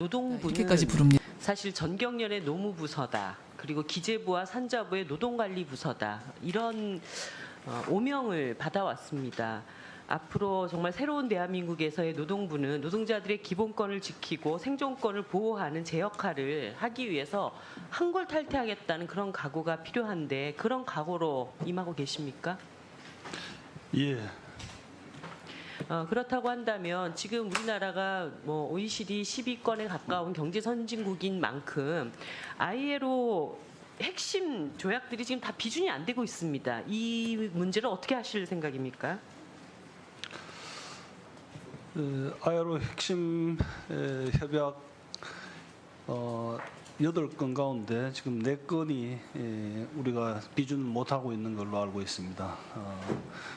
노동부는 이렇게까지 부릅니다. 사실 전경련의 노무부서다. 그리고 기재부와 산자부의 노동관리부서다. 이런 오명을 받아왔습니다. 앞으로 정말 새로운 대한민국에서의 노동부는 노동자들의 기본권을 지키고 생존권을 보호하는 제 역할을 하기 위해서 한골탈퇴하겠다는 그런 각오가 필요한데 그런 각오로 임하고 계십니까? 예. 그렇다고 한다면 지금 우리나라가 뭐 OECD 10위권에 가까운 경제 선진국인 만큼 ILO 핵심 조약들이 지금 다 비준이 안 되고 있습니다. 이 문제를 어떻게 하실 생각입니까? ILO 핵심 협약 8건 가운데 지금 4건이 우리가 비준을 못하고 있는 걸로 알고 있습니다.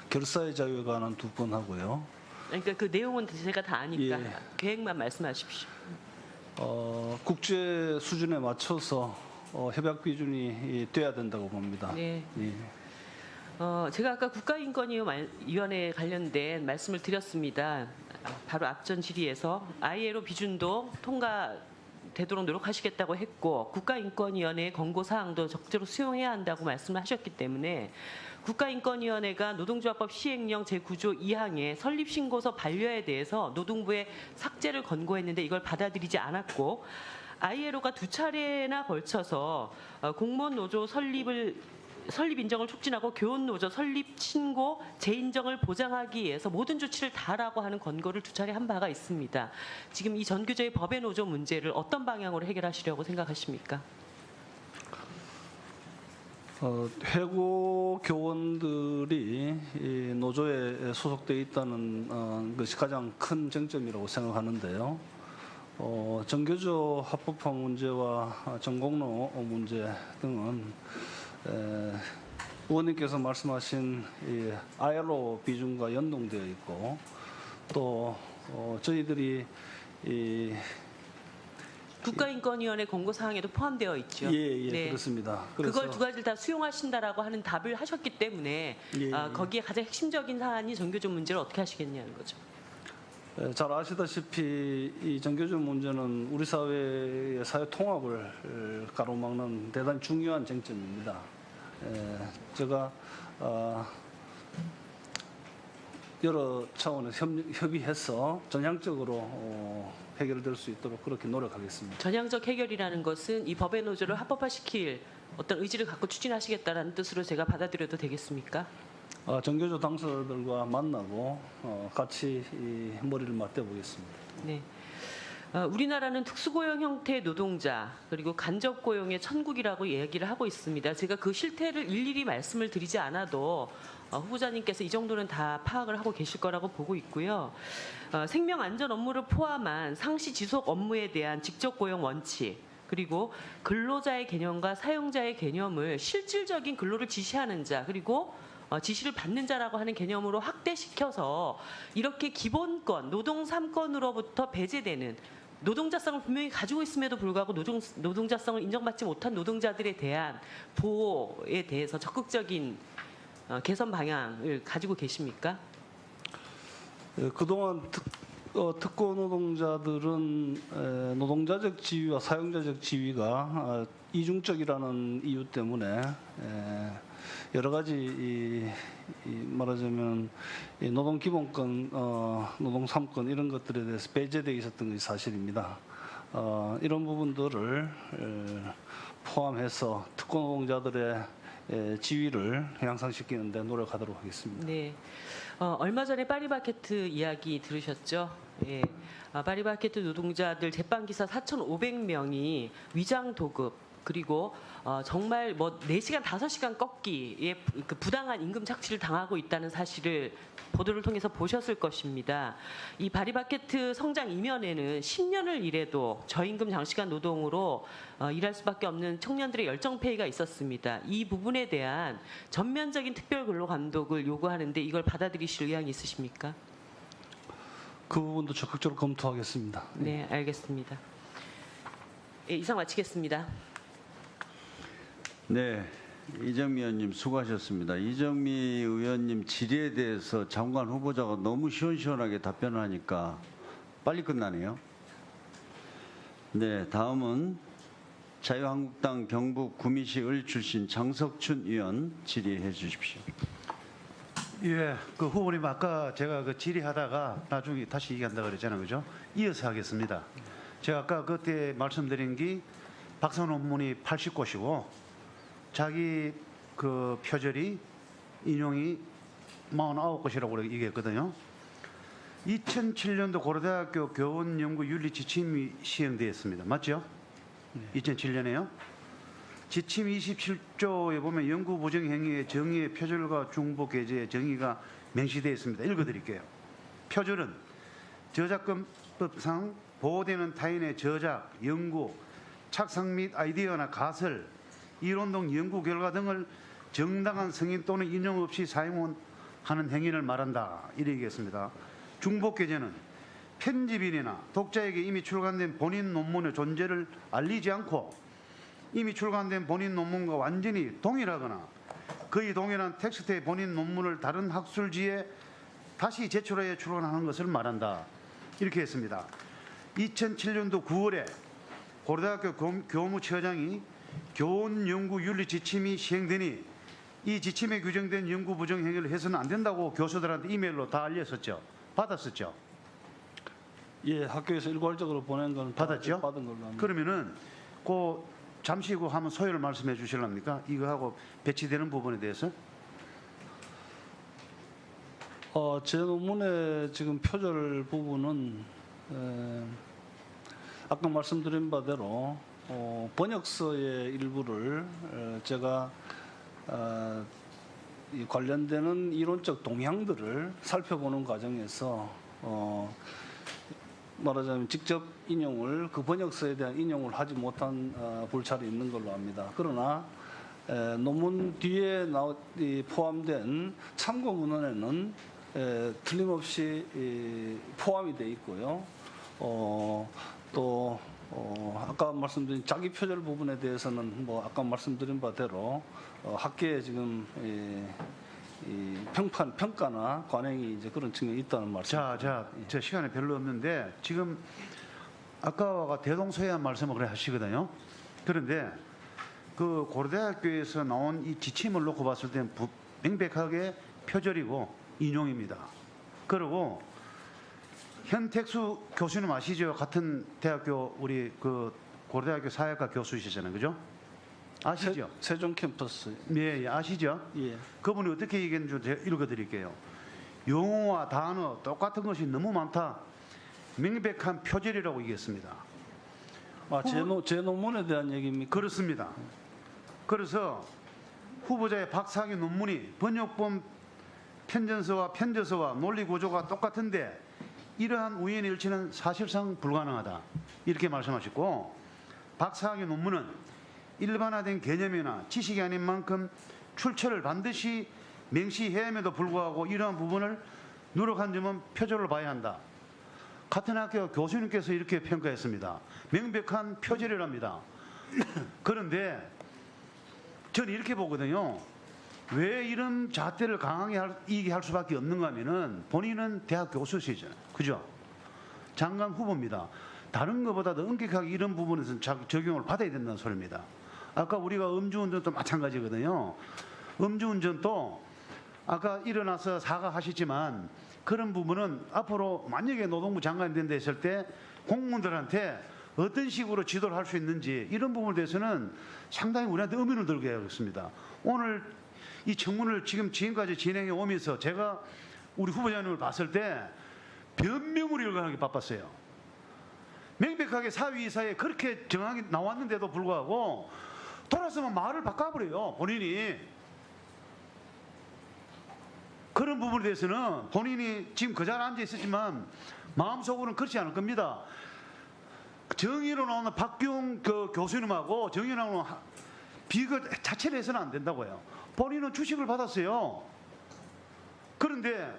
결사의 자유에 관한 2건 하고요. 그러니까 그 내용은 제가 다 아니까 예. 계획만 말씀하십시오. 국제 수준에 맞춰서 협약 비준이 돼야 된다고 봅니다. 네. 예. 제가 아까 국가인권위원회 관련된 말씀을 드렸습니다. 바로 앞전 질의에서 ILO 비준도 통과되도록 노력하시겠다고 했고 국가인권위원회의 권고사항도 적절히 수용해야 한다고 말씀을 하셨기 때문에 국가인권위원회가 노동조합법 시행령 제9조 2항의 설립신고서 반려에 대해서 노동부에 삭제를 권고했는데 이걸 받아들이지 않았고 ILO가 2차례나 걸쳐서 공무원 노조 설립 인정을 촉진하고 교원 노조 설립 신고 재인정을 보장하기 위해서 모든 조치를 다하라고 하는 권고를 2차례 한 바가 있습니다. 지금 이 전교조의 법의 노조 문제를 어떤 방향으로 해결하시려고 생각하십니까? 해고 교원들이 이 노조에 소속돼 있다는 것이 가장 큰 쟁점이라고 생각하는데요. 정교조 합법화 문제와 전공로 문제 등은 의원님께서 말씀하신 이 ILO 비준과 연동되어 있고 또 저희들이 이 국가인권위원회 권고사항에도 포함되어 있죠. 예, 네. 그렇습니다. 그걸 2가지를 다 수용하신다라고 하는 답을 하셨기 때문에 예. 거기에 가장 핵심적인 사안이 전교조 문제를 어떻게 하시겠냐는 거죠. 잘 아시다시피 이 정교조 문제는 우리 사회의 사회 통합을 가로막는 대단히 중요한 쟁점입니다. 제가 여러 차원에서 협의해서 전향적으로 해결될 수 있도록 그렇게 노력하겠습니다. 전향적 해결이라는 것은 이 법의 노조를 합법화시킬 어떤 의지를 갖고 추진하시겠다는 뜻으로 제가 받아들여도 되겠습니까? 정교조 당사자들과 만나고 같이 이 머리를 맞대보겠습니다. 네. 우리나라는 특수고용 형태의 노동자 그리고 간접고용의 천국이라고 얘기를 하고 있습니다. 제가 그 실태를 일일이 말씀을 드리지 않아도 후보자님께서 이 정도는 다 파악을 하고 계실 거라고 보고 있고요. 생명안전 업무를 포함한 상시 지속 업무에 대한 직접고용 원칙 그리고 근로자의 개념과 사용자의 개념을 실질적인 근로를 지시하는 자 그리고 지시를 받는 자라고 하는 개념으로 확대시켜서 이렇게 기본권, 노동 3권으로부터 배제되는 노동자성을 분명히 가지고 있음에도 불구하고 노동자성을 인정받지 못한 노동자들에 대한 보호에 대해서 적극적인 개선 방향을 가지고 계십니까? 그동안 특고 노동자들은 노동자적 지위와 사용자적 지위가 이중적이라는 이유 때문에 여러 가지 말하자면 노동 기본권, 노동 3권 이런 것들에 대해서 배제되어 있었던 것이 사실입니다. 이런 부분들을 포함해서 특고 노동자들의 지위를 향상시키는 데 노력하도록 하겠습니다. 네. 얼마 전에 파리바게트 이야기 들으셨죠? 예. 파리바게트 노동자들 제빵기사 4,500명이 위장 도급 그리고 정말 뭐 4시간, 5시간 꺾기에 그 부당한 임금 착취를 당하고 있다는 사실을 보도를 통해서 보셨을 것입니다. 이 파리바게트 성장 이면에는 10년을 일해도 저임금 장시간 노동으로 일할 수밖에 없는 청년들의 열정페이가 있었습니다. 이 부분에 대한 전면적인 특별근로감독을 요구하는데 이걸 받아들이실 의향이 있으십니까? 그 부분도 적극적으로 검토하겠습니다. 네, 알겠습니다. 예, 이상 마치겠습니다. 네, 이정미 의원님 수고하셨습니다. 이정미 의원님 질의에 대해서 장관 후보자가 너무 시원시원하게 답변을 하니까 빨리 끝나네요. 네, 다음은 자유한국당 경북 구미시 을 출신 장석춘 의원 질의해 주십시오. 예, 그 후보님 아까 제가 그 질의하다가 나중에 다시 얘기한다 그랬잖아요, 그죠? 이어서 하겠습니다. 제가 아까 그때 말씀드린 게 박사 논문이 80곳이고 자기 그 표절이 인용이 49곳이라고 얘기했거든요. 2007년도 고려대학교 교원연구윤리 지침이 시행되었습니다. 맞죠? 2007년에요. 지침 27조에 보면 연구 부정 행위의 정의의 표절과 중복 게재의 정의가 명시되어 있습니다. 읽어드릴게요. 표절은 저작권법상 보호되는 타인의 저작, 연구, 착상 및 아이디어나 가설, 이론 등 연구 결과 등을 정당한 승인 또는 인용 없이 사용하는 행위를 말한다. 이렇게 얘기했습니다. 중복 게재는 편집인이나 독자에게 이미 출간된 본인 논문의 존재를 알리지 않고 이미 출간된 본인 논문과 완전히 동일하거나 거의 동일한 텍스트의 본인 논문을 다른 학술지에 다시 제출하여 출간하는 것을 말한다. 이렇게 했습니다. 2007년도 9월에 고려대학교 교무처장이 교원연구윤리 지침이 시행되니 이 지침에 규정된 연구 부정 행위를 해서는 안 된다고 교수들한테 이메일로 다 알렸었죠. 받았었죠. 예, 학교에서 일괄적으로 보낸 건 받았죠? 받은 걸로 합니다. 그러면은 그 잠시 후 한번 소요를 말씀해 주실랍니까? 이거하고 배치되는 부분에 대해서? 제 논문의 지금 표절 부분은 아까 말씀드린 바대로 번역서의 일부를 제가 이 관련되는 이론적 동향들을 살펴보는 과정에서 말하자면 직접 인용을 그 번역서에 대한 인용을 하지 못한 불찰이 있는 걸로 압니다. 그러나 논문 뒤에 포함된 참고 문헌에는 틀림없이 포함이 돼 있고요. 또 아까 말씀드린 자기 표절 부분에 대해서는 뭐 아까 말씀드린 바대로 학계에 지금 이 평가나 관행이 이제 그런 측면이 있다는 말씀. 저 시간이 별로 없는데 지금 아까와 대동소이한 말씀을 그래 하시거든요. 그런데 그 고려대학교에서 나온 이 지침을 놓고 봤을 때는 명백하게 표절이고 인용입니다. 그리고 현택수 교수님 아시죠? 같은 대학교 우리 그 고려대학교 사회학과 교수이시잖아요, 그죠? 아시죠? 세종 캠퍼스. 예, 아시죠? 예. 그분이 어떻게 얘기했는지 제가 읽어드릴게요. 용어와 단어 똑같은 것이 너무 많다. 명백한 표절이라고 얘기했습니다. 제 논문에 대한 얘기입니까? 그렇습니다. 그래서 후보자의 박사학위 논문이 번역본 편전서와 편저서와 논리 구조가 똑같은데 이러한 우연의 일치는 사실상 불가능하다. 이렇게 말씀하셨고, 박사학위 논문은 일반화된 개념이나 지식이 아닌 만큼 출처를 반드시 명시해야 함에도 불구하고 이러한 부분을 누락한 점은 표절로 봐야 한다. 같은 학교 교수님께서 이렇게 평가했습니다. 명백한 표절이랍니다. 그런데 저는 이렇게 보거든요. 왜 이런 잣대를 강하게 얘기할 수밖에 없는가 하면은 본인은 대학 교수시잖아요. 그죠? 장관 후보입니다. 다른 것보다도 엄격하게 이런 부분에서는 적용을 받아야 된다는 소리입니다. 아까 우리가 음주운전도 마찬가지거든요. 음주운전도 아까 일어나서 사과하시지만 그런 부분은 앞으로 만약에 노동부 장관이 된다 했을 때 공무원들한테 어떤 식으로 지도를 할 수 있는지 이런 부분에 대해서는 상당히 우리한테 의문을 들게 하겠습니다. 오늘 이 청문을 지금까지 진행해 오면서 제가 우리 후보자님을 봤을 때 변명을 일관하기 바빴어요. 명백하게 사위이사에 그렇게 정확히 나왔는데도 불구하고 돌아서면 말을 바꿔버려요. 본인이. 그런 부분에 대해서는 본인이 지금 그 자리에 앉아 있었지만 마음속으로는 그렇지 않을 겁니다. 정의로 나오는 박경 교수님하고 정의로 나오는 비교 자체를 해서는 안 된다고요. 본인은 주식을 받았어요. 그런데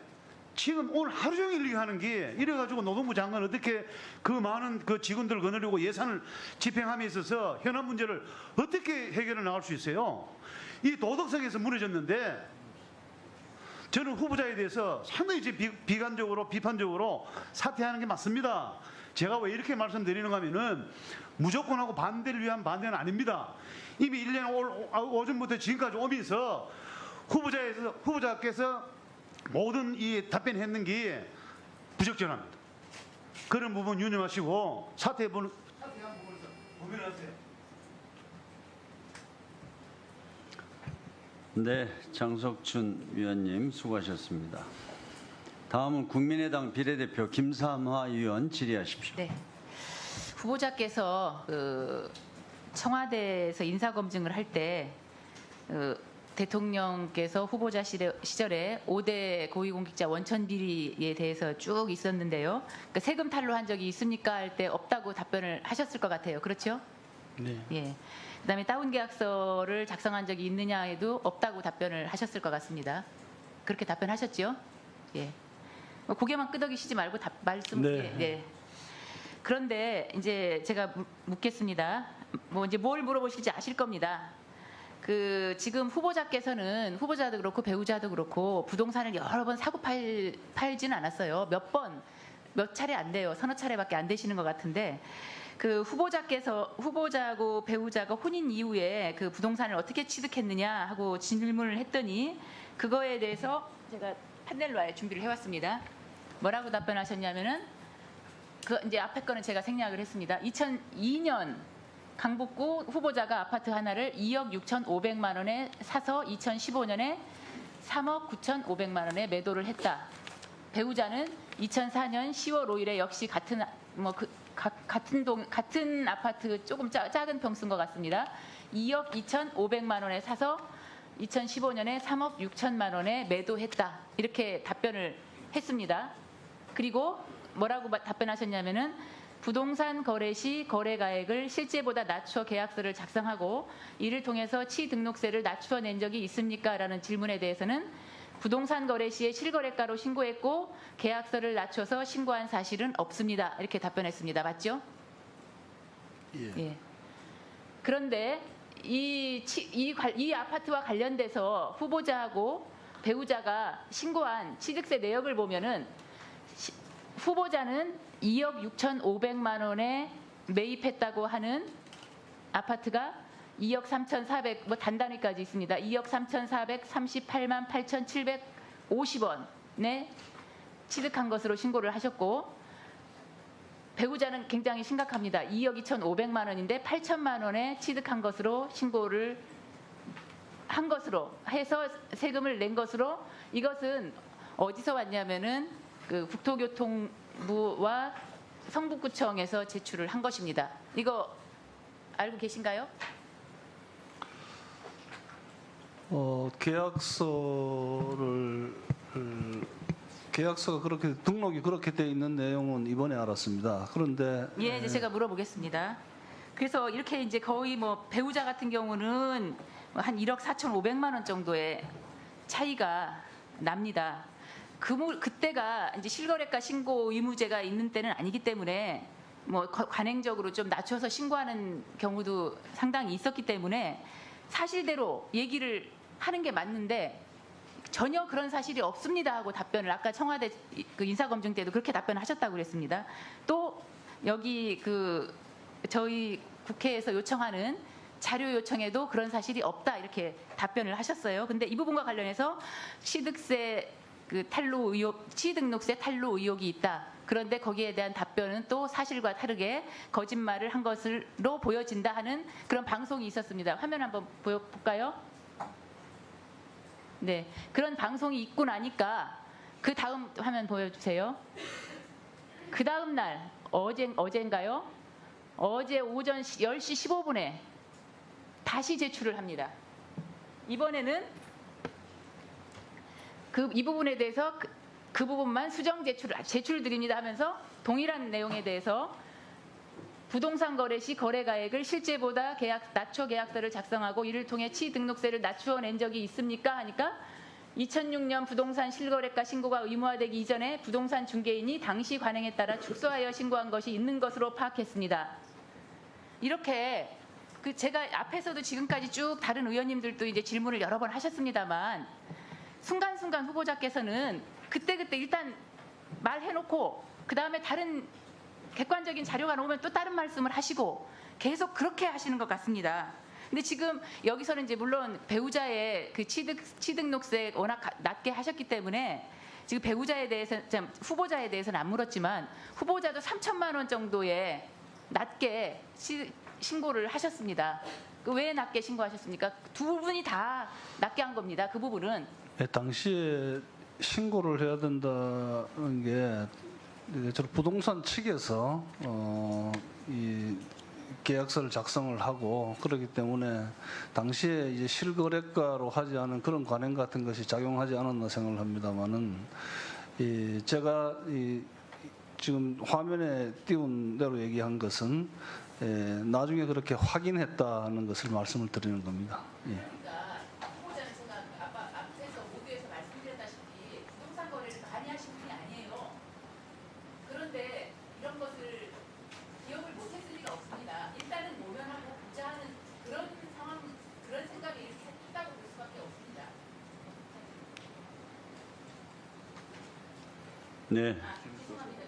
지금 오늘 하루 종일 얘기하는 게 이래가지고 노동부 장관 어떻게 그 많은 그 직원들을 거느리고 예산을 집행함에 있어서 현안 문제를 어떻게 해결해 나갈 수 있어요? 이 도덕성에서 무너졌는데 저는 후보자에 대해서 상당히 비관적으로 비판적으로 사퇴하는 게 맞습니다. 제가 왜 이렇게 말씀드리는가 하면은 무조건 하고 반대를 위한 반대는 아닙니다. 이미 1년 오전부터 지금까지 오면서 후보자께서 모든 이 답변했는 게 부적절합니다. 그런 부분 유념하시고 사퇴한 부분에서 고민하세요. 네, 장석춘 위원님 수고하셨습니다. 다음은 국민의당 비례대표 김삼화 의원 질의하십시오. 네. 후보자께서 청와대에서 인사검증을 할 때 대통령께서 후보자 시절에 5대 고위공직자 원천 비리에 대해서 쭉 있었는데요. 그러니까 세금 탈루한 적이 있습니까? 할 때 없다고 답변을 하셨을 것 같아요. 그렇죠? 네. 예. 그다음에 다운 계약서를 작성한 적이 있느냐에도 없다고 답변을 하셨을 것 같습니다. 그렇게 답변하셨죠? 예. 고개만 끄덕이시지 말고 말씀. 네. 예, 네. 그런데 이제 제가 묻겠습니다. 뭐 이제 뭘 물어보실지 아실 겁니다. 지금 후보자께서는 후보자도 그렇고 배우자도 그렇고 부동산을 여러 번 사고 팔지는 않았어요. 몇 차례 안 돼요. 서너 차례밖에 안 되시는 것 같은데 후보자하고 배우자가 혼인 이후에 그 부동산을 어떻게 취득했느냐 하고 질문을 했더니 그거에 대해서 제가 판넬로에 준비를 해왔습니다. 뭐라고 답변하셨냐면은 이제 앞에 거는 제가 생략을 했습니다. 2002년 강북구 후보자가 아파트 하나를 2억 6,500만 원에 사서 2015년에 3억 9,500만 원에 매도를 했다. 배우자는 2004년 10월 5일에 역시 같은 아파트 조금 작은 평수인 것 같습니다. 2억 2,500만 원에 사서 2015년에 3억 6천만 원에 매도했다. 이렇게 답변을 했습니다. 그리고 뭐라고 답변하셨냐면은 부동산 거래 시 거래가액을 실제보다 낮춰 계약서를 작성하고 이를 통해서 취등록세를 낮추어 낸 적이 있습니까? 라는 질문에 대해서는 부동산 거래 시에 실거래가로 신고했고 계약서를 낮춰서 신고한 사실은 없습니다. 이렇게 답변했습니다. 맞죠? 예. 그런데 이 아파트와 관련돼서 후보자하고 배우자가 신고한 취득세 내역을 보면은 후보자는 2억 6,500만 원에 매입했다고 하는 아파트가 2억 3,400, 단단위까지 있습니다. 2억 3,438만 8,750원에 취득한 것으로 신고를 하셨고 배우자는 굉장히 심각합니다. 2억 2,500만 원인데 8천만 원에 취득한 것으로 신고를 한 것으로 해서 세금을 낸 것으로 이것은 어디서 왔냐면은 국토교통부와 성북구청에서 제출을 한 것입니다. 이거 알고 계신가요? 계약서가 그렇게 등록이 그렇게 돼 있는 내용은 이번에 알았습니다. 그런데 예, 이제 제가 물어보겠습니다. 그래서 이렇게 이제 거의 배우자 같은 경우는 한 1억 4,500만 원 정도의 차이가 납니다. 그때가 이제 실거래가 신고 의무제가 있는 때는 아니기 때문에 관행적으로 좀 낮춰서 신고하는 경우도 상당히 있었기 때문에 사실대로 얘기를 하는 게 맞는데 전혀 그런 사실이 없습니다 하고 답변을 아까 청와대 인사검증 때도 그렇게 답변하셨다고 그랬습니다. 또 여기 저희 국회에서 요청하는 자료 요청에도 그런 사실이 없다 이렇게 답변을 하셨어요. 근데 이 부분과 관련해서 취득세 탈루 의혹, 취등록세 탈루 의혹이 있다. 그런데 거기에 대한 답변은 또 사실과 다르게 거짓말을 한 것으로 보여진다 하는 그런 방송이 있었습니다. 화면 한번 보여볼까요? 네, 그런 방송이 있고 나니까 그 다음 화면 보여주세요. 그 다음 날 어제인가요? 어제 오전 10시 15분에 다시 제출을 합니다. 이번에는 이 부분에 대해서 그 부분만 수정 제출 드립니다 하면서 동일한 내용에 대해서 부동산 거래 시 거래가액을 실제보다 낮춰 계약서를 작성하고 이를 통해 취등록세를 낮추어 낸 적이 있습니까? 하니까 2006년 부동산 실거래가 신고가 의무화되기 이전에 부동산 중개인이 당시 관행에 따라 축소하여 신고한 것이 있는 것으로 파악했습니다. 이렇게 제가 앞에서도 지금까지 쭉 다른 의원님들도 이제 질문을 여러 번 하셨습니다만 순간순간 후보자께서는 그때그때 일단 말해놓고 그 다음에 다른 객관적인 자료가 나오면 또 다른 말씀을 하시고 계속 그렇게 하시는 것 같습니다. 근데 지금 여기서는 이제 물론 배우자의 그 취득록세 워낙 낮게 하셨기 때문에 지금 배우자에 대해서, 후보자에 대해서는 안 물었지만 후보자도 3천만 원 정도의 낮게 신고를 하셨습니다. 왜 낮게 신고하셨습니까? 두 분이 다 낮게 한 겁니다. 그 부분은. 네, 당시에 신고를 해야 된다는 게 저 부동산 측에서 이 계약서를 작성을 하고 그렇기 때문에 당시에 이제 실거래가로 하지 않은 그런 관행 같은 것이 작용하지 않았나 생각을 합니다만은 제가 지금 화면에 띄운 대로 얘기한 것은 나중에 그렇게 확인했다는 것을 말씀을 드리는 겁니다. 예. 후보자는 제가 앞에서 모두에서 말씀드렸다시피 부동산 거래를 많이 하신 분이 아니에요. 그런데 이런 것을 기억을 못했을 리가 없습니다. 일단은 모면하고 부자하는 그런 상황, 그런 생각이 이렇게 했다고 볼 수밖에 없습니다. 네. 죄송합니다.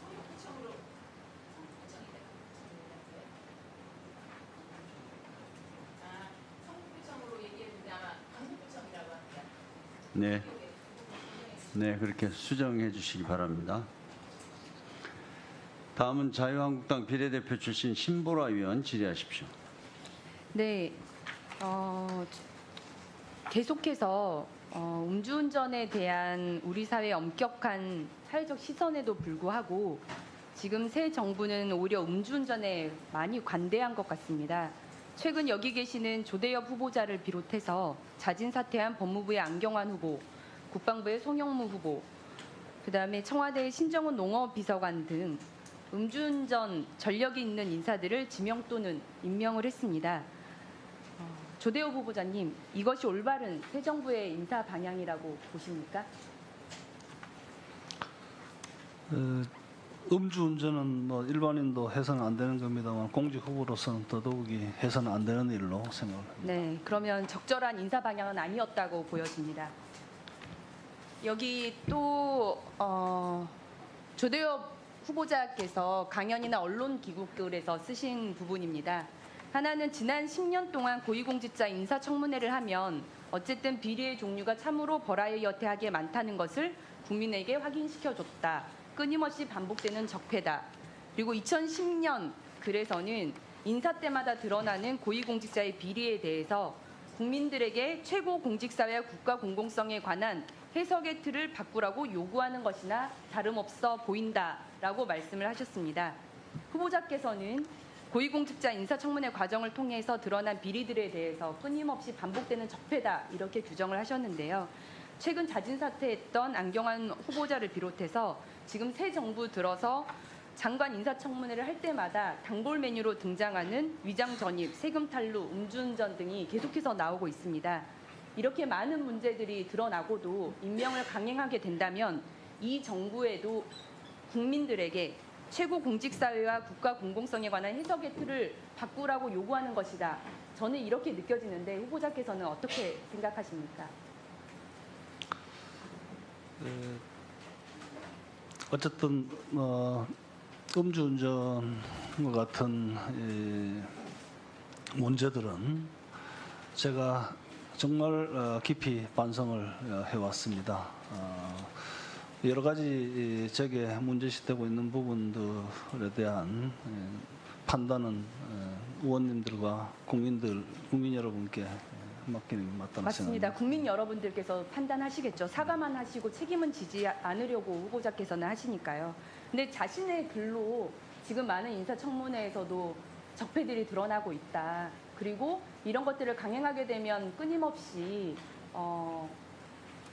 성북구청으로 성북구청으로 얘기했는데 아마 강북구청이라고 합니다. 네. 네, 그렇게 수정해 주시기 바랍니다. 다음은 자유한국당 비례대표 출신 신보라 의원 질의하십시오. 네, 계속해서 음주운전에 대한 우리 사회의 엄격한 사회적 시선에도 불구하고 지금 새 정부는 오히려 음주운전에 많이 관대한 것 같습니다. 최근 여기 계시는 조대엽 후보자를 비롯해서 자진 사퇴한 법무부의 안경환 후보, 국방부의 송영무 후보, 그다음에 청와대의 신정훈 농업비서관 등 음주운전 전력이 있는 인사들을 지명 또는 임명을 했습니다. 조대엽 후보자님, 이것이 올바른 새 정부의 인사 방향이라고 보십니까? 음주운전은 뭐 일반인도 해서는 안 되는 겁니다만 공직 후보로서는 더더욱이 해서는 안 되는 일로 생각을 합니다. 네, 그러면 적절한 인사 방향은 아니었다고 보여집니다. 여기 또 조대엽 후보자께서 강연이나 언론 기국들에서 쓰신 부분입니다. 하나는 지난 10년 동안 고위공직자 인사청문회를 하면 어쨌든 비리의 종류가 참으로 버라이어티하게 많다는 것을 국민에게 확인시켜줬다. 끊임없이 반복되는 적폐다. 그리고 2010년 글에서는 인사 때마다 드러나는 고위공직자의 비리에 대해서 국민들에게 최고 공직사회와 국가 공공성에 관한 해석의 틀을 바꾸라고 요구하는 것이나 다름없어 보인다라고 말씀을 하셨습니다. 후보자께서는 고위공직자 인사청문회 과정을 통해서 드러난 비리들에 대해서 끊임없이 반복되는 적폐다 이렇게 규정을 하셨는데요. 최근 자진 사퇴했던 안경환 후보자를 비롯해서 지금 새 정부 들어서 장관 인사청문회를 할 때마다 단골 메뉴로 등장하는 위장 전입, 세금 탈루, 음주운전 등이 계속해서 나오고 있습니다. 이렇게 많은 문제들이 드러나고도 임명을 강행하게 된다면 이 정부에도 국민들에게 최고 공직사회와 국가 공공성에 관한 해석의 틀을 바꾸라고 요구하는 것이다. 저는 이렇게 느껴지는데 후보자께서는 어떻게 생각하십니까? 어쨌든 음주운전과 같은 문제들은 제가 정말 깊이 반성을 해왔습니다. 여러 가지 제게 문제시되고 있는 부분들에 대한 판단은 의원님들과 국민 여러분께 맡기는 게 맞다는 맞습니다. 생각입니다. 국민 여러분들께서 판단하시겠죠. 사과만 하시고 책임은 지지 않으려고 후보자께서는 하시니까요. 근데 자신의 글로 지금 많은 인사청문회에서도 적폐들이 드러나고 있다. 그리고 이런 것들을 강행하게 되면 끊임없이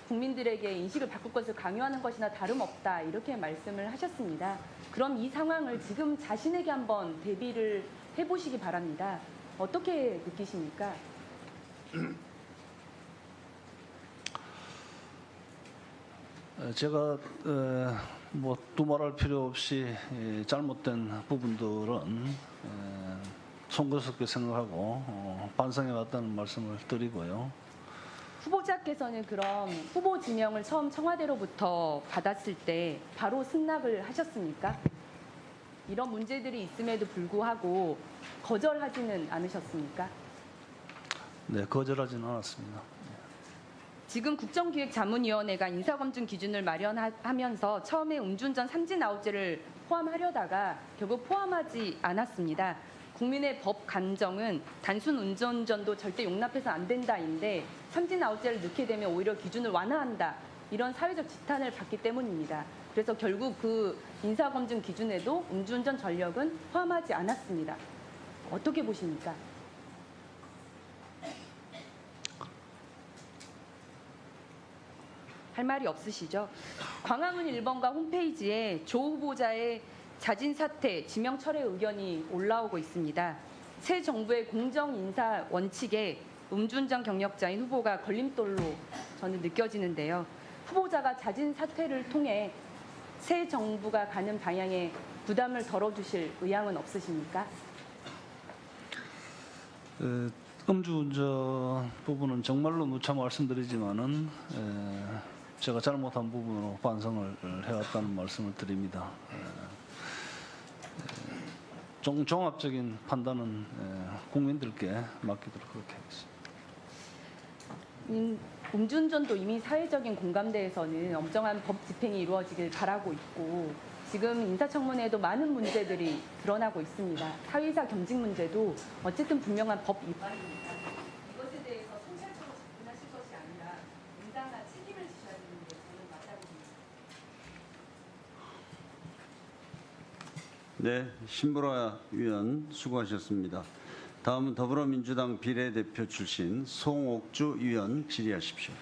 국민들에게 인식을 바꿀 것을 강요하는 것이나 다름없다. 이렇게 말씀을 하셨습니다. 그럼 이 상황을 지금 자신에게 한번 대비를 해보시기 바랍니다. 어떻게 느끼십니까? 제가 뭐 두말할 필요 없이 잘못된 부분들은 송구스럽게 생각하고 반성해 왔다는 말씀을 드리고요. 후보자께서는 그럼 후보 지명을 처음 청와대로부터 받았을 때 바로 승낙을 하셨습니까? 이런 문제들이 있음에도 불구하고 거절하지는 않으셨습니까? 네, 거절하지는 않았습니다. 지금 국정기획자문위원회가 인사검증 기준을 마련하면서 처음에 음주운전 삼진 아웃제를 포함하려다가 결국 포함하지 않았습니다. 국민의 법 간정은 단순 음주운전도 절대 용납해서 안 된다인데 삼진 아웃제를 넣게 되면 오히려 기준을 완화한다. 이런 사회적 지탄을 받기 때문입니다. 그래서 결국 그 인사검증 기준에도 음주운전 전력은 포함하지 않았습니다. 어떻게 보십니까? 할 말이 없으시죠? 광화문 1번가 홈페이지에 조 후보자의 자진 사퇴, 지명 철회 의견이 올라오고 있습니다. 새 정부의 공정 인사 원칙에 음주운전 경력자인 후보가 걸림돌로 저는 느껴지는데요. 후보자가 자진 사퇴를 통해 새 정부가 가는 방향에 부담을 덜어주실 의향은 없으십니까? 음주운전 부분은 정말로 누차 말씀드리지만은 제가 잘못한 부분으로 반성을 해왔다는 말씀을 드립니다. 종합적인 판단은 국민들께 맡기도록 그렇게 하겠습니다. 음주운전도 이미 사회적인 공감대에서는 엄정한 법 집행이 이루어지길 바라고 있고 지금 인사청문회에도 많은 문제들이 드러나고 있습니다. 사회이사 겸직 문제도 어쨌든 분명한 법 위반입니다. 이것에 대해서 성찰적으로 접근하실 것이 아니라 응당한 책임을 지셔야 되는 게 저는 맞다고 봅니다. 네, 신보라 위원 수고하셨습니다. 다음은 더불어민주당 비례대표 출신 송옥주 위원 질의하십시오.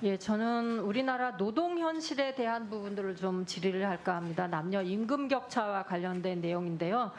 예, 저는 우리나라 노동 현실에 대한 부분들을 좀 질의를 할까 합니다. 남녀 임금 격차와 관련된 내용인데요.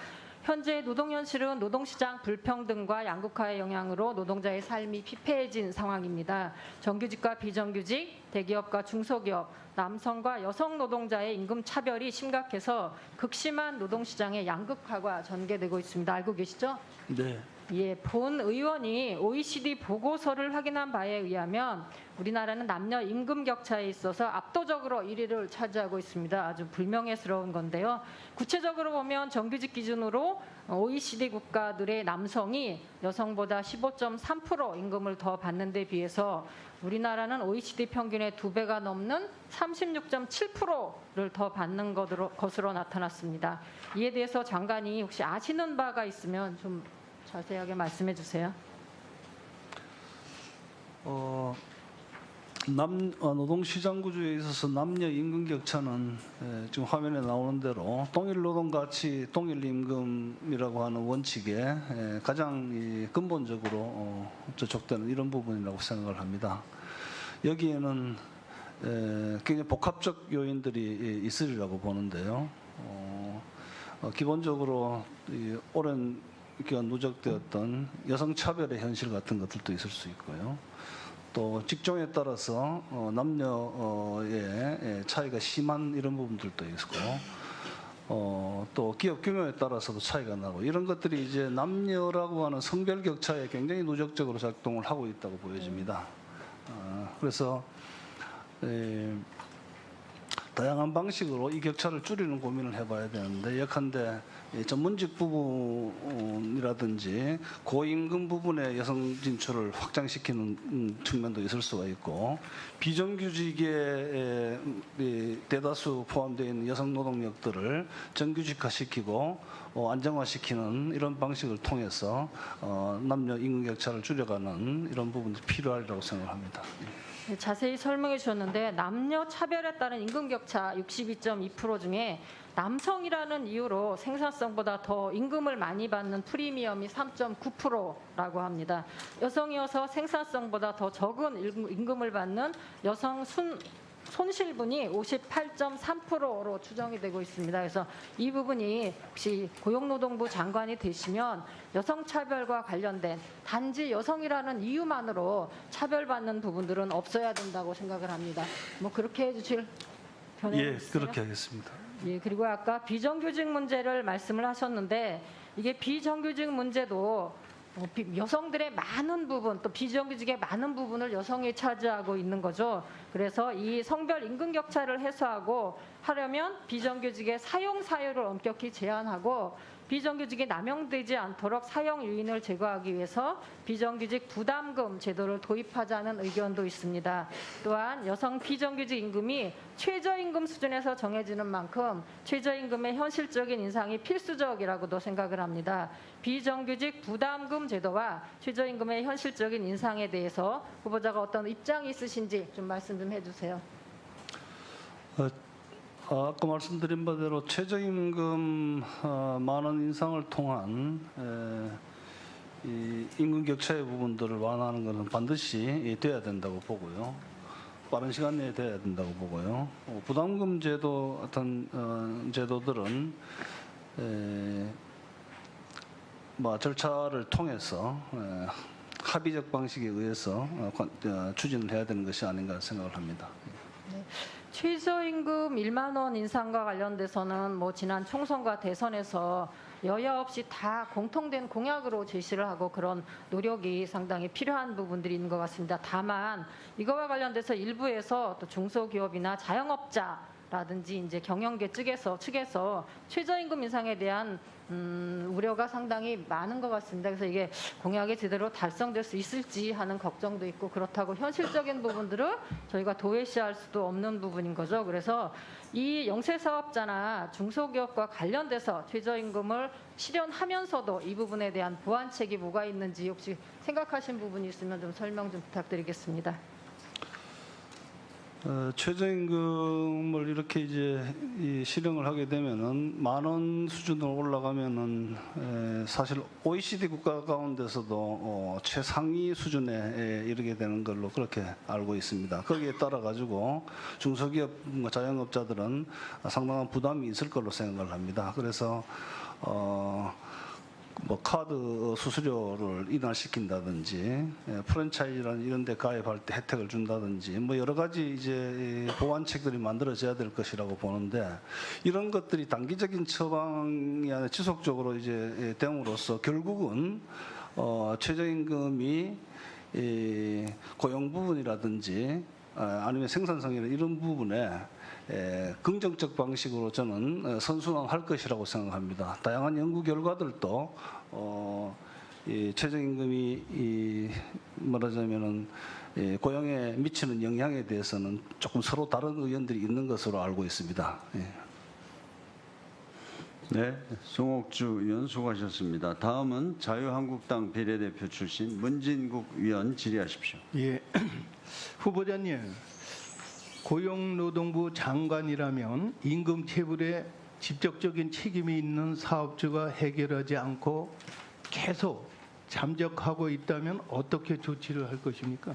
현재 노동 현실은 노동시장 불평등과 양극화의 영향으로 노동자의 삶이 피폐해진 상황입니다. 정규직과 비정규직, 대기업과 중소기업, 남성과 여성 노동자의 임금 차별이 심각해서 극심한 노동시장의 양극화가 전개되고 있습니다. 알고 계시죠? 네. 예, 본 의원이 OECD 보고서를 확인한 바에 의하면 우리나라는 남녀 임금 격차에 있어서 압도적으로 1위를 차지하고 있습니다. 아주 불명예스러운 건데요. 구체적으로 보면 정규직 기준으로 OECD 국가들의 남성이 여성보다 15.3% 임금을 더 받는 데 비해서 우리나라는 OECD 평균의 2배가 넘는 36.7%를 더 받는 것으로 나타났습니다. 이에 대해서 장관이 혹시 아시는 바가 있으면 좀 자세하게 말씀해 주세요. 노동시장 구조에 있어서 남녀 임금 격차는 지금 화면에 나오는 대로 동일 노동가치 동일 임금이라고 하는 원칙에 가장 근본적으로 저촉되는 이런 부분이라고 생각을 합니다. 여기에는 굉장히 복합적 요인들이 있으리라고 보는데요. 기본적으로 오랜 기간 누적되었던 여성 차별의 현실 같은 것들도 있을 수 있고요. 또 직종에 따라서 남녀의 차이가 심한 이런 부분들도 있고, 또 기업 규모에 따라서도 차이가 나고 이런 것들이 이제 남녀라고 하는 성별 격차에 굉장히 누적적으로 작동을 하고 있다고 보여집니다. 그래서 다양한 방식으로 이 격차를 줄이는 고민을 해봐야 되는데 예컨대 전문직 부분이라든지 고임금 부분의 여성 진출을 확장시키는 측면도 있을 수가 있고 비정규직에 대다수 포함되어 있는 여성 노동력들을 정규직화시키고 안정화시키는 이런 방식을 통해서 남녀 임금 격차를 줄여가는 이런 부분도 필요하리라고 생각합니다. 네, 자세히 설명해 주셨는데 남녀 차별에 따른 임금 격차 62.2% 중에 남성이라는 이유로 생산성보다 더 임금을 많이 받는 프리미엄이 3.9%라고 합니다. 여성이어서 생산성보다 더 적은 임금을 받는 여성 손실분이 58.3%로 추정이 되고 있습니다. 그래서 이 부분이 혹시 고용노동부 장관이 되시면 여성차별과 관련된 단지 여성이라는 이유만으로 차별받는 부분들은 없어야 된다고 생각을 합니다. 뭐 그렇게 해주실 견해가 예, 있으세요? 그렇게 하겠습니다. 예, 그리고 아까 비정규직 문제를 말씀을 하셨는데 이게 비정규직 문제도 여성들의 많은 부분, 또 비정규직의 많은 부분을 여성이 차지하고 있는 거죠. 그래서 이 성별 임금 격차를 해소하고 하려면 비정규직의 사용 사유를 엄격히 제한하고 비정규직이 남용되지 않도록 사용 요인을 제거하기 위해서 비정규직 부담금 제도를 도입하자는 의견도 있습니다. 또한 여성 비정규직 임금이 최저임금 수준에서 정해지는 만큼 최저임금의 현실적인 인상이 필수적이라고도 생각을 합니다. 비정규직 부담금 제도와 최저임금의 현실적인 인상에 대해서 후보자가 어떤 입장이 있으신지 좀 말씀 좀 해주세요. 아까 말씀드린 바대로 최저임금 만원 인상을 통한 이 임금 격차의 부분들을 완화하는 것은 반드시 돼야 된다고 보고요. 빠른 시간 내에 돼야 된다고 보고요. 부담금 제도 같은 제도들은 절차를 통해서 합의적 방식에 의해서 추진을 해야 되는 것이 아닌가 생각을 합니다. 최저임금 1만 원 인상과 관련돼서는 지난 총선과 대선에서 여야 없이 다 공통된 공약으로 제시를 하고 그런 노력이 상당히 필요한 부분들이 있는 것 같습니다. 다만 이거와 관련돼서 일부에서 또 중소기업이나 자영업자라든지 이제 경영계 측에서 최저임금 인상에 대한 우려가 상당히 많은 것 같습니다. 그래서 이게 공약이 제대로 달성될 수 있을지 하는 걱정도 있고 그렇다고 현실적인 부분들을 저희가 도외시할 수도 없는 부분인 거죠. 그래서 이 영세사업자나 중소기업과 관련돼서 최저임금을 실현하면서도 이 부분에 대한 보완책이 뭐가 있는지 혹시 생각하신 부분이 있으면 좀 설명 좀 부탁드리겠습니다. 최저임금을 이렇게 이제 실행을 하게 되면은 10,000원 수준으로 올라가면은 사실 OECD 국가 가운데서도 최상위 수준에 이르게 되는 걸로 그렇게 알고 있습니다. 거기에 따라 가지고 중소기업, 자영업자들은 상당한 부담이 있을 걸로 생각을 합니다. 그래서 카드 수수료를 인하시킨다든지 프랜차이즈라는 이런 데 가입할 때 혜택을 준다든지 여러 가지 이제 보완책들이 만들어져야 될 것이라고 보는데 이런 것들이 단기적인 처방이 아니라 지속적으로 이제 됨으로써 결국은 최저임금이 고용 부분이라든지 아니면 생산성이나 이런 부분에 긍정적 방식으로 저는 선순환할 것이라고 생각합니다. 다양한 연구 결과들도 이 최저임금이 말하자면은 고용에 미치는 영향에 대해서는 조금 서로 다른 의견들이 있는 것으로 알고 있습니다. 네, 송옥주 의원 수고하셨습니다. 다음은 자유한국당 비례대표 출신 문진국 의원 질의하십시오. 예, 후보자님, 고용노동부 장관이라면 임금 체불에 직접적인 책임이 있는 사업주가 해결하지 않고 계속 잠적하고 있다면 어떻게 조치를 할 것입니까?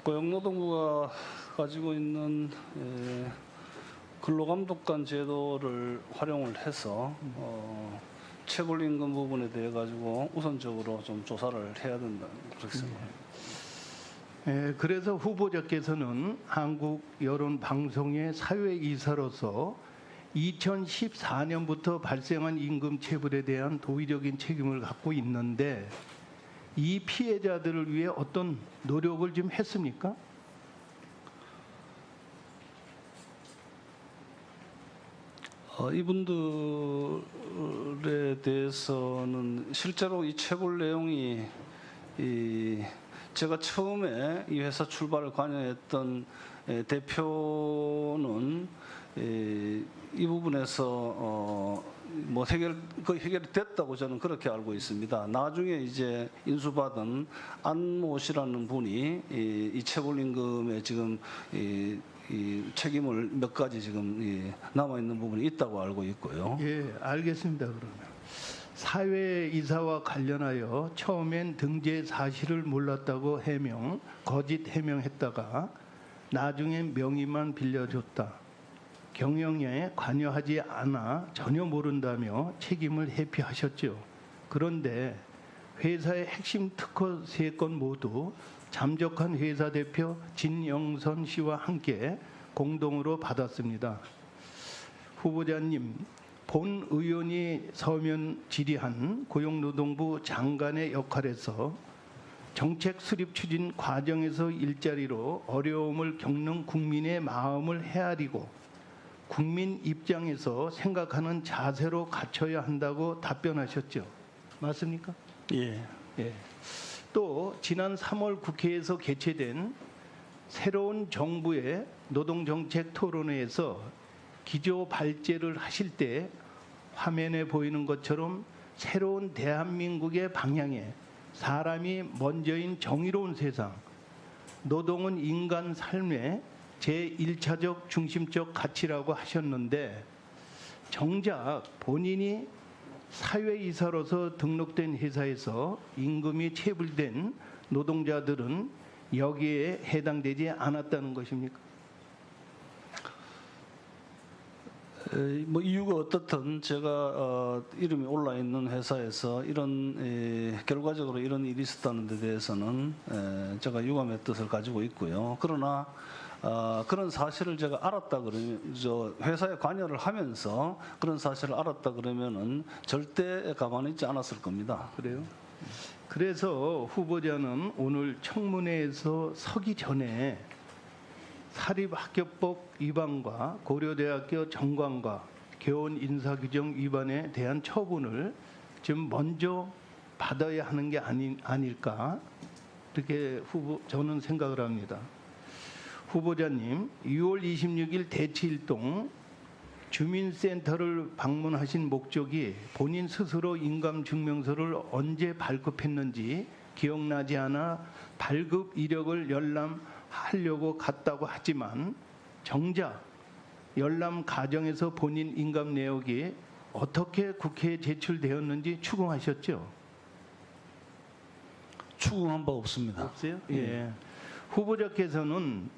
고용노동부가 가지고 있는 근로감독관 제도를 활용을 해서 체불임금 부분에 대해 가지고 우선적으로 좀 조사를 해야 된다 그렇게 생각합니다. 그래서 후보자께서는 한국여론방송의 사회이사로서 2014년부터 발생한 임금 체불에 대한 도의적인 책임을 갖고 있는데 이 피해자들을 위해 어떤 노력을 좀 했습니까? 이분들에 대해서는 실제로 이 체불 내용이 제가 처음에 이 회사 출발을 관여했던 대표는 이 부분에서 거의 해결이 됐다고 저는 그렇게 알고 있습니다. 나중에 이제 인수받은 안모 씨라는 분이 이 체불임금에 지금 이 책임을 몇 가지 지금 남아 있는 부분이 있다고 알고 있고요. 예, 알겠습니다. 그러면 사회이사와 관련하여 처음엔 등재 사실을 몰랐다고 거짓 해명했다가 나중엔 명의만 빌려줬다. 경영에 관여하지 않아 전혀 모른다며 책임을 회피하셨죠. 그런데 회사의 핵심 특허 3건 모두 잠적한 회사 대표 진영선 씨와 함께 공동으로 받았습니다. 후보자님, 본 의원이 서면 질의한 고용노동부 장관의 역할에서 정책 수립 추진 과정에서 일자리로 어려움을 겪는 국민의 마음을 헤아리고 국민 입장에서 생각하는 자세로 갖춰야 한다고 답변하셨죠. 맞습니까? 예. 예. 또 지난 3월 국회에서 개최된 새로운 정부의 노동정책 토론회에서 기조 발제를 하실 때 화면에 보이는 것처럼 새로운 대한민국의 방향에 사람이 먼저인 정의로운 세상, 노동은 인간 삶의 제1차적 중심적 가치라고 하셨는데 정작 본인이 사회이사로서 등록된 회사에서 임금이 체불된 노동자들은 여기에 해당되지 않았다는 것입니까? 뭐 이유가 어떻든 제가 이름이 올라 있는 회사에서 이런 결과적으로 이런 일이 있었다는 데 대해서는 제가 유감의 뜻을 가지고 있고요. 그러나 그런 사실을 제가 알았다 그러면 저 회사에 관여를 하면서 그런 사실을 알았다 그러면은 절대 가만히 있지 않았을 겁니다. 그래요? 그래서 후보자는 오늘 청문회에서 서기 전에 사립학교법 위반과 고려대학교 정관과 교원 인사규정 위반에 대한 처분을 지금 먼저 받아야 하는 게 아닐까 이렇게 저는 생각을 합니다. 후보자님, 6월 26일 대치일동 주민센터를 방문하신 목적이 본인 스스로 인감증명서를 언제 발급했는지 기억나지 않아 발급 이력을 열람하려고 갔다고 하지만 정작 열람 과정에서 본인 인감 내역이 어떻게 국회에 제출되었는지 추궁하셨죠? 추궁한 바 없습니다. 없어요? 예. 후보자께서는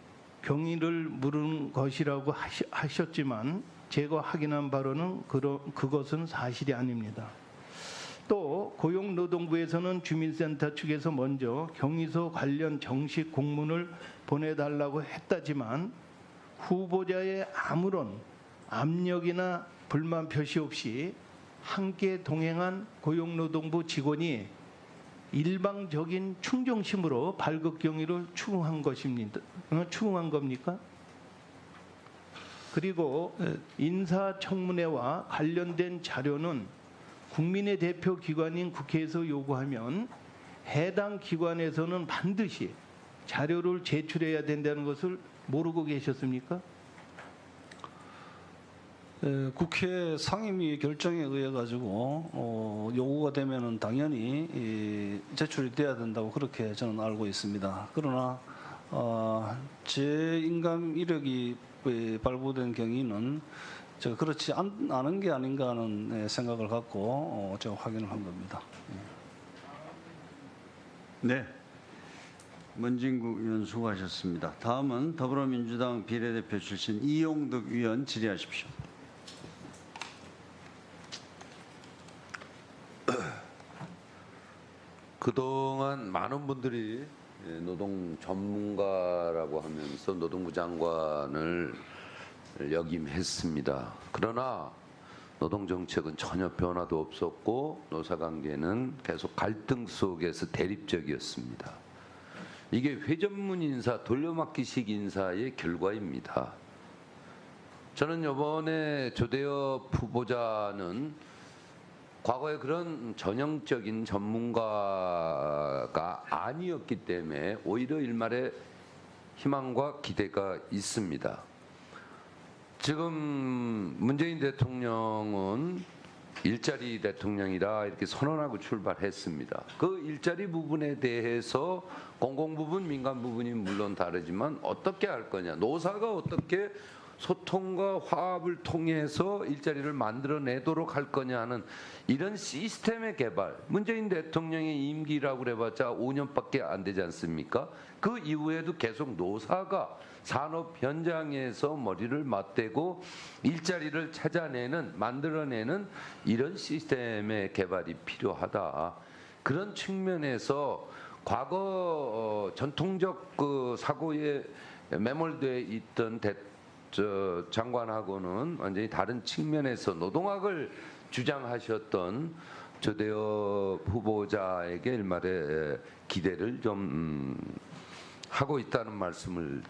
경위를 물은 것이라고 하셨지만 제가 확인한 바로는 그것은 사실이 아닙니다. 또 고용노동부에서는 주민센터 측에서 먼저 경위서 관련 정식 공문을 보내달라고 했다지만 후보자의 아무런 압력이나 불만 표시 없이 함께 동행한 고용노동부 직원이 일방적인 충정심으로 발급 경위를 추궁한 것입니다. 추궁한 겁니까? 그리고 인사청문회와 관련된 자료는 국민의 대표 기관인 국회에서 요구하면 해당 기관에서는 반드시 자료를 제출해야 된다는 것을 모르고 계셨습니까? 국회 상임위 결정에 의해 가지고 요구가 되면은 당연히 제출이 돼야 된다고 그렇게 저는 알고 있습니다. 그러나 제 인감 이력이 발부된 경위는 제가 그렇지 않은 게 아닌가 하는 생각을 갖고 제가 확인을 한 겁니다. 네. 문진국 의원 수고하셨습니다. 다음은 더불어민주당 비례대표 출신 이용득 의원 질의하십시오. 그동안 많은 분들이 노동 전문가라고 하면서 노동부 장관을 역임했습니다. 그러나 노동정책은 전혀 변화도 없었고 노사관계는 계속 갈등 속에서 대립적이었습니다. 이게 회전문 인사, 돌려막기식 인사의 결과입니다. 저는 이번에 조대엽 후보자는 과거에 그런 전형적인 전문가가 아니었기 때문에 오히려 일말의 희망과 기대가 있습니다. 지금 문재인 대통령은 일자리 대통령이다 이렇게 선언하고 출발했습니다. 그 일자리 부분에 대해서 공공 부분, 민간 부분이 물론 다르지만 어떻게 할 거냐, 노사가 어떻게 소통과 화합을 통해서 일자리를 만들어내도록 할 거냐 하는 이런 시스템의 개발, 문재인 대통령의 임기라고 해봤자 5년밖에 안 되지 않습니까? 그 이후에도 계속 노사가 산업 현장에서 머리를 맞대고 일자리를 찾아내는, 만들어내는 이런 시스템의 개발이 필요하다. 그런 측면에서 과거 전통적 그 사고에 매몰되어 있던 장관하고는 완전히 다른 측면에서 노동학을 주장하셨던 조대엽 후보자에게 일말의 기대를 좀 하고 있다는 말씀을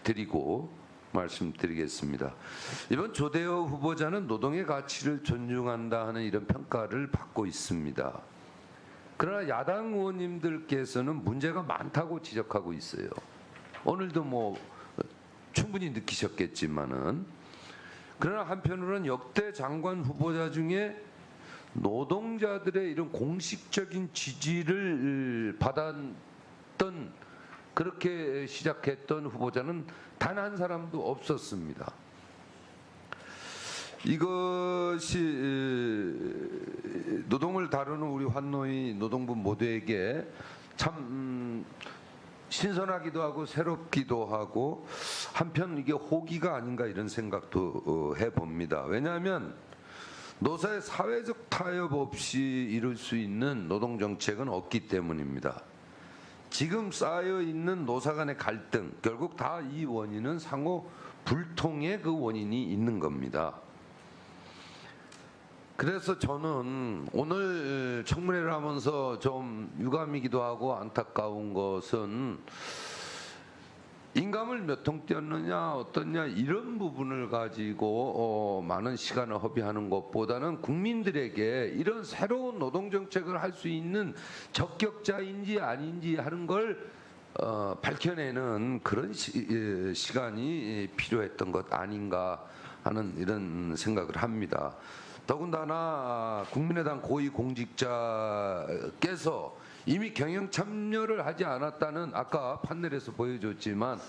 말씀드리겠습니다. 이번 조대엽 후보자는 노동의 가치를 존중한다 하는 이런 평가를 받고 있습니다. 그러나 야당 의원님들께서는 문제가 많다고 지적하고 있어요. 오늘도 뭐 충분히 느끼셨겠지만은, 그러나 한편으로는 역대 장관 후보자 중에 노동자들의 이런 공식적인 지지를 받았던, 그렇게 시작했던 후보자는 단 한 사람도 없었습니다. 이것이 노동을 다루는 우리 환노위 노동부 모두에게 참 신선하기도 하고 새롭기도 하고, 한편 이게 호기가 아닌가 이런 생각도 해봅니다. 왜냐하면 노사의 사회적 타협 없이 이룰 수 있는 노동정책은 없기 때문입니다. 지금 쌓여있는 노사 간의 갈등, 결국 다 이 원인은 상호 불통의 그 원인이 있는 겁니다. 그래서 저는 오늘 청문회를 하면서 좀 유감이기도 하고 안타까운 것은, 인감을 몇 통 띄었느냐 어떻냐 이런 부분을 가지고 많은 시간을 허비하는 것보다는 국민들에게 이런 새로운 노동정책을 할 수 있는 적격자인지 아닌지 하는 걸 밝혀내는 그런 시간이 필요했던 것 아닌가 하는 이런 생각을 합니다. 더군다나 국민의당 고위공직자께서 이미 경영 참여를 하지 않았다는, 아까 판넬에서 보여줬지만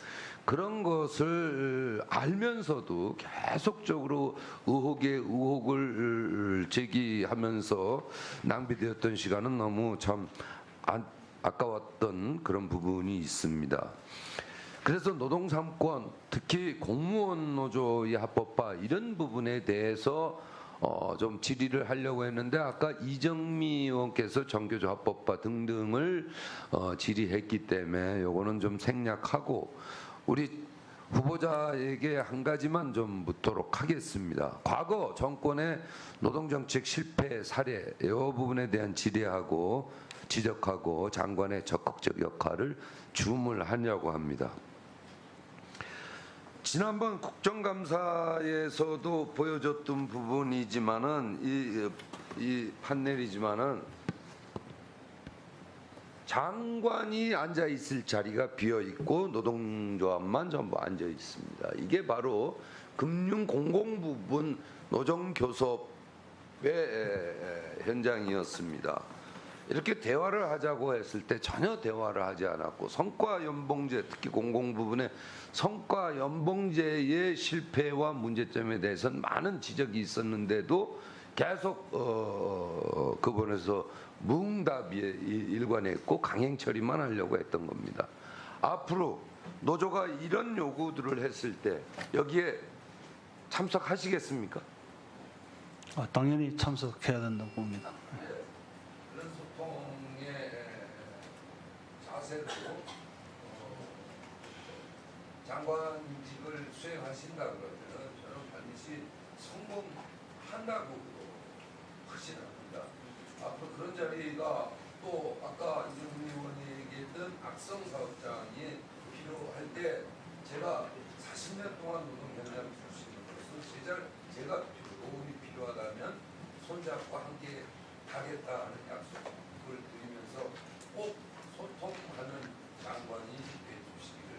그런 것을 알면서도 계속적으로 의혹에 의혹을 제기하면서 낭비되었던 시간은 너무 참 아까웠던 그런 부분이 있습니다. 그래서 노동 3권, 특히 공무원 노조의 합법화 이런 부분에 대해서 좀 질의를 하려고 했는데, 아까 이정미 의원께서 정교조 합법화 등등을 질의했기 때문에 요거는 좀 생략하고 우리 후보자에게 한 가지만 좀 묻도록 하겠습니다. 과거 정권의 노동정책 실패 사례 이 부분에 대한 질의하고 지적하고 장관의 적극적 역할을 주문하려고 합니다. 지난번 국정감사에서도 보여줬던 부분이지만은 이 판넬이지만은 장관이 앉아 있을 자리가 비어 있고 노동조합만 전부 앉아 있습니다. 이게 바로 금융공공부분 노정교섭의 현장이었습니다. 이렇게 대화를 하자고 했을 때 전혀 대화를 하지 않았고, 성과연봉제, 특히 공공부분의 성과연봉제의 실패와 문제점에 대해서는 많은 지적이 있었는데도 계속 그 부분에서 무응답에 일관했고 강행 처리만 하려고 했던 겁니다. 앞으로 노조가 이런 요구들을 했을 때 여기에 참석하시겠습니까? 당연히 참석해야 된다고 봅니다. 그런 소통의 자세로 장관직을 수행하신다 그러면 저는 반드시 성공한다고 확신합니다. 앞으로 그런 자리가 또 아까 이정훈 의원이 얘기했던 악성 사업장이 필요할 때, 제가 40년 동안 노동 현장 출신으로서 제가 도움이 필요하다면 손잡고 함께 가겠다는 약속을 드리면서 꼭 소통하는 장관이 되주시기를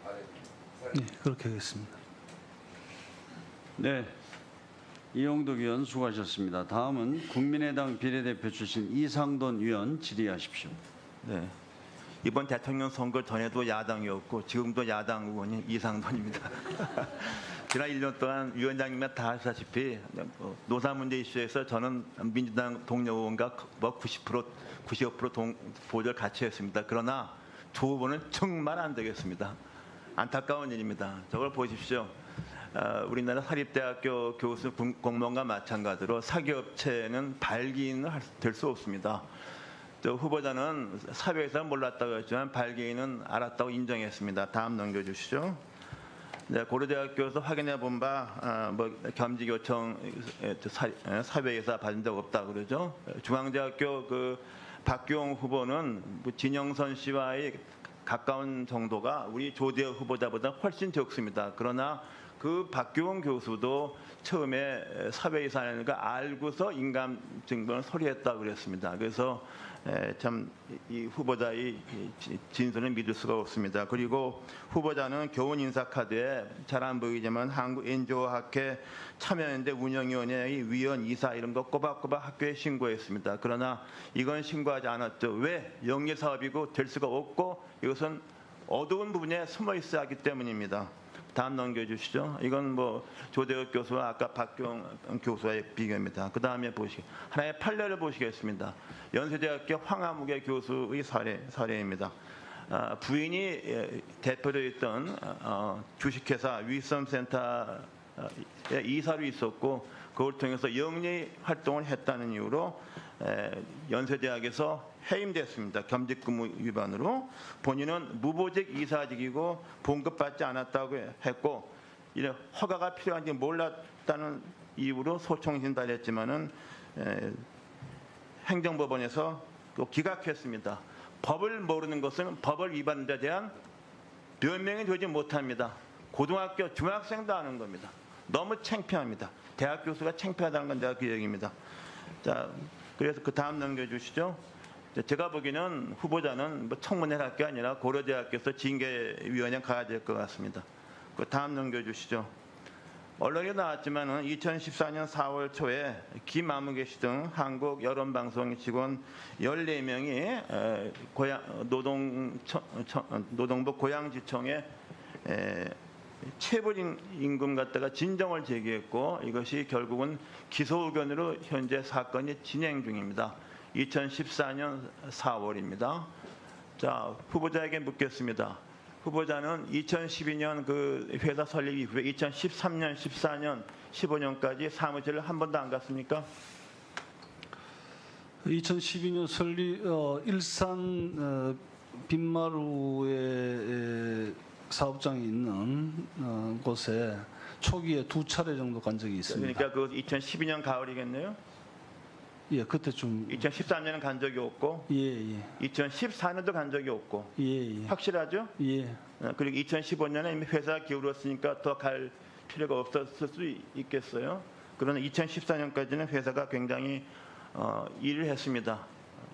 바랍니다. 네, 그렇게 하겠습니다. 네, 이용덕 의원 수고하셨습니다. 다음은 국민의당 비례대표 출신 이상돈 의원 질의하십시오. 네. 이번 대통령 선거 전에도 야당이었고 지금도 야당 의원인 이상돈입니다. 지난 1년 동안 위원장님이 다 아시다시피 노사 문제 이슈에서 저는 민주당 동료 의원과 95% 보조를 같이 했습니다. 그러나 두 후보는 정말 안 되겠습니다. 안타까운 일입니다. 저걸 보십시오. 우리나라 사립대학교 교수 공무원과 마찬가지로 사기업체는 발기인은 될 수 없습니다. 저 후보자는 사회에서 몰랐다고 했지만 발기인은 알았다고 인정했습니다. 다음 넘겨주시죠. 네, 고려대학교에서 확인해 본 바 겸직 요청 사회이사 받은 적 없다 그러죠. 중앙대학교 그 박규홍 후보는 진영선 씨와의 가까운 정도가 우리 조대호 후보자보다 훨씬 적습니다. 그러나 그 박규홍 교수도 처음에 사회이사라는 거 알고서 인감증명을 서류했다고 그랬습니다. 그래서 참 이 후보자의 진술은 믿을 수가 없습니다. 그리고 후보자는 교원 인사카드에 잘 안 보이지만 한국 NGO학회 참여연대 운영위원회의 위원 이사 이런 거 꼬박꼬박 학교에 신고했습니다. 그러나 이건 신고하지 않았죠. 왜? 영리사업이고 될 수가 없고 이것은 어두운 부분에 숨어 있어야 하기 때문입니다. 다음 넘겨주시죠. 이건 뭐 조대혁 교수와 아까 박경 교수와의 비교입니다. 그 다음에 하나의 판례를 보시겠습니다. 연세대학교 황하무계 교수의 사례입니다. 부인이 대표로 있던 주식회사 위썸센터의 이사로 있었고 그걸 통해서 영리 활동을 했다는 이유로 연세대학에서 해임됐습니다. 겸직근무 위반으로. 본인은 무보직 이사직이고 봉급받지 않았다고 했고 이런 허가가 필요한지 몰랐다는 이유로 소송 진달했지만은 행정법원에서 기각했습니다. 법을 모르는 것은 법을 위반한 데 대한 변명이 되지 못합니다. 고등학교 중학생도 아는 겁니다. 너무 창피합니다. 대학 교수가 창피하다는 건 내가 그 얘기입니다. 자, 그래서 그 다음 넘겨주시죠. 제가 보기에는 후보자는 뭐 청문회 할 게 아니라 고려대학교에서 징계위원회 가야 될 것 같습니다. 그 다음 넘겨주시죠. 언론에 나왔지만은 2014년 4월 초에 김아무개 씨 등 한국 여론방송 직원 14명이 노동부 고양지청에 체불 임금 갖다가 진정을 제기했고 이것이 결국은 기소 의견으로 현재 사건이 진행 중입니다. 2014년 4월입니다. 자, 후보자에게 묻겠습니다. 후보자는 2012년 그 회사 설립 이후에 2013년, 14년, 15년까지 사무실을 한 번도 안 갔습니까? 2012년 설립 일산 빈마루에 사업장이 있는 곳에 초기에 2차례 정도 간 적이 있습니다. 그러니까 그 2012년 가을이겠네요? 예, 그때 좀 2013년은 간 적이 없고, 예. 2014년도 간 적이 없고, 예. 확실하죠? 예. 그리고 2015년에 이미 회사가 기울었으니까 더 갈 필요가 없었을 수 있겠어요. 그러나 2014년까지는 회사가 굉장히 일을 했습니다.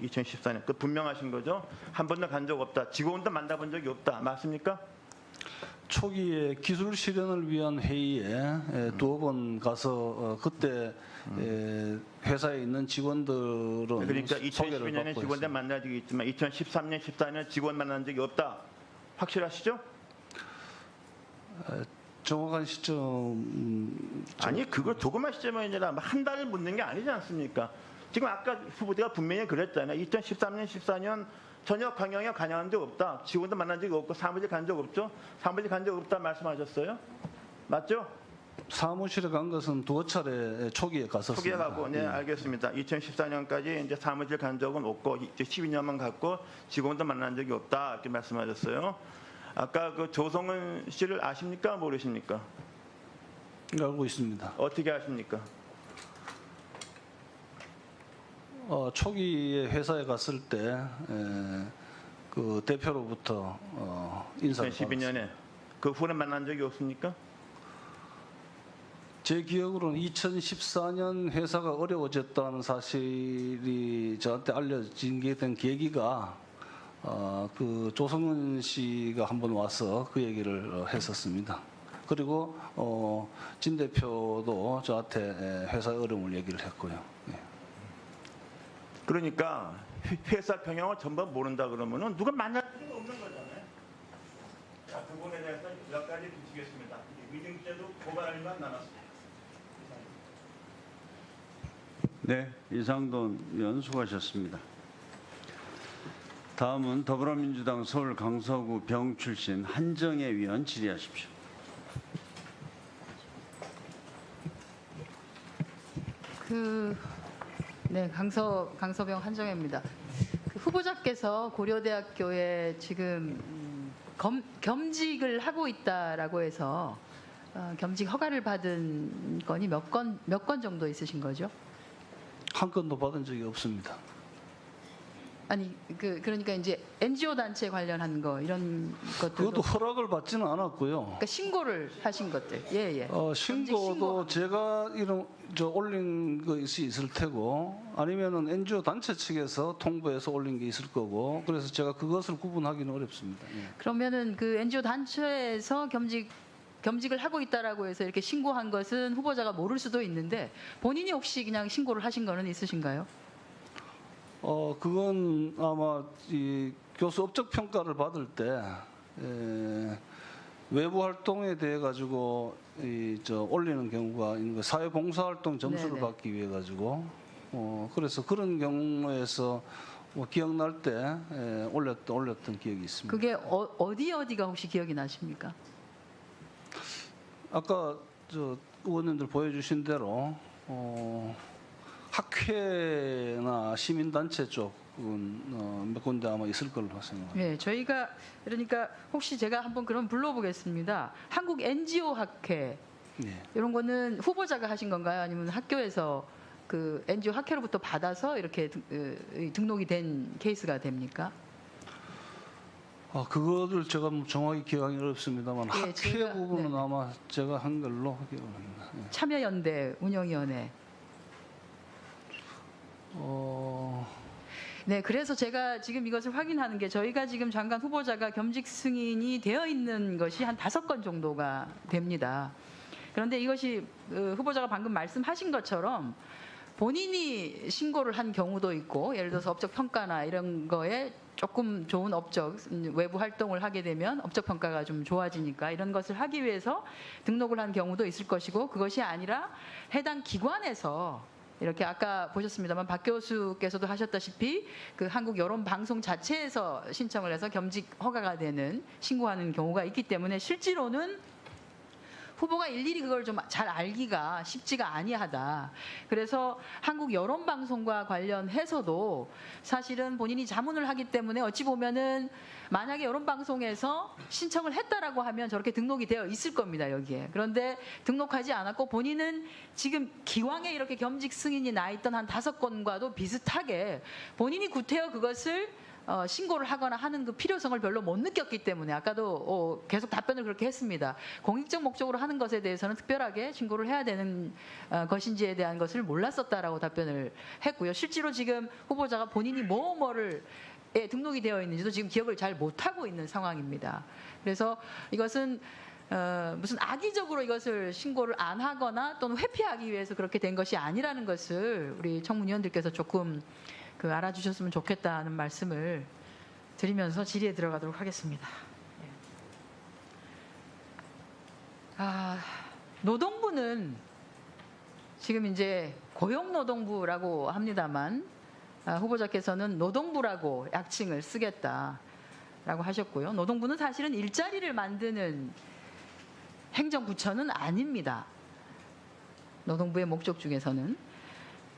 2014년 그 분명하신 거죠? 한 번도 간 적 없다. 직원도 만나본 적이 없다. 맞습니까? 초기에 기술 실현을 위한 회의에 두어 번 가서 그때 회사에 있는 직원들은 그러니까 소개를 2012년에 받고 직원들 만난 적이 있지만 2013년, 14년 직원 만난 적이 없다. 확실하시죠? 정확한 시점 아니 그걸 조그만 시점이 아니라 한 달을 묻는 게 아니지 않습니까? 지금 아까 후보자가 분명히 그랬잖아요. 2013년, 14년 전혀 강영에 관여한 적 없다. 직원도 만난 적이 없고 사무실 간 적 없죠. 사무실 간 적 없다 말씀하셨어요. 맞죠? 사무실에 간 것은 2차례 초기에 갔었습니다. 초기에 가고, 네, 알겠습니다. 2014년까지 이제 사무실 간 적은 없고, 이제 12년만 갔고, 직원도 만난 적이 없다. 이렇게 말씀하셨어요. 아까 그 조성은 씨를 아십니까? 모르십니까? 알고 있습니다. 어떻게 아십니까? 초기에 회사에 갔을 때 그 대표로부터 인사를 2012년에 그 후에 만난 적이 없습니까? 제 기억으로는 2014년 회사가 어려워졌다는 사실이 저한테 알려진 게 된 계기가 그 조성은 씨가 한번 와서 그 얘기를 했었습니다. 그리고 진 대표도 저한테 회사의 어려움을 얘기를 했고요. 네. 그러니까 회사 경영을 전부 모른다 그러면은 누가 만날 수가 없는 거잖아요. 자, 그 부분에 대해서 몇 가지 주시겠습니다. 위증죄도 고발할만 남았습니다. 네, 이상돈 의원 수고하셨습니다. 다음은 더불어민주당 서울 강서구 병 출신 한정혜 위원 질의하십시오. 네, 강서병 한정혜입니다. 후보자께서 고려대학교에 지금 겸직을 하고 있다라고 해서 겸직 허가를 받은 건이 몇 건 정도 있으신 거죠? 한 건도 받은 적이 없습니다. 아니 그러니까 이제 NGO 단체 관련한 거 이런 것들도 그것도 허락을 받지는 않았고요. 그러니까 신고를 하신 것들. 예. 신고도 제가 이런 올린 것이 있을 테고 아니면은 NGO 단체 측에서 통보해서 올린 게 있을 거고 그래서 제가 그것을 구분하기는 어렵습니다. 예. 그러면은 그 NGO 단체에서 겸직을 하고 있다라고 해서 이렇게 신고한 것은 후보자가 모를 수도 있는데 본인이 혹시 그냥 신고를 하신 거는 있으신가요? 그건 아마 이 교수 업적 평가를 받을 때 외부 활동에 대해 가지고 올리는 경우가 있는 거 사회 봉사 활동 점수를 네네. 받기 위해 가지고 그래서 그런 경우에서 기억날 때 올렸던 기억이 있습니다. 그게 어디가 혹시 기억이 나십니까? 아까 의원님들 보여주신 대로 학회나 시민단체 쪽은 몇 군데 아마 있을 걸로 생각합니다. 네, 저희가 그러니까 혹시 제가 한번 그럼 불러보겠습니다. 한국 NGO 학회 네. 이런 거는 후보자가 하신 건가요? 아니면 학교에서 그 NGO 학회로부터 받아서 이렇게 등록이 된 케이스가 됩니까? 그거를 제가 정확히 기억하기 어렵습니다만 예, 학회 부분은 아마 제가 한 걸로 기억합니다. 예. 참여연대 운영위원회. 네, 그래서 제가 지금 이것을 확인하는 게 저희가 지금 장관 후보자가 겸직 승인이 되어 있는 것이 한 5건 정도가 됩니다. 그런데 이것이 후보자가 방금 말씀하신 것처럼 본인이 신고를 한 경우도 있고 예를 들어서 업적 평가나 이런 거에 조금 좋은 업적 외부 활동을 하게 되면 업적 평가가 좀 좋아지니까 이런 것을 하기 위해서 등록을 한 경우도 있을 것이고 그것이 아니라 해당 기관에서 이렇게 아까 보셨습니다만 박 교수께서도 하셨다시피 그 한국 여론 방송 자체에서 신청을 해서 겸직 허가가 되는 신고하는 경우가 있기 때문에 실제로는 후보가 일일이 그걸 좀 잘 알기가 쉽지가 아니하다. 그래서 한국 여론방송과 관련해서도 사실은 본인이 자문을 하기 때문에 어찌 보면은 만약에 여론방송에서 신청을 했다라고 하면 저렇게 등록이 되어 있을 겁니다, 여기에. 그런데 등록하지 않았고 본인은 지금 기왕에 이렇게 겸직 승인이 나 있던 한 5건과도 비슷하게 본인이 구태여 그것을 신고를 하거나 하는 그 필요성을 별로 못 느꼈기 때문에 아까도 계속 답변을 그렇게 했습니다. 공익적 목적으로 하는 것에 대해서는 특별하게 신고를 해야 되는 것인지에 대한 것을 몰랐었다라고 답변을 했고요. 실제로 지금 후보자가 본인이 뭐를 등록이 되어 있는지도 지금 기억을 잘 못하고 있는 상황입니다. 그래서 이것은 무슨 악의적으로 이것을 신고를 안 하거나 또는 회피하기 위해서 그렇게 된 것이 아니라는 것을 우리 청문위원들께서 조금 알아주셨으면 좋겠다는 말씀을 드리면서 질의에 들어가도록 하겠습니다. 노동부는 지금 이제 고용노동부라고 합니다만 후보자께서는 노동부라고 약칭을 쓰겠다라고 하셨고요. 노동부는 사실은 일자리를 만드는 행정부처는 아닙니다. 노동부의 목적 중에서는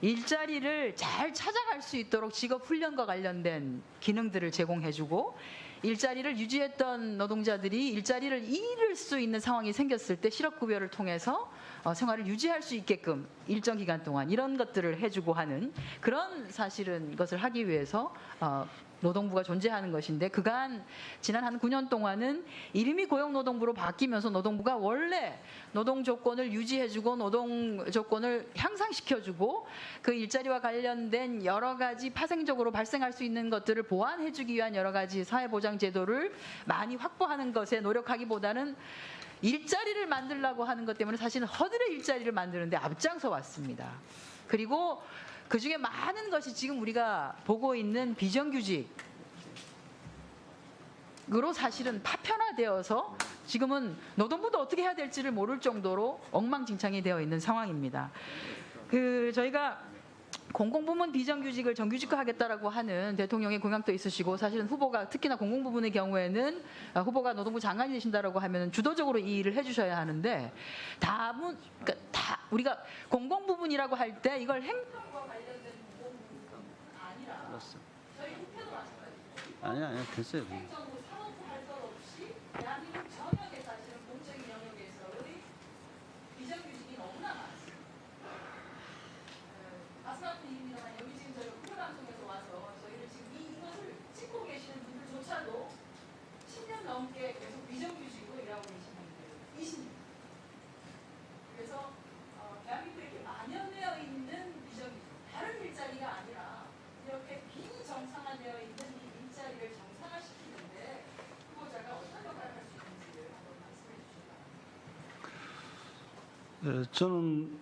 일자리를 잘 찾아갈 수 있도록 직업훈련과 관련된 기능들을 제공해주고 일자리를 유지했던 노동자들이 일자리를 잃을 수 있는 상황이 생겼을 때 실업급여를 통해서 생활을 유지할 수 있게끔 일정 기간 동안 이런 것들을 해주고 하는 그런 사실은 것을 하기 위해서 노동부가 존재하는 것인데 그간 지난 한 9년 동안은 이름이 고용노동부로 바뀌면서 노동부가 원래 노동 조건을 유지해주고 노동 조건을 향상시켜주고 그 일자리와 관련된 여러 가지 파생적으로 발생할 수 있는 것들을 보완해주기 위한 여러 가지 사회보장 제도를 많이 확보하는 것에 노력하기보다는 일자리를 만들려고 하는 것 때문에 사실은 허들의 일자리를 만드는데 앞장서 왔습니다. 그리고 그 중에 많은 것이 지금 우리가 보고 있는 비정규직으로 사실은 파편화되어서 지금은 노동부도 어떻게 해야 될지를 모를 정도로 엉망진창이 되어 있는 상황입니다. 저희가 공공부문 비정규직을 정규직화하겠다라고 하는 대통령의 공약도 있으시고 사실은 후보가 특히나 공공부문의 경우에는 후보가 노동부 장관이 되신다라고 하면 주도적으로 이 일을 해주셔야 하는데 다 우리가 공공부문이라고 할 때 이걸 행정과 관련된 공공부문 아니라 저희 국회도 마찬가지예요. 아니야 됐어요. 행정부 산업부 할 것 없이 대한민국 전역에 사실은 공적인 영역에서의 비정규직이 너무나 많습니다. 말씀하신 얘기입니다만 여기 지금 저희 후보방송에서 와서 저희를 지금 이것을 찍고 계시는 분들조차도 10년 넘게 계속 비정규직으로 일하고 계신 분들이십니다. 그래서 대한민국에 이렇게 만연되어 있는 비정규직, 다른 일자리가 아니라 이렇게 비정상화되어 있는 이 일자리를 정상화시키는데 후보자가 어떤 역할을 할 수 있는지를 한번 말씀해 주시기 바랍니다. 저는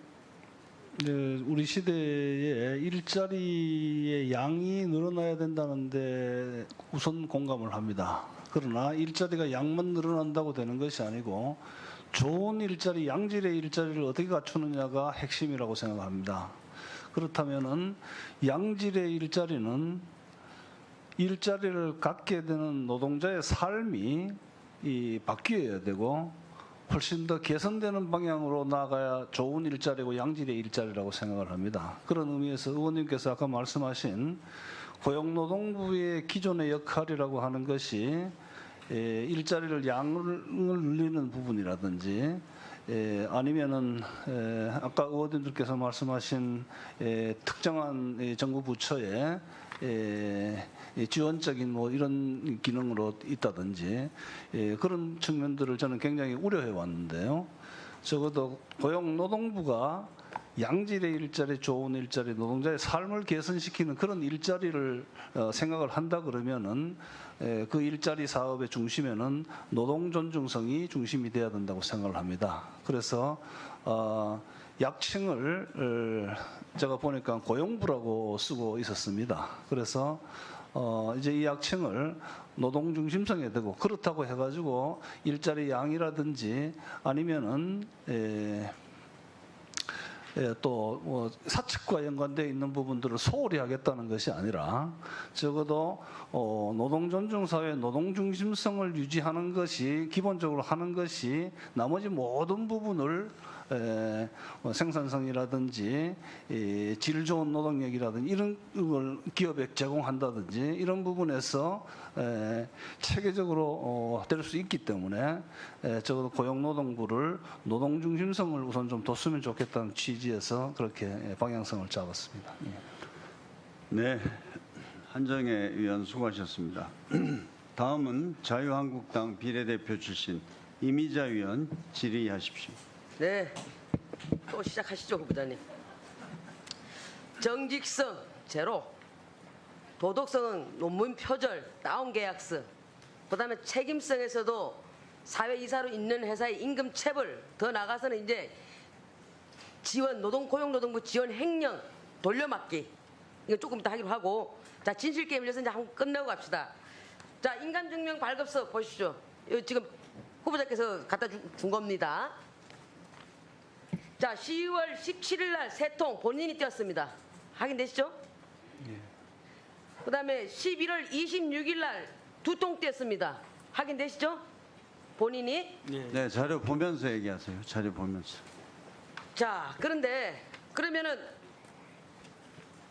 우리 시대에 일자리의 양이 늘어나야 된다는데 우선 공감을 합니다. 그러나 일자리가 양만 늘어난다고 되는 것이 아니고 좋은 일자리, 양질의 일자리를 어떻게 갖추느냐가 핵심이라고 생각합니다. 그렇다면은 양질의 일자리는 일자리를 갖게 되는 노동자의 삶이 바뀌어야 되고 훨씬 더 개선되는 방향으로 나아가야 좋은 일자리고 양질의 일자리라고 생각을 합니다. 그런 의미에서 의원님께서 아까 말씀하신 고용노동부의 기존의 역할이라고 하는 것이 일자리를 양을 늘리는 부분이라든지 아니면은 아까 의원님들께서 말씀하신 특정한 정부 부처의 지원적인 뭐 이런 기능으로 있다든지 그런 측면들을 저는 굉장히 우려해 왔는데요. 적어도 고용노동부가 양질의 일자리, 좋은 일자리, 노동자의 삶을 개선시키는 그런 일자리를 생각을 한다 그러면은 그 일자리 사업의 중심에는 노동 존중성이 중심이 돼야 된다고 생각을 합니다. 그래서 약칭을 제가 보니까 고용부라고 쓰고 있었습니다. 그래서 이제 이 약칭을 노동 중심성에 두고 그렇다고 해가지고 일자리 양이라든지 아니면은 또 사측과 연관되어 있는 부분들을 소홀히 하겠다는 것이 아니라 적어도 노동 존중 사회 노동 중심성을 유지하는 것이 기본적으로 하는 것이 나머지 모든 부분을 생산성이라든지 질 좋은 노동력이라든지 이런 걸 기업에 제공한다든지 이런 부분에서 체계적으로 될 수 있기 때문에 적어도 고용노동부를 노동중심성을 우선 좀 뒀으면 좋겠다는 취지에서 그렇게 방향성을 잡았습니다. 네, 한정혜 의원 수고하셨습니다. 다음은 자유한국당 비례대표 출신 이미자 의원 질의하십시오. 네, 또 시작하시죠, 후보자님. 정직성 제로, 도덕성은 논문 표절, 다운 계약서, 그다음에 책임성에서도 사회 이사로 있는 회사의 임금 체불, 더 나가서는 이제 지원, 고용노동부 지원 횡령, 돌려막기, 이거 조금 이따 하기로 하고, 자 진실 게임 위해서 이제 한번 끝내고 갑시다. 자 인감증명 발급서 보십시오. 이거 지금 후보자께서 갖다 준 겁니다. 자 10월 17일 날 3통 본인이 띄었습니다. 확인되시죠? 예. 그 다음에 11월 26일 날 2통 띄었습니다. 확인되시죠? 본인이? 네, 자료 보면서 얘기하세요. 자료 보면서. 자, 그러면은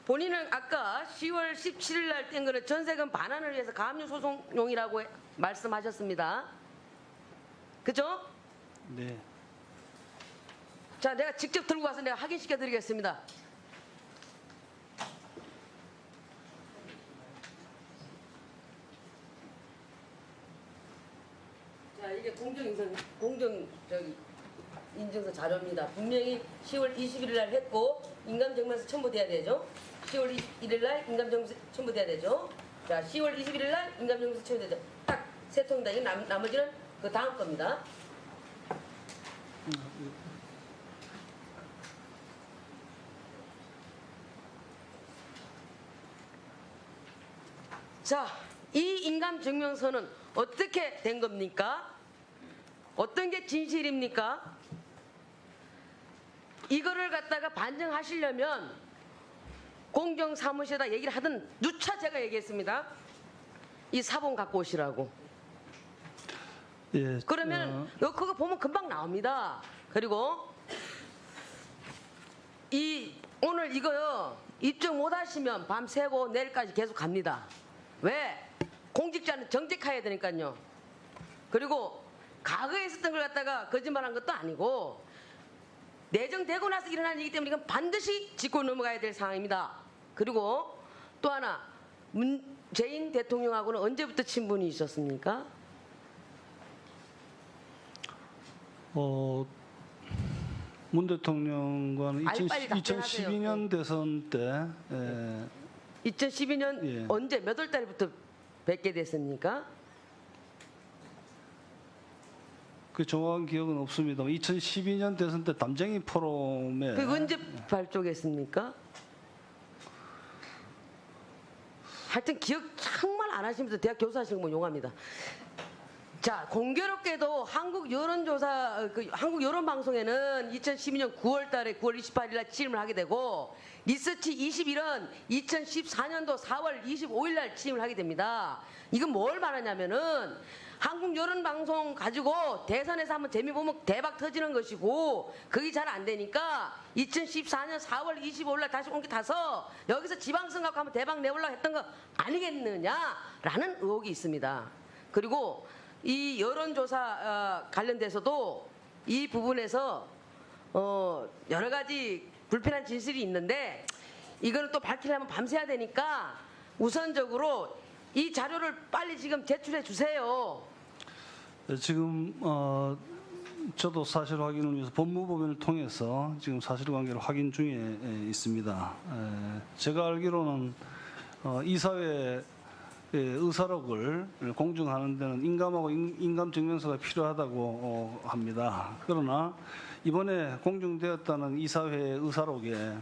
본인은 아까 10월 17일 날 뗀 거는 전세금 반환을 위해서 가압류 소송용이라고 말씀하셨습니다. 그죠? 네. 자, 내가 직접 들고 가서 내가 확인시켜 드리겠습니다. 자, 이게 인증서 자료입니다. 분명히 10월 21일 날 했고 인감증명서 첨부돼야 되죠. 10월 21일 날 인감증명서 첨부돼야 되죠. 자, 10월 21일 날 인감증명서 첨부돼야 되죠. 딱 3통이다. 이거 나머지는 그 다음 겁니다. 자, 이 인감증명서는 어떻게 된 겁니까? 어떤 게 진실입니까? 이거를 갖다가 반증하시려면 공정사무실에다 얘기를 하든 누차 제가 얘기했습니다. 이 사본 갖고 오시라고. 예, 그러면 그거 보면 금방 나옵니다. 그리고 오늘 이거요 입증 못 하시면 밤새고 내일까지 계속 갑니다. 왜? 공직자는 정직해야 되니까요. 그리고 과거에 있었던 걸 갖다가 거짓말한 것도 아니고 내정되고 나서 일어난 일이기 때문에 이건 반드시 짚고 넘어가야 될 상황입니다. 그리고 또 하나, 문재인 대통령하고는 언제부터 친분이 있었습니까? 문 대통령과는 빨리 답변하세요. 2012년 대선 때 2012년 예. 언제 몇 월 달부터 뵙게 됐습니까? 그 정확한 기억은 없습니다. 2012년 대선 때 담쟁이 포럼에 그 언제 발족했습니까? 하여튼 기억 정말 안 하시면서 대학 교수하시는 거 용합니다. 자, 공교롭게도 한국 여론조사, 한국 여론방송에는 2012년 9월 달에 9월 28일 날 취임을 하게 되고 리서치 21은 2014년도 4월 25일 날 취임을 하게 됩니다. 이건 뭘 말하냐면은 한국 여론방송 가지고 대선에서 한번 재미 보면 대박 터지는 것이고 그게 잘 안 되니까 2014년 4월 25일 날 다시 옮겨 타서 여기서 지방선 갖고 한번 대박 내보려고 했던 거 아니겠느냐라는 의혹이 있습니다. 그리고 이 여론조사 관련돼서도 이 부분에서 여러 가지 불편한 진술이 있는데 이거는 또 밝히려면 밤새야 되니까 우선적으로 이 자료를 빨리 지금 제출해 주세요. 지금 저도 사실 확인을 위해서 법무법인을 통해서 지금 사실관계를 확인 중에 있습니다. 제가 알기로는 이사회 의사록을 공증하는 데는 인감하고 인감증명서가 필요하다고 합니다. 그러나 이번에 공증되었다는 이사회의 의사록에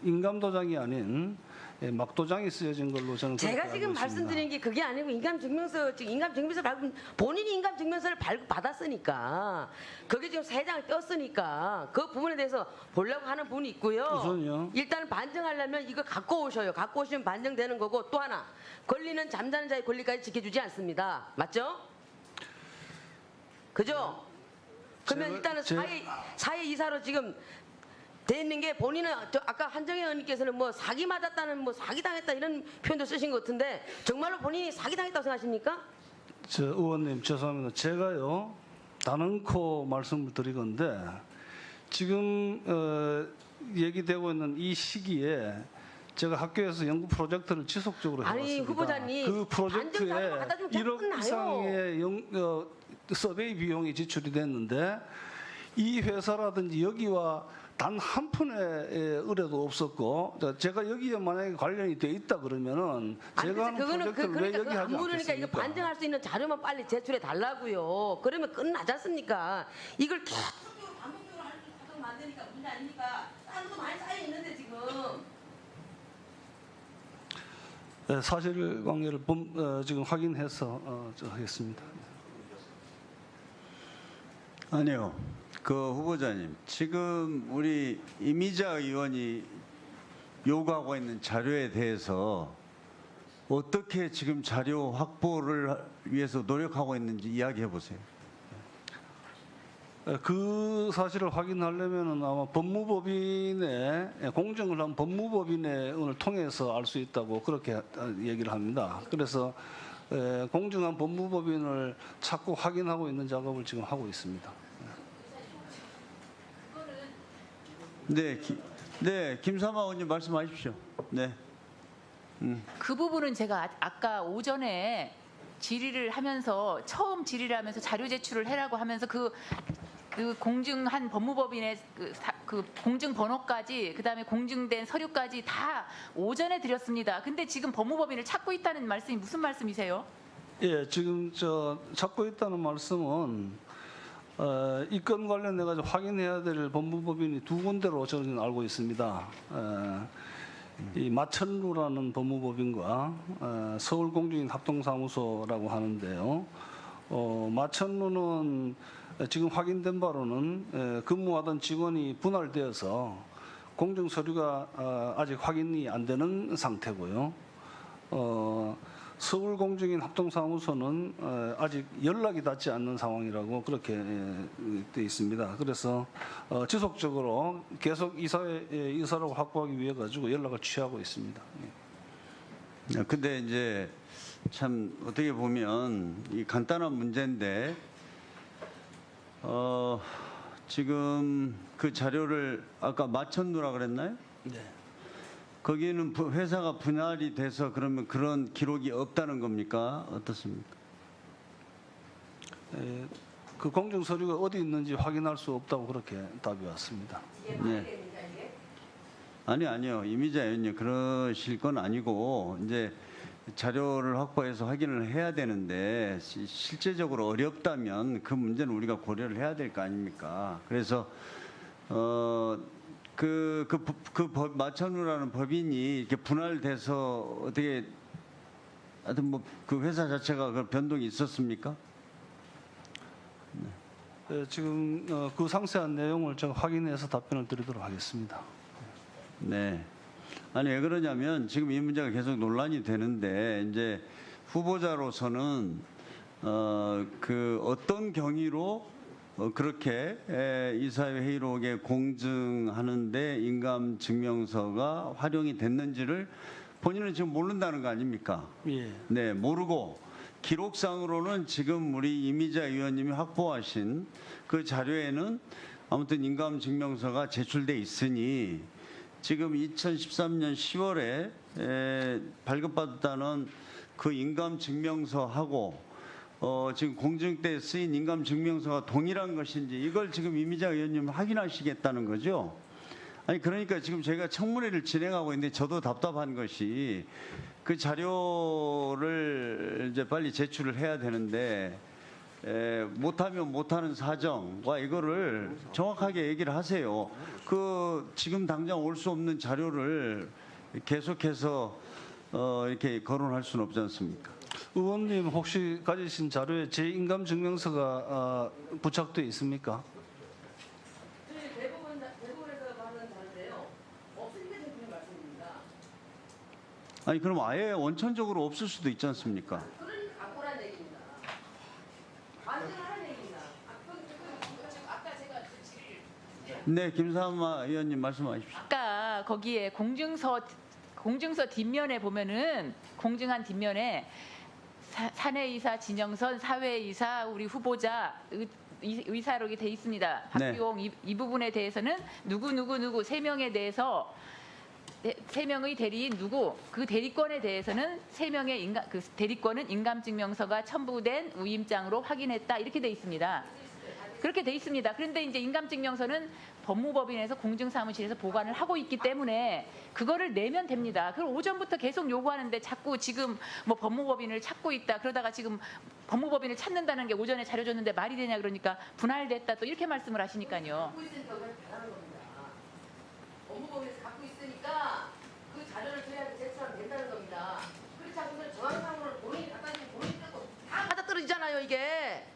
인감도장이 아닌 막도장이 쓰여진 걸로 저는 제가 그렇게 지금 알고 있습니다. 말씀드린 게 그게 아니고 인감증명서 지금 인감증명서 발급 본인이 인감증명서를 발급받았으니까 그게 지금 3장을 떴으니까 그 부분에 대해서 보려고 하는 부분이 있고요. 우선요. 일단 반증하려면 이거 갖고 오셔요. 갖고 오시면 반증되는 거고 또 하나 권리는 잠자는 자의 권리까지 지켜주지 않습니다. 맞죠? 그죠? 그러면 일단은 사회 이사로 지금 돼 있는 게 본인은 아까 한정혜 의원님께서는 뭐 사기 맞았다는 뭐 사기 당했다 이런 표현도 쓰신 것 같은데 정말로 본인이 사기 당했다고 생각하십니까? 저 의원님 죄송합니다. 제가요 단언코 말씀을 드리건데 지금 얘기되고 있는 이 시기에 제가 학교에서 연구 프로젝트를 지속적으로 해왔습니다. 아니 후보자님 그 프로젝트에 반증 자료만 갖다 주면 1억 끝나요. 이상의 서베이 비용이 지출이 됐는데 이 회사라든지 여기와 단 한 푼의 의뢰도 없었고 제가 여기에 만약에 관련이 돼 있다 그러면은 제가 하는 프로젝트를 왜 여기 하지 안 물으니까 않겠습니까? 이거 반증할 수 있는 자료만 빨리 제출해 달라고요. 그러면 끝나지 않습니까? 이걸 계속적으로 반복적으로 할 수 있도록 만드니까 문제 아닙니까? 사람도 많이 쌓여 있는데 지금. 사실관계를 지금 확인해서 하겠습니다. 아니요. 그 후보자님, 지금 우리 이미자 의원이 요구하고 있는 자료에 대해서 어떻게 지금 자료 확보를 위해서 노력하고 있는지 이야기해 보세요. 그 사실을 확인하려면은 아마 법무법인의 공정을 한 법무법인을 통해서 알 수 있다고 그렇게 얘기를 합니다. 그래서 공정한 법무법인을 찾고 확인하고 있는 작업을 지금 하고 있습니다. 네, 김삼아 의원님 말씀하십시오. 네. 그 부분은 제가 아까 오전에 질의를 하면서 처음 질의를 하면서 자료 제출을 해라고 하면서 그 공증한 법무법인의 그 공증 번호까지 그다음에 공증된 서류까지 다 오전에 드렸습니다. 근데 지금 법무법인을 찾고 있다는 말씀이 무슨 말씀이세요? 예, 지금 찾고 있다는 말씀은 이 건 관련해 가지고 확인해야 될 법무법인이 2군데로 저는 알고 있습니다. 이 마천루라는 법무법인과 서울공증인 합동사무소라고 하는데요. 마천루는 지금 확인된 바로는 근무하던 직원이 분할되어서 공증 서류가 아직 확인이 안 되는 상태고요. 서울공증인 합동사무소는 아직 연락이 닿지 않는 상황이라고 그렇게 돼 있습니다. 그래서 지속적으로 계속 이사를 확보하기 위해 가지고 연락을 취하고 있습니다. 근데 이제 참 어떻게 보면 이 간단한 문제인데 지금 그 자료를 아까 마천루라 그랬나요? 네. 거기는 회사가 분할이 돼서 그러면 그런 기록이 없다는 겁니까? 어떻습니까? 그 공증 서류가 어디 있는지 확인할 수 없다고 그렇게 답이 왔습니다. 네. 아니요. 이미자 의원님 그러실 건 아니고 이제 자료를 확보해서 확인을 해야 되는데 실제적으로 어렵다면 그 문제는 우리가 고려를 해야 될 거 아닙니까? 그래서 마천루라는 법인이 이렇게 분할돼서 어떻게 하여튼 뭐 그 회사 자체가 그 변동이 있었습니까? 지금 그 상세한 내용을 제가 확인해서 답변을 드리도록 하겠습니다. 네. 아니 왜 그러냐면 지금 이 문제가 계속 논란이 되는데 이제 후보자로서는 그 어떤 경위로 그렇게 이사회 회의록에 공증하는데 인감 증명서가 활용이 됐는지를 본인은 지금 모른다는 거 아닙니까? 예. 네, 모르고 기록상으로는 지금 우리 이미자 의원님이 확보하신 그 자료에는 아무튼 인감 증명서가 제출돼 있으니 지금 2013년 10월에 발급받았다는 그 인감 증명서하고 지금 공증 때 쓰인 인감 증명서가 동일한 것인지 이걸 지금 이미자 의원님 확인하시겠다는 거죠. 아니 그러니까 지금 저희가 청문회를 진행하고 있는데 저도 답답한 것이 그 자료를 이제 빨리 제출을 해야 되는데 못하면 못하는 사정과 이거를 정확하게 얘기를 하세요. 그 지금 당장 올 수 없는 자료를 계속해서 이렇게 거론할 수는 없지 않습니까? 의원님 혹시 가지신 자료에 제 인감 증명서가 부착되어 있습니까? 대부분에서 하는 자료인데요. 없으니까 지금 그런 말씀입니다. 아니 그럼 아예 원천적으로 없을 수도 있지 않습니까? 그러니까 갖고 오라는 얘기입니다. 만들어라는 얘기입니다. 아까 제가 네, 김삼아 의원님 말씀하십시오. 아까 거기에 공증서 뒷면에 보면은 공증한 뒷면에 사내이사 진영선, 사회이사 우리 후보자 의사록이 돼 있습니다. 박기용 이 부분에 대해서는 누구 세 명에 대해서 세 명의 대리인 누구 그 대리권에 대해서는 세 명의 그 대리권은 인감증명서가 첨부된 우임장으로 확인했다 이렇게 돼 있습니다. 그렇게 돼 있습니다. 그런데 이제 인감증명서는 법무법인에서 공증사무실에서 보관을 하고 있기 때문에 그거를 내면 됩니다. 그걸 오전부터 계속 요구하는데 자꾸 지금 뭐 법무법인을 찾고 있다 그러다가 지금 법무법인을 찾는다는 게 오전에 자료 줬는데 말이 되냐 그러니까 분할됐다 또 이렇게 말씀을 하시니까요. 갖고 있으니까 그걸 바라는 겁니다. 법무법인에서 갖고 있으니까 그 자료를 저희한테 제출하면 된다는 겁니다. 그렇지 않고서 정황상으로 본인이 갖다 주면 본인이 다 갖다 떨어지잖아요 이게.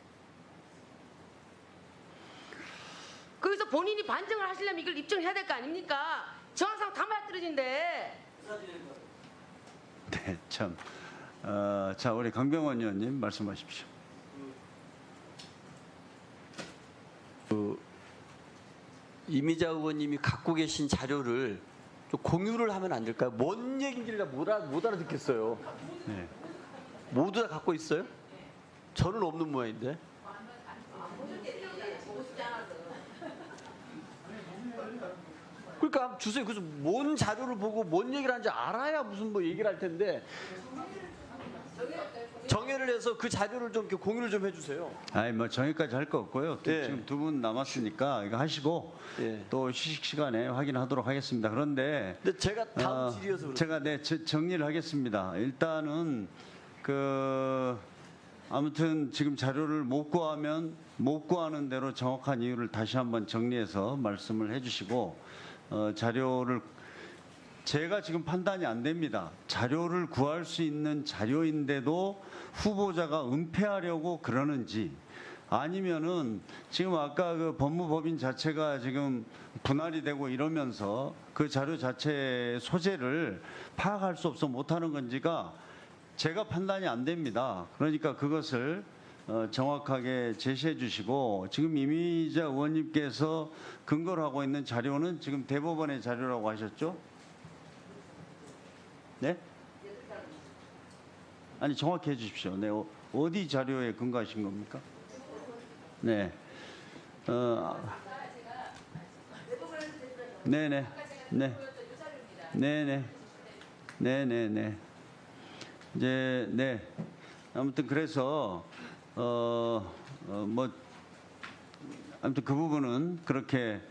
거기서 본인이 반증을 하시려면 이걸 입증해야 될 거 아닙니까? 정황상 다 맞떨어진데. 네, 참. 자, 우리 강병원 의원님 말씀하십시오. 이미자 의원님이 갖고 계신 자료를 좀 공유를 하면 안 될까요? 뭔 얘기인지를 못 알아듣겠어요. 네. 모두 다 갖고 있어요? 저는 없는 모양인데. 그러니까 한번 주세요. 그래서 뭔 자료를 보고 뭔 얘기를 하는지 알아야 무슨 뭐 얘기를 할 텐데 정해를 해서 그 자료를 좀 이렇게 공유를 좀 해주세요. 아니 뭐 정의까지 할 거 없고요. 예. 지금 두 분 남았으니까 이거 하시고 예. 또 휴식 시간에 확인하도록 하겠습니다. 그런데 근데 제가 다음 질의여서 제가 정리를 하겠습니다. 일단은 아무튼 지금 자료를 못 구하는 대로 정확한 이유를 다시 한번 정리해서 말씀을 해주시고 자료를 제가 지금 판단이 안 됩니다. 자료를 구할 수 있는 자료인데도 후보자가 은폐하려고 그러는지 아니면은 지금 아까 그 법무법인 자체가 지금 분할이 되고 이러면서 그 자료 자체의 소재를 파악할 수 없어 못하는 건지가 제가 판단이 안 됩니다. 그러니까 그것을 정확하게 제시해 주시고 지금 이미자 의원님께서 근거를 하고 있는 자료는 지금 대법원의 자료라고 하셨죠? 네? 아니 정확히 해주십시오. 네, 어디 자료에 근거하신 겁니까? 네. 네네. 네. 네네. 네네네. 이제 네. 아무튼 그래서 뭐 아무튼 그 부분은 그렇게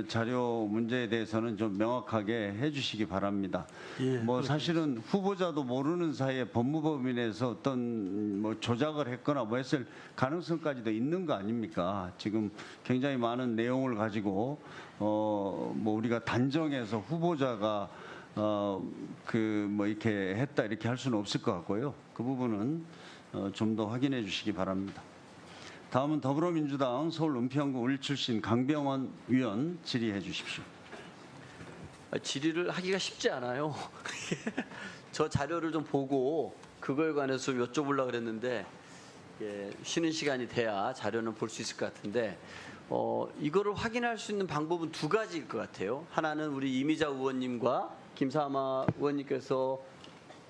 자료 문제에 대해서는 좀 명확하게 해주시기 바랍니다. 예, 뭐 사실은 후보자도 모르는 사이에 법무법인에서 어떤 뭐 조작을 했거나 뭐 했을 가능성까지도 있는 거 아닙니까? 지금 굉장히 많은 내용을 가지고 뭐 우리가 단정해서 후보자가 그 뭐 이렇게 했다 이렇게 할 수는 없을 것 같고요. 그 부분은 좀 더 확인해 주시기 바랍니다. 다음은 더불어민주당 서울 은평구 을 출신 강병원 의원 질의해 주십시오. 질의를 하기가 쉽지 않아요. 저 자료를 좀 보고 그거에 관해서 좀 여쭤보려고 그랬는데 쉬는 시간이 돼야 자료는 볼 수 있을 것 같은데 이거를 확인할 수 있는 방법은 두 가지일 것 같아요. 하나는 우리 이미자 의원님과 김사마 의원님께서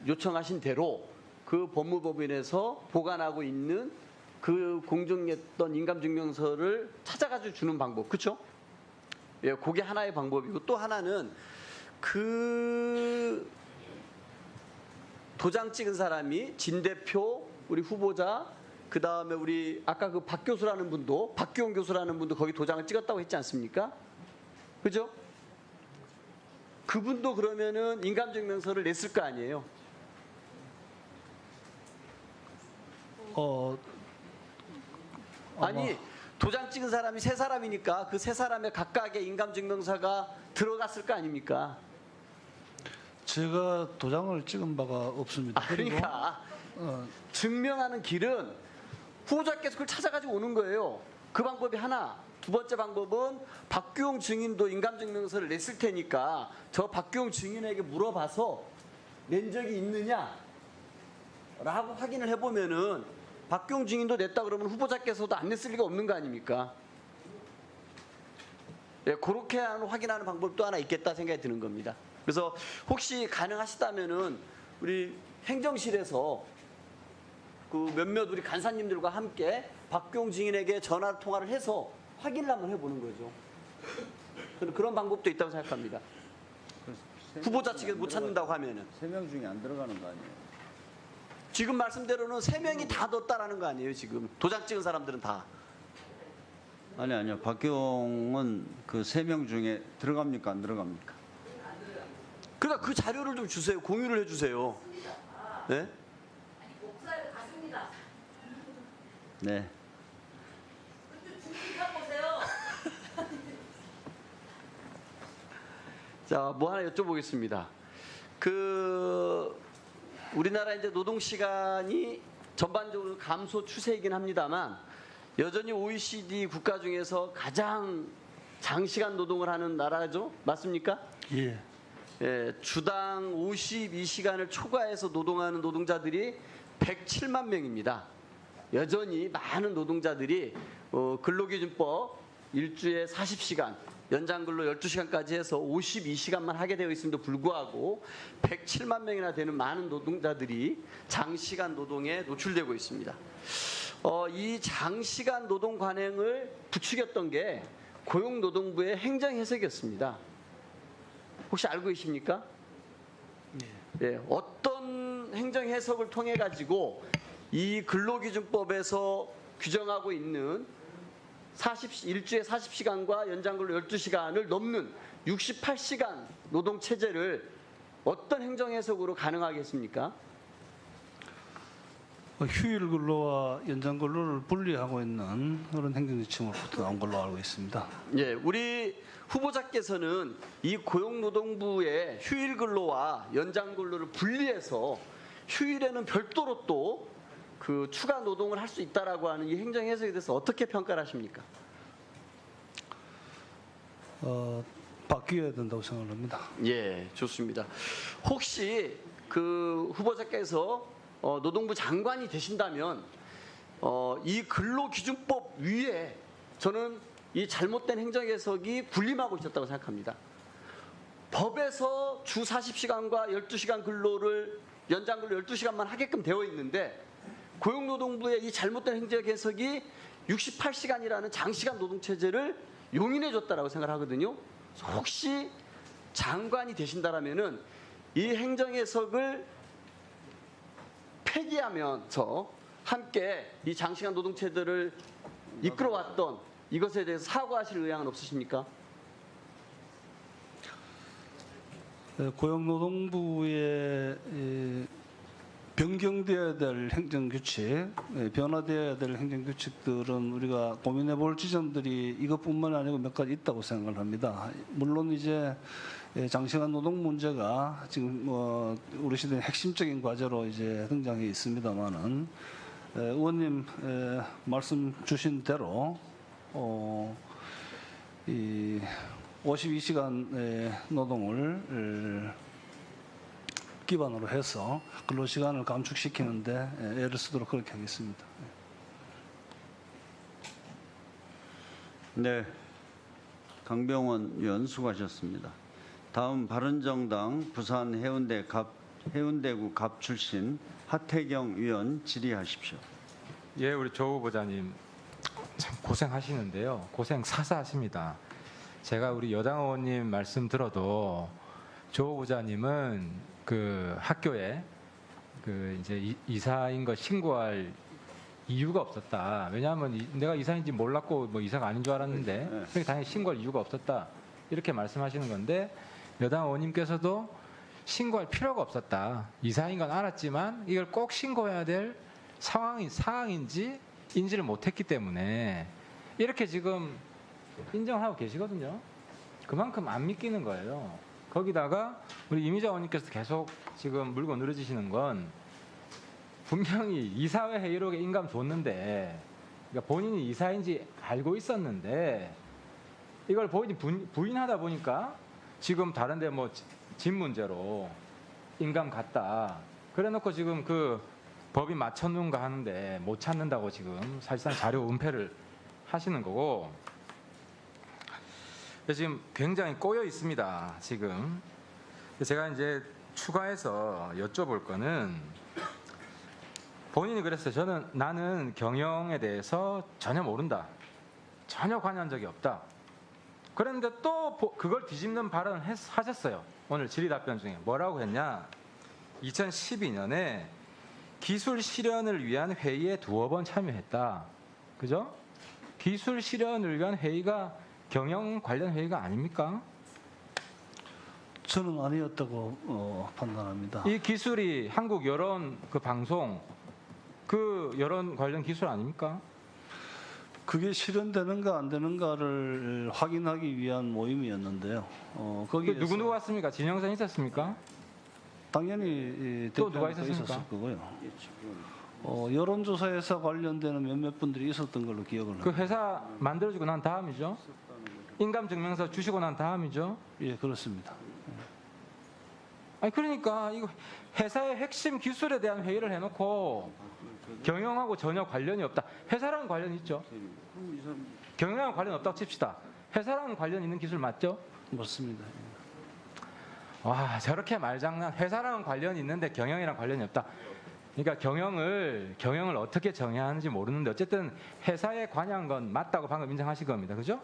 요청하신 대로 그 법무법인에서 보관하고 있는 그 공정했던 인감증명서를 찾아가지고 주는 방법, 그렇죠? 예, 그게 하나의 방법이고 또 하나는 그 도장 찍은 사람이 진 대표, 우리 후보자, 그 다음에 우리 아까 그 박 교수라는 분도 박규용 교수라는 분도 거기 도장을 찍었다고 했지 않습니까? 그죠? 그분도 그러면은 인감증명서를 냈을 거 아니에요? 아니 도장 찍은 사람이 세 사람이니까 그 세 사람의 각각의 인감증명서가 들어갔을 거 아닙니까? 제가 도장을 찍은 바가 없습니다. 그러니까 증명하는 길은 후보자께서 그걸 찾아가지고 오는 거예요. 그 방법이 하나. 두 번째 방법은 박규용 증인도 인감증명서를 냈을 테니까 저 박규용 증인에게 물어봐서 낸 적이 있느냐라고 확인을 해보면은 박규용 증인도 냈다 그러면 후보자께서도 안 냈을 리가 없는 거 아닙니까? 예, 그렇게 확인하는 방법도 하나 있겠다 생각이 드는 겁니다. 그래서 혹시 가능하시다면은 우리 행정실에서 그 몇몇 우리 간사님들과 함께 박규용 증인에게 전화 통화를 해서 확인을 한번 해보는 거죠. 저는 그런 방법도 있다고 생각합니다. 후보자 측에서 못 찾는다고 하면은 3명 중에 안 들어가는 거 아니에요? 지금 말씀대로는 3명이 다 넣었다라는 거 아니에요? 지금 도장 찍은 사람들은 다. 아니요. 박경은 그 3명 중에 들어갑니까 안 들어갑니까? 그러니까 그 자료를 좀 주세요. 공유를 해주세요. 네? 네. 자, 뭐 하나 여쭤보겠습니다. 우리나라 이제 노동 시간이 전반적으로 감소 추세이긴 합니다만 여전히 OECD 국가 중에서 가장 장시간 노동을 하는 나라죠? 맞습니까? 예. 예, 주당 52시간을 초과해서 노동하는 노동자들이 107만 명입니다. 여전히 많은 노동자들이 근로기준법 일주에 40시간, 연장근로 12시간까지 해서 52시간만 하게 되어 있음에도 불구하고 107만 명이나 되는 많은 노동자들이 장시간 노동에 노출되고 있습니다. 이 장시간 노동 관행을 부추겼던 게 고용노동부의 행정해석이었습니다. 혹시 알고 계십니까? 예, 어떤 행정해석을 통해 가지고 이 근로기준법에서 규정하고 있는 일주에 40시간과 연장근로 12시간을 넘는 68시간 노동체제를 어떤 행정해석으로 가능하게 했습니까? 휴일 근로와 연장 근로를 분리하고 있는 그런 행정지침으로부터 나온 걸로 알고 있습니다. 예, 우리 후보자께서는 이 고용노동부의 휴일 근로와 연장 근로를 분리해서 휴일에는 별도로 또 그 추가 노동을 할 수 있다라고 하는 이 행정 해석에 대해서 어떻게 평가를 하십니까? 바뀌어야 된다고 생각합니다. 예, 좋습니다. 혹시 그 후보자께서 노동부 장관이 되신다면 이 근로기준법 위에 저는 이 잘못된 행정 해석이 군림하고 있었다고 생각합니다. 법에서 주 40시간과 12시간 근로를 연장 근로 12시간만 하게끔 되어 있는데 고용노동부의 이 잘못된 행정 해석이 68시간이라는 장시간 노동체제를 용인해 줬다라고 생각하거든요. 혹시 장관이 되신다라면은 이 행정 해석을 폐기하면서 함께 이 장시간 노동체제를 이끌어왔던 이것에 대해서 사과하실 의향은 없으십니까? 고용노동부의 변경되어야 될 행정규칙, 변화되어야 될 행정규칙들은 우리가 고민해 볼 지점들이 이것뿐만 아니고 몇 가지 있다고 생각을 합니다. 물론 이제 장시간 노동 문제가 지금 우리 시대의 핵심적인 과제로 이제 등장해 있습니다만은 의원님 말씀 주신 대로 이 52시간 노동을 기반으로 해서 근로시간을 감축시키는데 애를 쓰도록 그렇게 하겠습니다. 네, 강병원 의원 수고하셨습니다. 다음 바른정당 부산 해운대구 갑 출신 하태경 의원 질의하십시오. 예, 우리 조 후보자님 참 고생하시는데요. 고생 사사하십니다. 제가 우리 여당 의원님 말씀 들어도 조 후보자님은 그 학교에 그 이제 이사인 거 신고할 이유가 없었다. 왜냐하면 내가 이사인지 몰랐고 뭐 이사가 아닌 줄 알았는데 그러니까 당연히 신고할 이유가 없었다. 이렇게 말씀하시는 건데 여당 의원님께서도 신고할 필요가 없었다. 이사인 건 알았지만 이걸 꼭 신고해야 될 상황인지 인지를 못했기 때문에 이렇게 지금 인정하고 계시거든요. 그만큼 안 믿기는 거예요. 거기다가 우리 이미자 의원님께서 계속 지금 물고 늘어지시는 건 분명히 이사회 회의록에 인감 줬는데 그러니까 본인이 이사인지 알고 있었는데 이걸 본인이 부인하다 보니까 지금 다른데 뭐 집 문제로 인감 갔다. 그래놓고 지금 그 법인 맞췄는가 하는데 못 찾는다고 지금 사실상 자료 은폐를 하시는 거고 지금 굉장히 꼬여 있습니다. 지금 제가 이제 추가해서 여쭤볼 거는 본인이 그랬어요. 나는 경영에 대해서 전혀 모른다. 전혀 관여한 적이 없다. 그런데 또 그걸 뒤집는 발언을 하셨어요. 오늘 질의 답변 중에 뭐라고 했냐? 2012년에 기술 실현을 위한 회의에 2번 참여했다. 그죠? 기술 실현을 위한 회의가 경영 관련 회의가 아닙니까? 저는 아니었다고 판단합니다. 이 기술이 한국 여론 그 방송 그 여론 관련 기술 아닙니까? 그게 실현되는가 안 되는가를 확인하기 위한 모임이었는데요. 거기에서 누구 왔습니까? 진영선 있었습니까? 당연히 또 누가 대표님도 있었습니까? 있었을 거고요. 여론조사에서 관련되는 몇몇 분들이 있었던 걸로 기억을 합니다. 그 회사 만들어지고 난 다음이죠? 인감증명서 주시고 난 다음이죠? 예, 그렇습니다. 아니 그러니까 이거 회사의 핵심 기술에 대한 회의를 해놓고 경영하고 전혀 관련이 없다. 회사랑은 관련이 있죠. 경영하고 관련 없다고 칩시다. 회사랑은 관련 있는 기술 맞죠? 맞습니다. 와 저렇게 말장난. 회사랑은 관련이 있는데 경영이랑 관련이 없다. 그러니까 경영을 어떻게 정해야 하는지 모르는데 어쨌든 회사에 관여한 건 맞다고 방금 인정하신 겁니다. 그죠?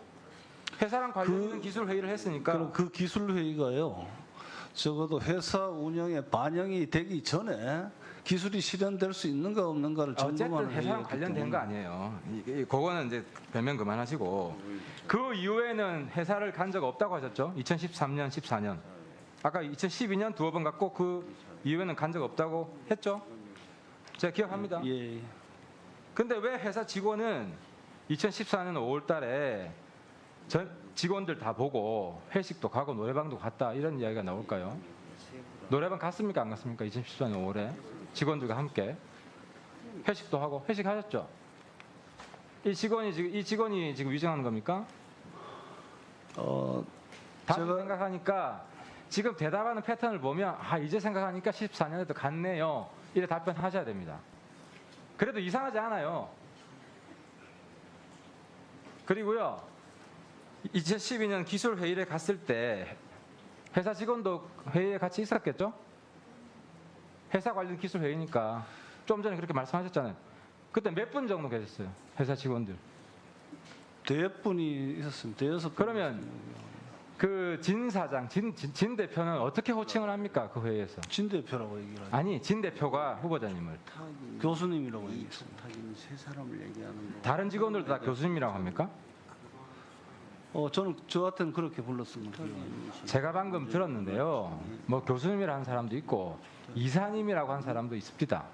회사랑 관련 있는 기술 회의를 했으니까. 그럼 그 기술 회의가요. 적어도 회사 운영에 반영이 되기 전에 기술이 실현될 수 있는가 없는가를 점검하는 어쨌든 회사랑 관련된 거 아니에요. 그거는 이제 변명 그만하시고 그 이후에는 회사를 간 적 없다고 하셨죠? 2013년, 14년. 아까 2012년 2번 갔고 그 이후에는 간 적 없다고 했죠? 제가 기억합니다. 예. 근데 왜 회사 직원은 2014년 5월 달에 전 직원들 다 보고 회식도 가고 노래방도 갔다 이런 이야기가 나올까요? 노래방 갔습니까? 안 갔습니까? 2014년 5월에 직원들과 함께 회식도 하고 회식하셨죠? 이 직원이 지금 위증하는 겁니까? 다시 생각하니까 지금 대답하는 패턴을 보면 이제 생각하니까 14년에도 갔네요. 이래 답변하셔야 됩니다. 그래도 이상하지 않아요. 그리고요. 2012년 기술 회의를 갔을 때 회사 직원도 회의에 같이 있었겠죠? 회사 관련 기술 회의니까 좀 전에 그렇게 말씀하셨잖아요. 그때 몇 분 정도 계셨어요? 회사 직원들. 대여섯 분이 있었습니다. 대여섯 분. 그러면 그 진 사장, 진 대표는 어떻게 호칭을 합니까? 그 회의에서? 진 대표라고 얘기를 하죠. 아니, 진 대표가 후보자님을. 교수님이라고 얘기했습니다. 하긴 세 사람을 얘기하는 거. 다른 직원들도 다 교수님이라고 합니까? 저는 저한테는 그렇게 불렀던 것 같아요. 제가 방금 들었는데요. 뭐 교수님이라고 한 사람도 있고 이사님이라고 한 사람도 있습니다.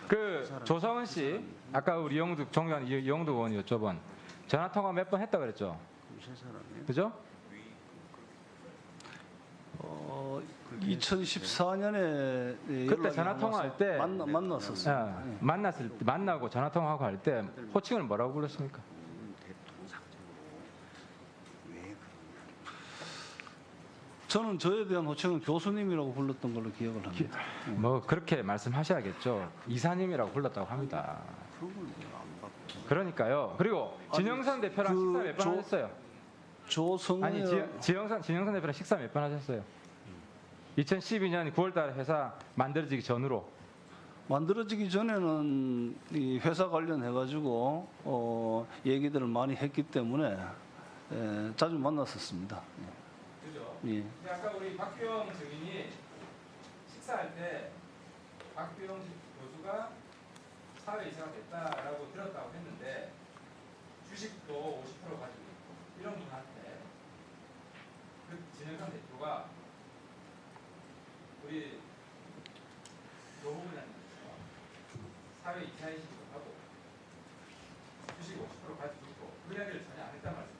그 조성은 씨, 아까 우리 정의원 이영두 의원이 여쭤본 전화 통화 몇 번 했다 그랬죠? 그죠? 2014년에 그때 전화 통화할 때 만났었어요. 만나고 전화 통화하고 할 때 호칭을 뭐라고 불렀습니까? 저는 저에 대한 호칭은 교수님이라고 불렀던 걸로 기억을 합니다. 뭐 그렇게 말씀하셔야겠죠. 이사님이라고 불렀다고 합니다. 그러니까요. 그리고 진영선 대표랑 식사 몇 번 하셨어요? 아니 진영선 대표랑 식사 몇 번 하셨어요? 2012년 9월달에 회사 만들어지기 전으로. 만들어지기 전에는 이 회사 관련해 가지고 얘기들을 많이 했기 때문에 자주 만났었습니다. 그죠? 예. 근데 아까 우리 박규영 증인이 식사할 때 박규영 교수가 사회이사가 됐다라고 들었다고 했는데 주식도 50% 가지고 있고 이런 분한테 그 진영선 대표가 우리 조 후보자님 사회이사이시기도 하고 주식 50% 가지고 있고 그 이야기를 전혀 안 했단 말씀이시죠?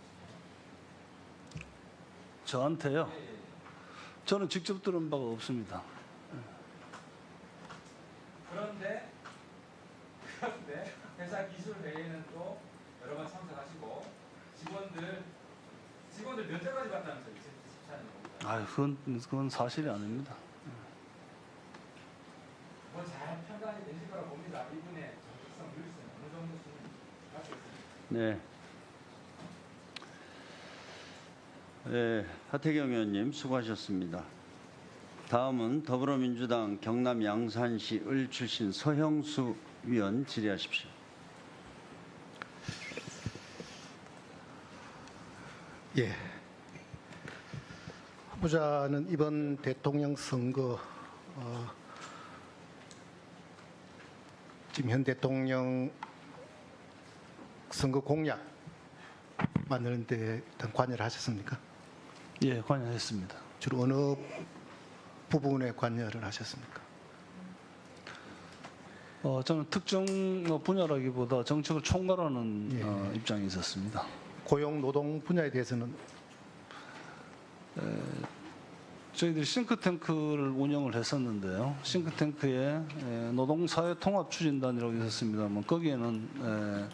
저한테요? 저는 직접 들은 바가 없습니다. 그런데 회사 기술 회의는 또 여러 번 참석하시고 직원들 몇 대까지 봤다면서요? 2014년. 아, 그건 사실이 아닙니다. 뭐 잘 평가가 되실 거라고 봅니다. 이분의 정직성, 윤리성 어느 정도 수는 갖고 있습니다. 네, 하태경 의원님 수고하셨습니다. 다음은 더불어민주당 경남 양산시 을 출신 서형수 위원 질의하십시오. 예. 후보자는 이번 대통령 선거 지금 현 대통령 선거 공약 만드는 데 일단 관여를 하셨습니까? 예, 관여했습니다. 주로 어느 부분에 관여를 하셨습니까? 저는 특정 분야라기보다 정책을 총괄하는 입장이 있었습니다. 고용 노동 분야에 대해서는 저희들이 싱크탱크를 운영을 했었는데요. 싱크탱크에 노동사회통합추진단이라고 있었습니다만 거기에는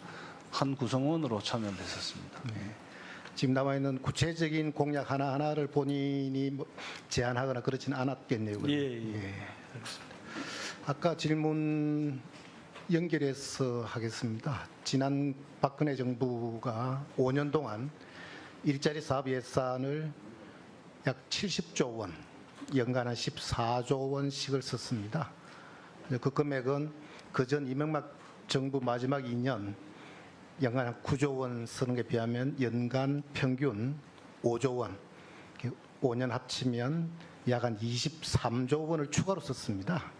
한 구성원으로 참여를 했었습니다. 네. 지금 남아있는 구체적인 공약 하나하나를 본인이 제안하거나 그렇지는 않았겠네요. 예. 알겠습니다. 아까 질문 연결해서 하겠습니다. 지난 박근혜 정부가 5년 동안 일자리 사업 예산을 약 70조 원, 연간 한 14조 원씩을 썼습니다. 그 금액은 그전 이명박 정부 마지막 2년 연간 한 9조 원 쓰는 게 비하면 연간 평균 5조 원, 5년 합치면 약 한 23조 원을 추가로 썼습니다.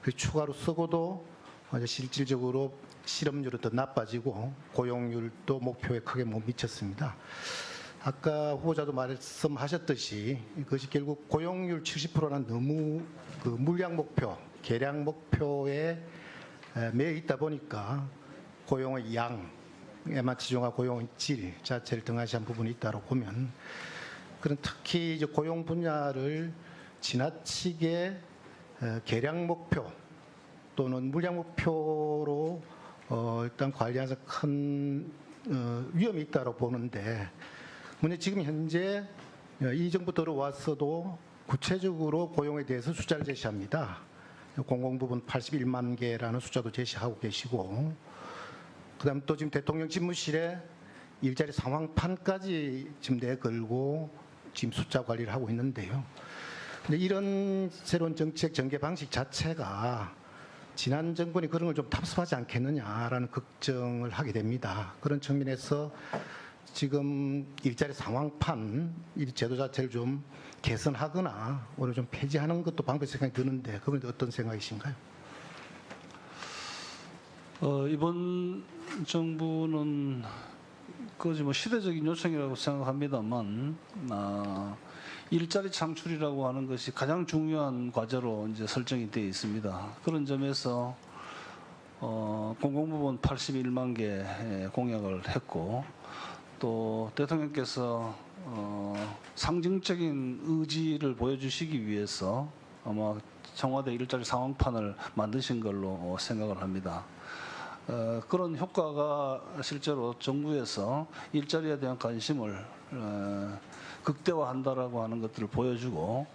그 추가로 쓰고도 실질적으로 실업률은 더 나빠지고 고용률도 목표에 크게 못 미쳤습니다. 아까 후보자도 말씀하셨듯이 그것이 결국 고용률 70%는 너무 그 물량 목표, 계량 목표에 매여 있다 보니까 고용의 양에만 치중하고 고용의 질 자체를 등한시한 부분이 있다고 보면 그런 특히 이제 고용 분야를 지나치게 계량 목표 또는 물량 목표로 일단 관리하면서 큰 위험이 있다고 보는데 문제 지금 현재 이 정부 들어왔어도 구체적으로 고용에 대해서 숫자를 제시합니다. 공공부문 81만 개라는 숫자도 제시하고 계시고 그다음 또 지금 대통령 집무실에 일자리 상황판까지 지금 내걸고 지금 숫자 관리를 하고 있는데요. 근데 이런 새로운 정책 전개 방식 자체가 지난 정권이 그런 걸 좀 답습하지 않겠느냐라는 걱정을 하게 됩니다. 그런 측면에서 지금 일자리 상황판 이 제도 자체를 좀 개선하거나 오늘 좀 폐지하는 것도 방법이 생각이 드는데 그건 어떤 생각이신가요? 이번 정부는 그것이 뭐 시대적인 요청이라고 생각합니다만 일자리 창출이라고 하는 것이 가장 중요한 과제로 이제 설정이 되어 있습니다. 그런 점에서 공공부문 81만 개 공약을 했고 또 대통령께서 상징적인 의지를 보여주시기 위해서 아마 청와대 일자리 상황판을 만드신 걸로 생각을 합니다. 그런 효과가 실제로 정부에서 일자리에 대한 관심을 극대화한다라고 하는 것들을 보여주고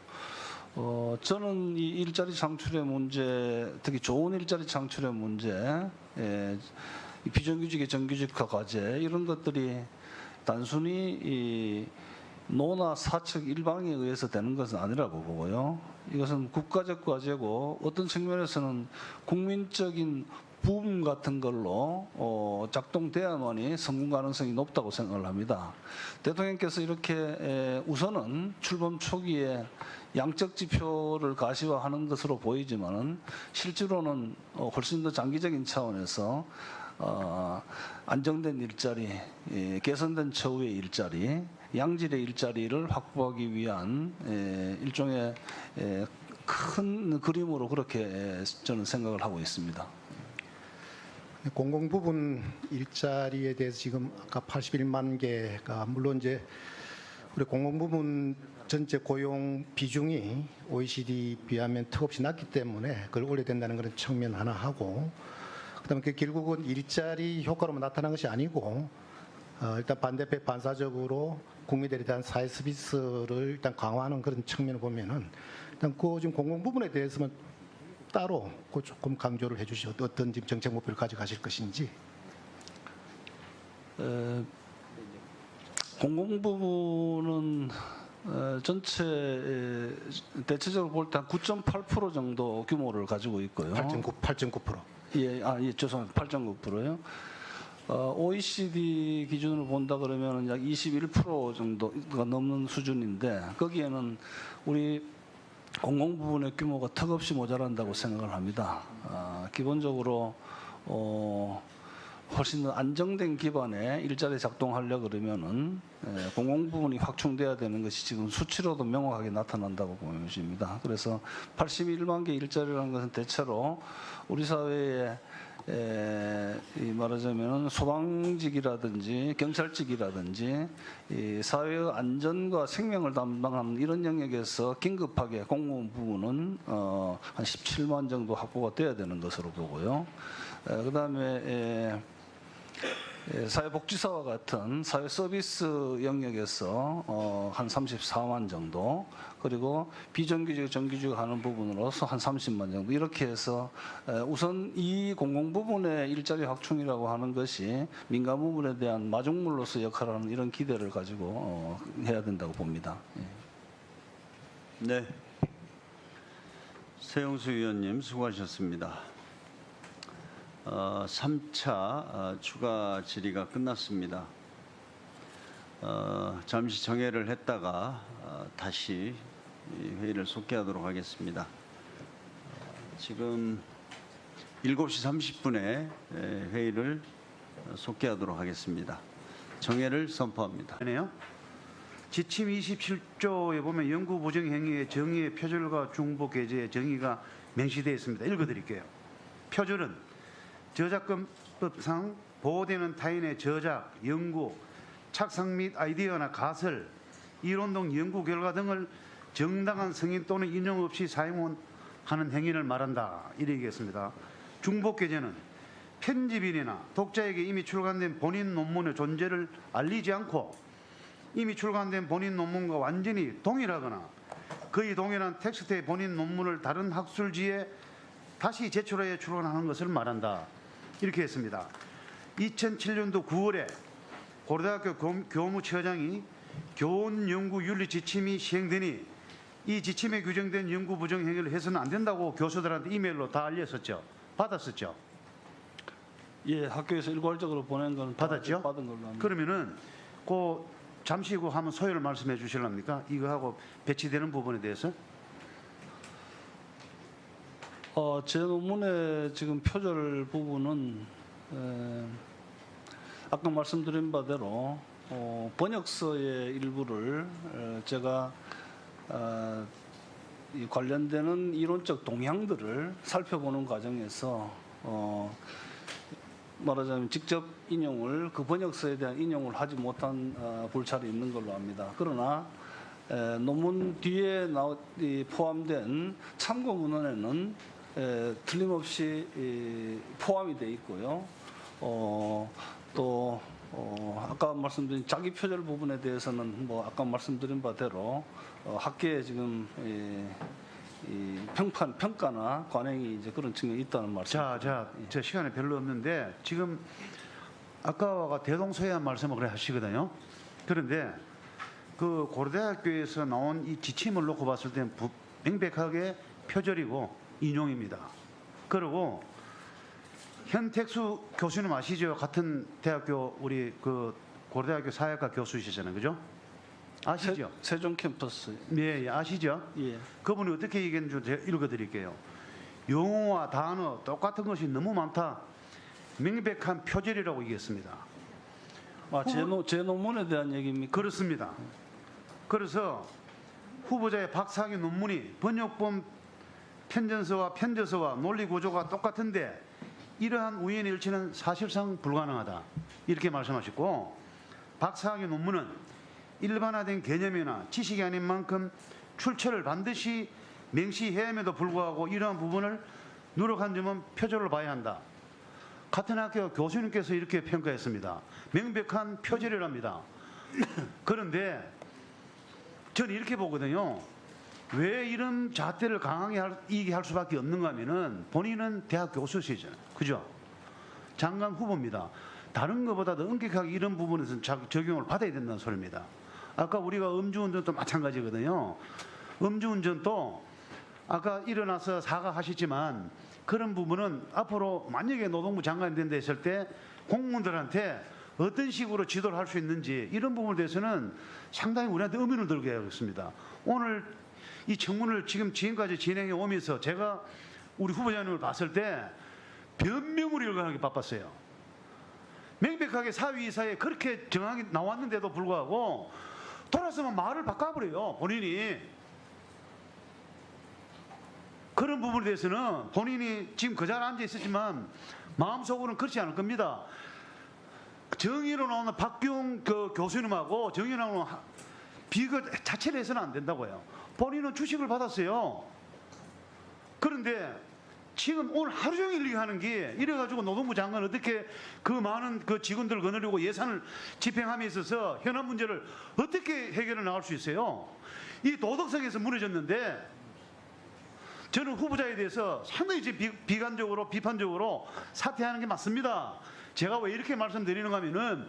저는 이 일자리 창출의 문제, 특히 좋은 일자리 창출의 문제, 비정규직의 정규직화 과제 이런 것들이 단순히 이 노나 사측 일방에 의해서 되는 것은 아니라고 보고요. 이것은 국가적 과제고 어떤 측면에서는 국민적인 부분 같은 걸로 작동돼야만이 성공 가능성이 높다고 생각을 합니다. 대통령께서 이렇게 우선은 출범 초기에 양적 지표를 가시화하는 것으로 보이지만은 실제로는 훨씬 더 장기적인 차원에서 안정된 일자리, 개선된 처우의 일자리, 양질의 일자리를 확보하기 위한 일종의 큰 그림으로 그렇게 저는 생각을 하고 있습니다. 공공부문 일자리에 대해서 지금 아까 81만 개가 물론 이제 우리 공공부문 전체 고용 비중이 OECD 비하면 턱없이 낮기 때문에 그걸 올려야 된다는 그런 측면 하나 하고 그다음에 그 결국은 일자리 효과로만 나타난 것이 아니고 일단 반사적으로 국민들에 대한 사회 서비스를 일단 강화하는 그런 측면을 보면은 일단 그 지금 공공부문에 대해서는 따로 조금 강조를 해주시죠. 어떤 지금 정책 목표를 가져가실 것인지. 공공부문은 전체 대체적으로 볼 때 한 9.8% 정도 규모를 가지고 있고요. 8.9%. 예, 죄송합니다. 8.9%요. OECD 기준으로 본다 그러면 약 21% 정도가 넘는 수준인데 거기에는 우리 공공부문의 규모가 턱없이 모자란다고 생각을 합니다. 기본적으로 훨씬 더 안정된 기반의 일자리 작동하려고 그러면은 공공부문이 확충돼야 되는 것이 지금 수치로도 명확하게 나타난다고 보여집니다. 그래서 81만 개 일자리라는 것은 대체로 우리 사회에 말하자면 소방직이라든지 경찰직이라든지 이 사회의 안전과 생명을 담당하는 이런 영역에서 긴급하게 공무원 부문은 한 17만 정도 확보가 돼야 되는 것으로 보고요. 그다음에 사회복지사와 같은 사회 서비스 영역에서 한 34만 정도, 그리고 비정규직, 정규직 하는 부분으로서 한 30만 정도 이렇게 해서 우선 이 공공 부분의 일자리 확충이라고 하는 것이 민간 부분에 대한 마중물로서 역할을 하는 이런 기대를 가지고 해야 된다고 봅니다. 네, 세영수 의원님 수고하셨습니다. 3차 추가 질의가 끝났습니다. 잠시 정회를 했다가 다시 회의를 속개하도록 하겠습니다. 지금 7시 30분에 회의를 속개하도록 하겠습니다. 정회를 선포합니다. 지침 27조에 보면 영구 부정 행위의 정의의 표절과 중복 게재의 정의가 명시되어 있습니다. 읽어드릴게요. 표절은 저작권법상 보호되는 타인의 저작, 연구, 착상 및 아이디어나 가설, 이론 등 연구 결과 등을 정당한 승인 또는 인용 없이 사용하는 행위를 말한다. 이렇게 얘기했습니다. 중복 게재는 편집인이나 독자에게 이미 출간된 본인 논문의 존재를 알리지 않고 이미 출간된 본인 논문과 완전히 동일하거나 거의 동일한 텍스트의 본인 논문을 다른 학술지에 다시 제출하여 출간하는 것을 말한다. 이렇게 했습니다. 2007년도 9월에 고려대학교 교무처장이 교원연구윤리 지침이 시행되니 이 지침에 규정된 연구 부정 행위를 해서는 안 된다고 교수들한테 이메일로 다 알렸었죠. 받았었죠. 예, 학교에서 일괄적으로 보낸 건 받았죠? 받은 걸로 합니다. 그러면은 그 잠시 후 한번 소요를 말씀해 주실랍니까? 이거하고 배치되는 부분에 대해서? 제 논문의 지금 표절 부분은 아까 말씀드린 바대로 번역서의 일부를 제가 이 관련되는 이론적 동향들을 살펴보는 과정에서 말하자면 직접 인용을 그 번역서에 대한 인용을 하지 못한 불찰이 있는 걸로 압니다. 그러나 논문 뒤에 포함된 참고 문헌에는 틀림없이 포함이 되어 있고요. 또 아까 말씀드린 자기 표절 부분에 대해서는 뭐 아까 말씀드린 바대로 학계에 지금 이 평가나 관행이 이제 그런 측면이 있다는 말씀. 제 시간이 별로 없는데 지금 아까와 대동소이한 말씀을 그래 하시거든요. 그런데 그 고려대학교에서 나온 이 지침을 놓고 봤을 때는 명백하게 표절이고 인용입니다. 그리고 현택수 교수님 아시죠? 같은 대학교 우리 그 고려대학교 사회학과 교수이시잖아요, 그죠? 아시죠? 세종 캠퍼스. 예, 아시죠? 예. 그분이 어떻게 얘기했는지 제가 읽어드릴게요. 용어와 단어 똑같은 것이 너무 많다. 명백한 표절이라고 얘기했습니다. 제 논문에 대한 얘기입니까? 그렇습니다. 그래서 후보자의 박사학위 논문이 번역본 편전서와 편저서와 논리 구조가 똑같은데 이러한 우연의 일치는 사실상 불가능하다. 이렇게 말씀하셨고, 박사학위 논문은 일반화된 개념이나 지식이 아닌 만큼 출처를 반드시 명시해야 함에도 불구하고 이러한 부분을 누락한 점은 표절을 봐야 한다. 같은 학교 교수님께서 이렇게 평가했습니다. 명백한 표절이랍니다. 그런데 저는 이렇게 보거든요. 왜 이런 잣대를 강하게 얘기할 수밖에 없는가 하면은 본인은 대학 교수시잖아요. 그죠? 장관 후보입니다. 다른 것보다도 엄격하게 이런 부분에서는 적용을 받아야 된다는 소리입니다. 아까 우리가 음주운전도 마찬가지거든요. 음주운전도 아까 일어나서 사과하셨지만 그런 부분은 앞으로 만약에 노동부 장관이 된다 했을 때 공무원들한테 어떤 식으로 지도를 할 수 있는지 이런 부분에 대해서는 상당히 우리한테 의문을 들게 하겠습니다. 오늘 이 청문을 지금까지 진행해 오면서 제가 우리 후보자님을 봤을 때 변명을 일관하기 바빴어요. 명백하게 사위이사에 그렇게 정황이 나왔는데도 불구하고 돌아서면 말을 바꿔버려요. 본인이. 그런 부분에 대해서는 본인이 지금 그 자리에 앉아 있었지만 마음속으로는 그렇지 않을 겁니다. 정의로 나오는 박규웅 교수님하고 정의로 나오는 비교 자체를 해서는 안 된다고요. 본인은 주식을 받았어요. 그런데 지금 오늘 하루 종일 얘기하는 게 이래가지고 노동부 장관 어떻게 그 많은 그 직원들을 거느리고 예산을 집행함에 있어서 현안 문제를 어떻게 해결해 나갈 수 있어요? 이 도덕성에서 무너졌는데 저는 후보자에 대해서 상당히 비관적으로 비판적으로 사퇴하는 게 맞습니다. 제가 왜 이렇게 말씀드리는가 하면은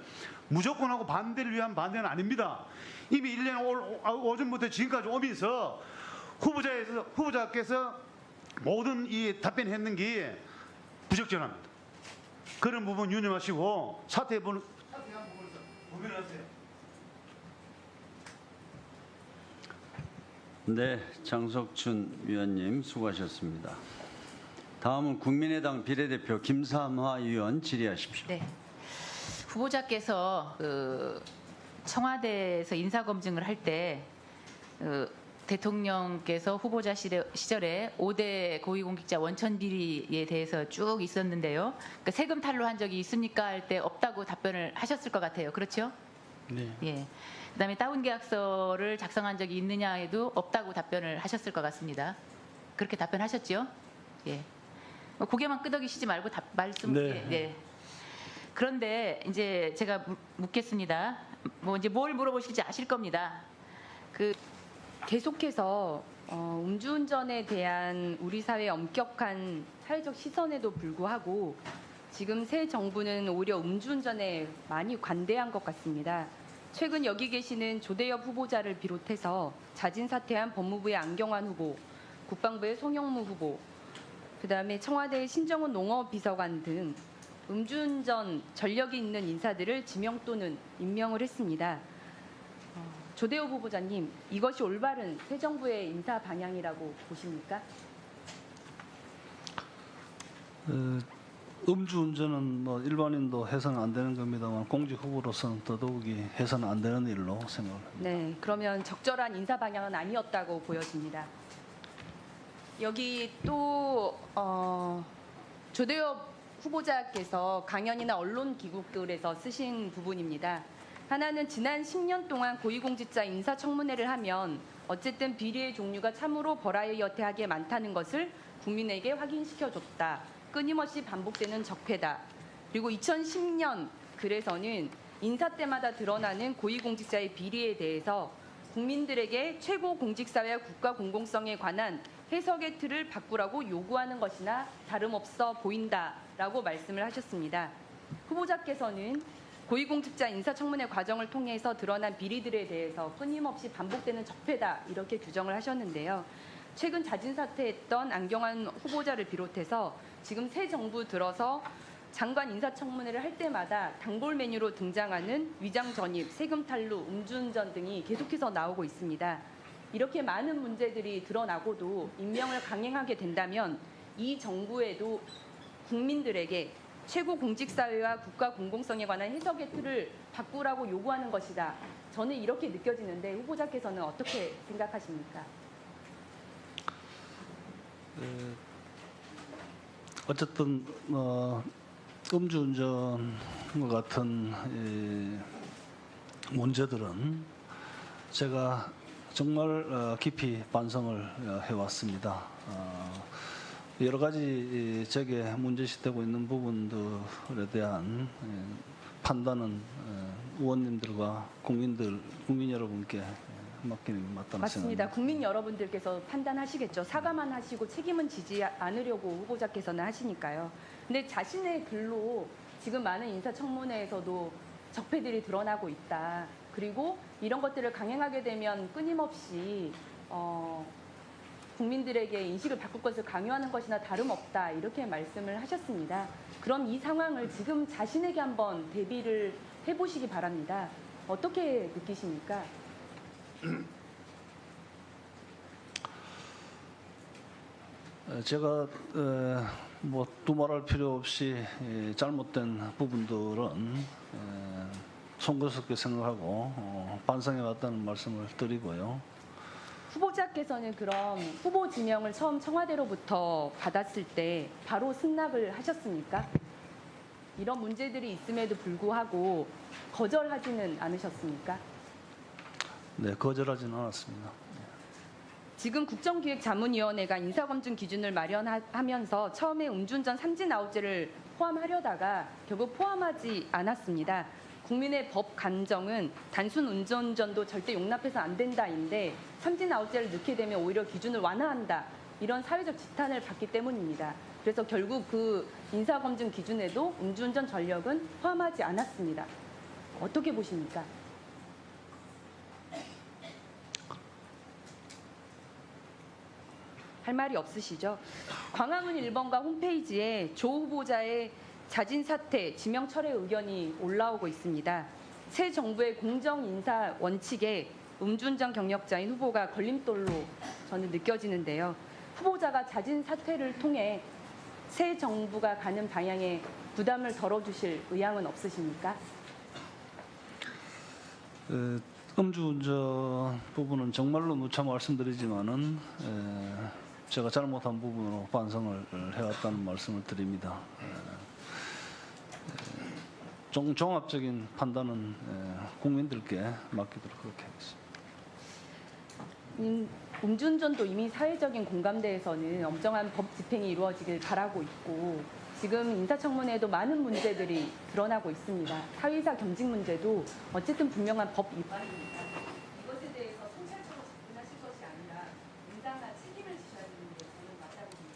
무조건하고 반대를 위한 반대는 아닙니다. 이미 1년 오전부터 지금까지 오면서 후보자께서 모든 이 답변했는 게 부적절합니다. 그런 부분 유념하시고 사퇴한 부분에서 고민하세요. 네, 장석춘 위원님 수고하셨습니다. 다음은 국민의당 비례대표 김삼화 의원 질의하십시오. 네. 후보자께서 청와대에서 인사검증을 할 때 대통령께서 후보자 시절에 5대 고위공직자 원천 비리에 대해서 쭉 있었는데요. 그러니까 세금 탈루한 적이 있습니까? 할 때 없다고 답변을 하셨을 것 같아요. 그렇죠? 네. 예. 그다음에 다운 계약서를 작성한 적이 있느냐에도 없다고 답변을 하셨을 것 같습니다. 그렇게 답변하셨죠? 예. 고개만 끄덕이시지 말고 말씀. 네. 네. 그런데 이제 제가 묻겠습니다. 뭐 이제 뭘 물어보실지 아실 겁니다. 계속해서 음주운전에 대한 우리 사회의 엄격한 사회적 시선에도 불구하고 지금 새 정부는 오히려 음주운전에 많이 관대한 것 같습니다. 최근 여기 계시는 조대엽 후보자를 비롯해서 자진 사퇴한 법무부의 안경환 후보, 국방부의 송영무 후보, 그다음에 청와대의 신정훈 농업비서관 등 음주운전 전력이 있는 인사들을 지명 또는 임명을 했습니다. 조대엽 후보자님, 이것이 올바른 새 정부의 인사 방향이라고 보십니까? 음주운전은 뭐 일반인도 해서는 안 되는 겁니다만 공직 후보로서는 더더욱이 해서는 안 되는 일로 생각합니다. 네, 그러면 적절한 인사 방향은 아니었다고 보여집니다. 여기 또 조대엽 후보자께서 강연이나 언론 기국들에서 쓰신 부분입니다. 하나는 지난 10년 동안 고위공직자 인사청문회를 하면 어쨌든 비리의 종류가 참으로 버라이어티하게 많다는 것을 국민에게 확인시켜줬다. 끊임없이 반복되는 적폐다. 그리고 2010년 글에서는 인사 때마다 드러나는 고위공직자의 비리에 대해서 국민들에게 최고 공직사회와 국가 공공성에 관한 해석의 틀을 바꾸라고 요구하는 것이나 다름없어 보인다라고 말씀을 하셨습니다. 후보자께서는 고위공직자 인사청문회 과정을 통해서 드러난 비리들에 대해서 끊임없이 반복되는 적폐다 이렇게 규정을 하셨는데요. 최근 자진 사퇴했던 안경환 후보자를 비롯해서 지금 새 정부 들어서 장관 인사청문회를 할 때마다 단골 메뉴로 등장하는 위장 전입, 세금 탈루, 음주운전 등이 계속해서 나오고 있습니다. 이렇게 많은 문제들이 드러나고도 임명을 강행하게 된다면 이 정부에도 국민들에게 최고 공직사회와 국가 공공성에 관한 해석의 틀을 바꾸라고 요구하는 것이다. 저는 이렇게 느껴지는데 후보자께서는 어떻게 생각하십니까? 어쨌든 음주운전과 같은 문제들은 제가 정말 깊이 반성을 해왔습니다. 여러 가지 제게 문제시되고 있는 부분들에 대한 판단은 의원님들과 국민 여러분께 맡기는 게 맞다는 맞습니다. 생각입니다. 국민 여러분들께서 판단하시겠죠. 사과만 하시고 책임은 지지 않으려고 후보자께서는 하시니까요. 근데 자신의 글로 지금 많은 인사청문회에서도 적폐들이 드러나고 있다. 그리고 이런 것들을 강행하게 되면 끊임없이 국민들에게 인식을 바꿀 것을 강요하는 것이나 다름없다. 이렇게 말씀을 하셨습니다. 그럼 이 상황을 지금 자신에게 한번 대비를 해보시기 바랍니다. 어떻게 느끼십니까? 제가 뭐 두말할 필요 없이 잘못된 부분들은 송구스럽게 생각하고 반성해 왔다는 말씀을 드리고요. 후보자께서는 그럼 후보 지명을 처음 청와대로부터 받았을 때 바로 승낙을 하셨습니까? 이런 문제들이 있음에도 불구하고 거절하지는 않으셨습니까? 네, 거절하지는 않았습니다. 지금 국정기획자문위원회가 인사검증 기준을 마련하면서 처음에 음주운전 삼진 아웃제를 포함하려다가 결국 포함하지 않았습니다. 국민의 법 간정은 단순 음주운전도 절대 용납해서 안 된다인데 삼진 아웃제를 넣게 되면 오히려 기준을 완화한다. 이런 사회적 지탄을 받기 때문입니다. 그래서 결국 그 인사검증 기준에도 음주운전 전력은 포함하지 않았습니다. 어떻게 보십니까? 할 말이 없으시죠? 광화문 1번가 홈페이지에 조 후보자의 자진 사퇴, 지명 철회 의견이 올라오고 있습니다. 새 정부의 공정 인사 원칙에 음주운전 경력자인 후보가 걸림돌로 저는 느껴지는데요. 후보자가 자진 사퇴를 통해 새 정부가 가는 방향에 부담을 덜어주실 의향은 없으십니까? 음주운전 부분은 정말로 누차 말씀드리지만은 제가 잘못한 부분으로 반성을 해왔다는 말씀을 드립니다. 종합적인 판단은 국민들께 맡기도록 그렇게 하겠습니다. 음주운전도 이미 사회적인 공감대에서는 엄정한 법 집행이 이루어지길 바라고 있고 지금 인사청문회에도 많은 문제들이 드러나고 있습니다. 사회이사 겸직 문제도 어쨌든 분명한 법 위반입니다. 이것에 대해서 성찰적으로 접근하실 것이 아니라 응당한 책임을 지셔야 되는 게 저는 맞다고 봅니다.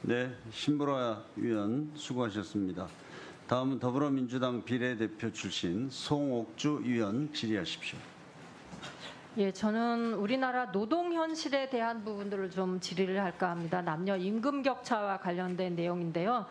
네, 신보라 위원 수고하셨습니다. 다음은 더불어민주당 비례대표 출신 송옥주 의원 질의하십시오. 예, 저는 우리나라 노동 현실에 대한 부분들을 좀 질의를 할까 합니다. 남녀 임금 격차와 관련된 내용인데요.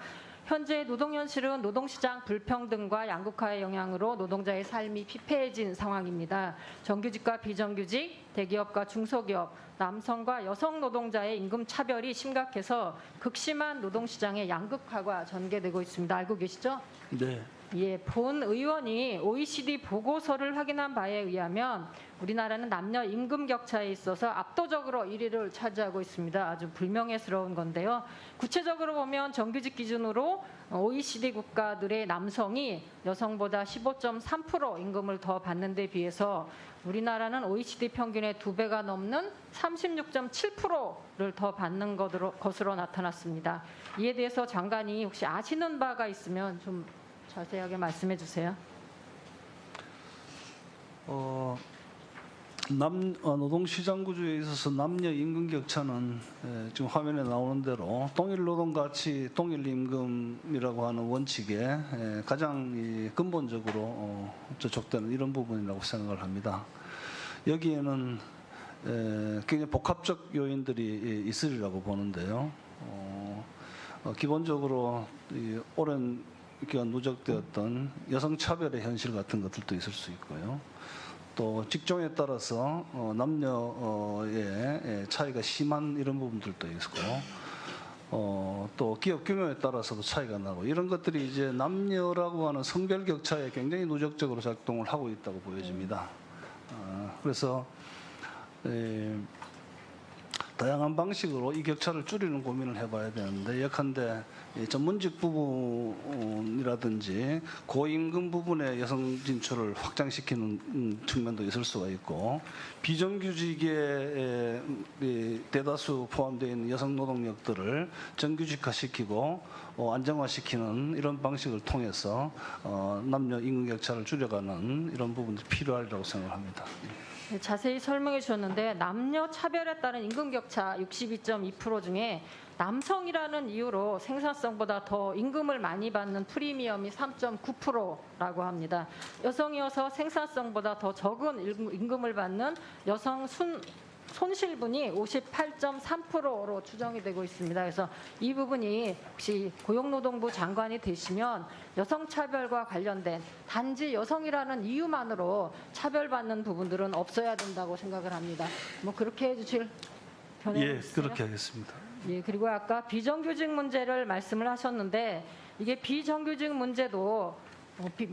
현재 노동 현실은 노동시장 불평등과 양극화의 영향으로 노동자의 삶이 피폐해진 상황입니다. 정규직과 비정규직, 대기업과 중소기업, 남성과 여성 노동자의 임금 차별이 심각해서 극심한 노동시장의 양극화가 전개되고 있습니다. 알고 계시죠? 네. 예, 본 의원이 OECD 보고서를 확인한 바에 의하면 우리나라는 남녀 임금 격차에 있어서 압도적으로 1위를 차지하고 있습니다. 아주 불명예스러운 건데요. 구체적으로 보면 정규직 기준으로 OECD 국가들의 남성이 여성보다 15.3% 임금을 더 받는 데 비해서 우리나라는 OECD 평균의 2배가 넘는 36.7%를 더 받는 것으로 나타났습니다. 이에 대해서 장관이 혹시 아시는 바가 있으면 좀 자세하게 말씀해 주세요. 노동시장 구조에 있어서 남녀 임금 격차는 지금 화면에 나오는 대로 동일 노동가치, 동일 임금이라고 하는 원칙에 가장 근본적으로 저촉되는 이런 부분이라고 생각을 합니다. 여기에는 굉장히 복합적 요인들이 있으리라고 보는데요. 기본적으로 오랜 기간 누적되었던 여성 차별의 현실 같은 것들도 있을 수 있고요. 또 직종에 따라서 남녀의 차이가 심한 이런 부분들도 있고, 또 기업 규모에 따라서도 차이가 나고 이런 것들이 이제 남녀라고 하는 성별 격차에 굉장히 누적적으로 작동을 하고 있다고 보여집니다. 그래서 다양한 방식으로 이 격차를 줄이는 고민을 해봐야 되는데 예컨대 전문직 부분이라든지 고임금 부분의 여성 진출을 확장시키는 측면도 있을 수가 있고 비정규직에 대다수 포함되어 있는 여성 노동력들을 정규직화시키고 안정화시키는 이런 방식을 통해서 남녀 임금 격차를 줄여가는 이런 부분들이 필요하리라고 생각합니다. 네, 자세히 설명해 주셨는데 남녀 차별에 따른 임금 격차 62.2% 중에 남성이라는 이유로 생산성보다 더 임금을 많이 받는 프리미엄이 3.9%라고 합니다. 여성이어서 생산성보다 더 적은 임금을 받는 여성 손실분이 58.3%로 추정이 되고 있습니다. 그래서 이 부분이 혹시 고용노동부 장관이 되시면 여성차별과 관련된 단지 여성이라는 이유만으로 차별받는 부분들은 없어야 된다고 생각을 합니다. 뭐 그렇게 해주실 견해가 예, 있으세요? 그렇게 하겠습니다. 예, 그리고 아까 비정규직 문제를 말씀을 하셨는데 이게 비정규직 문제도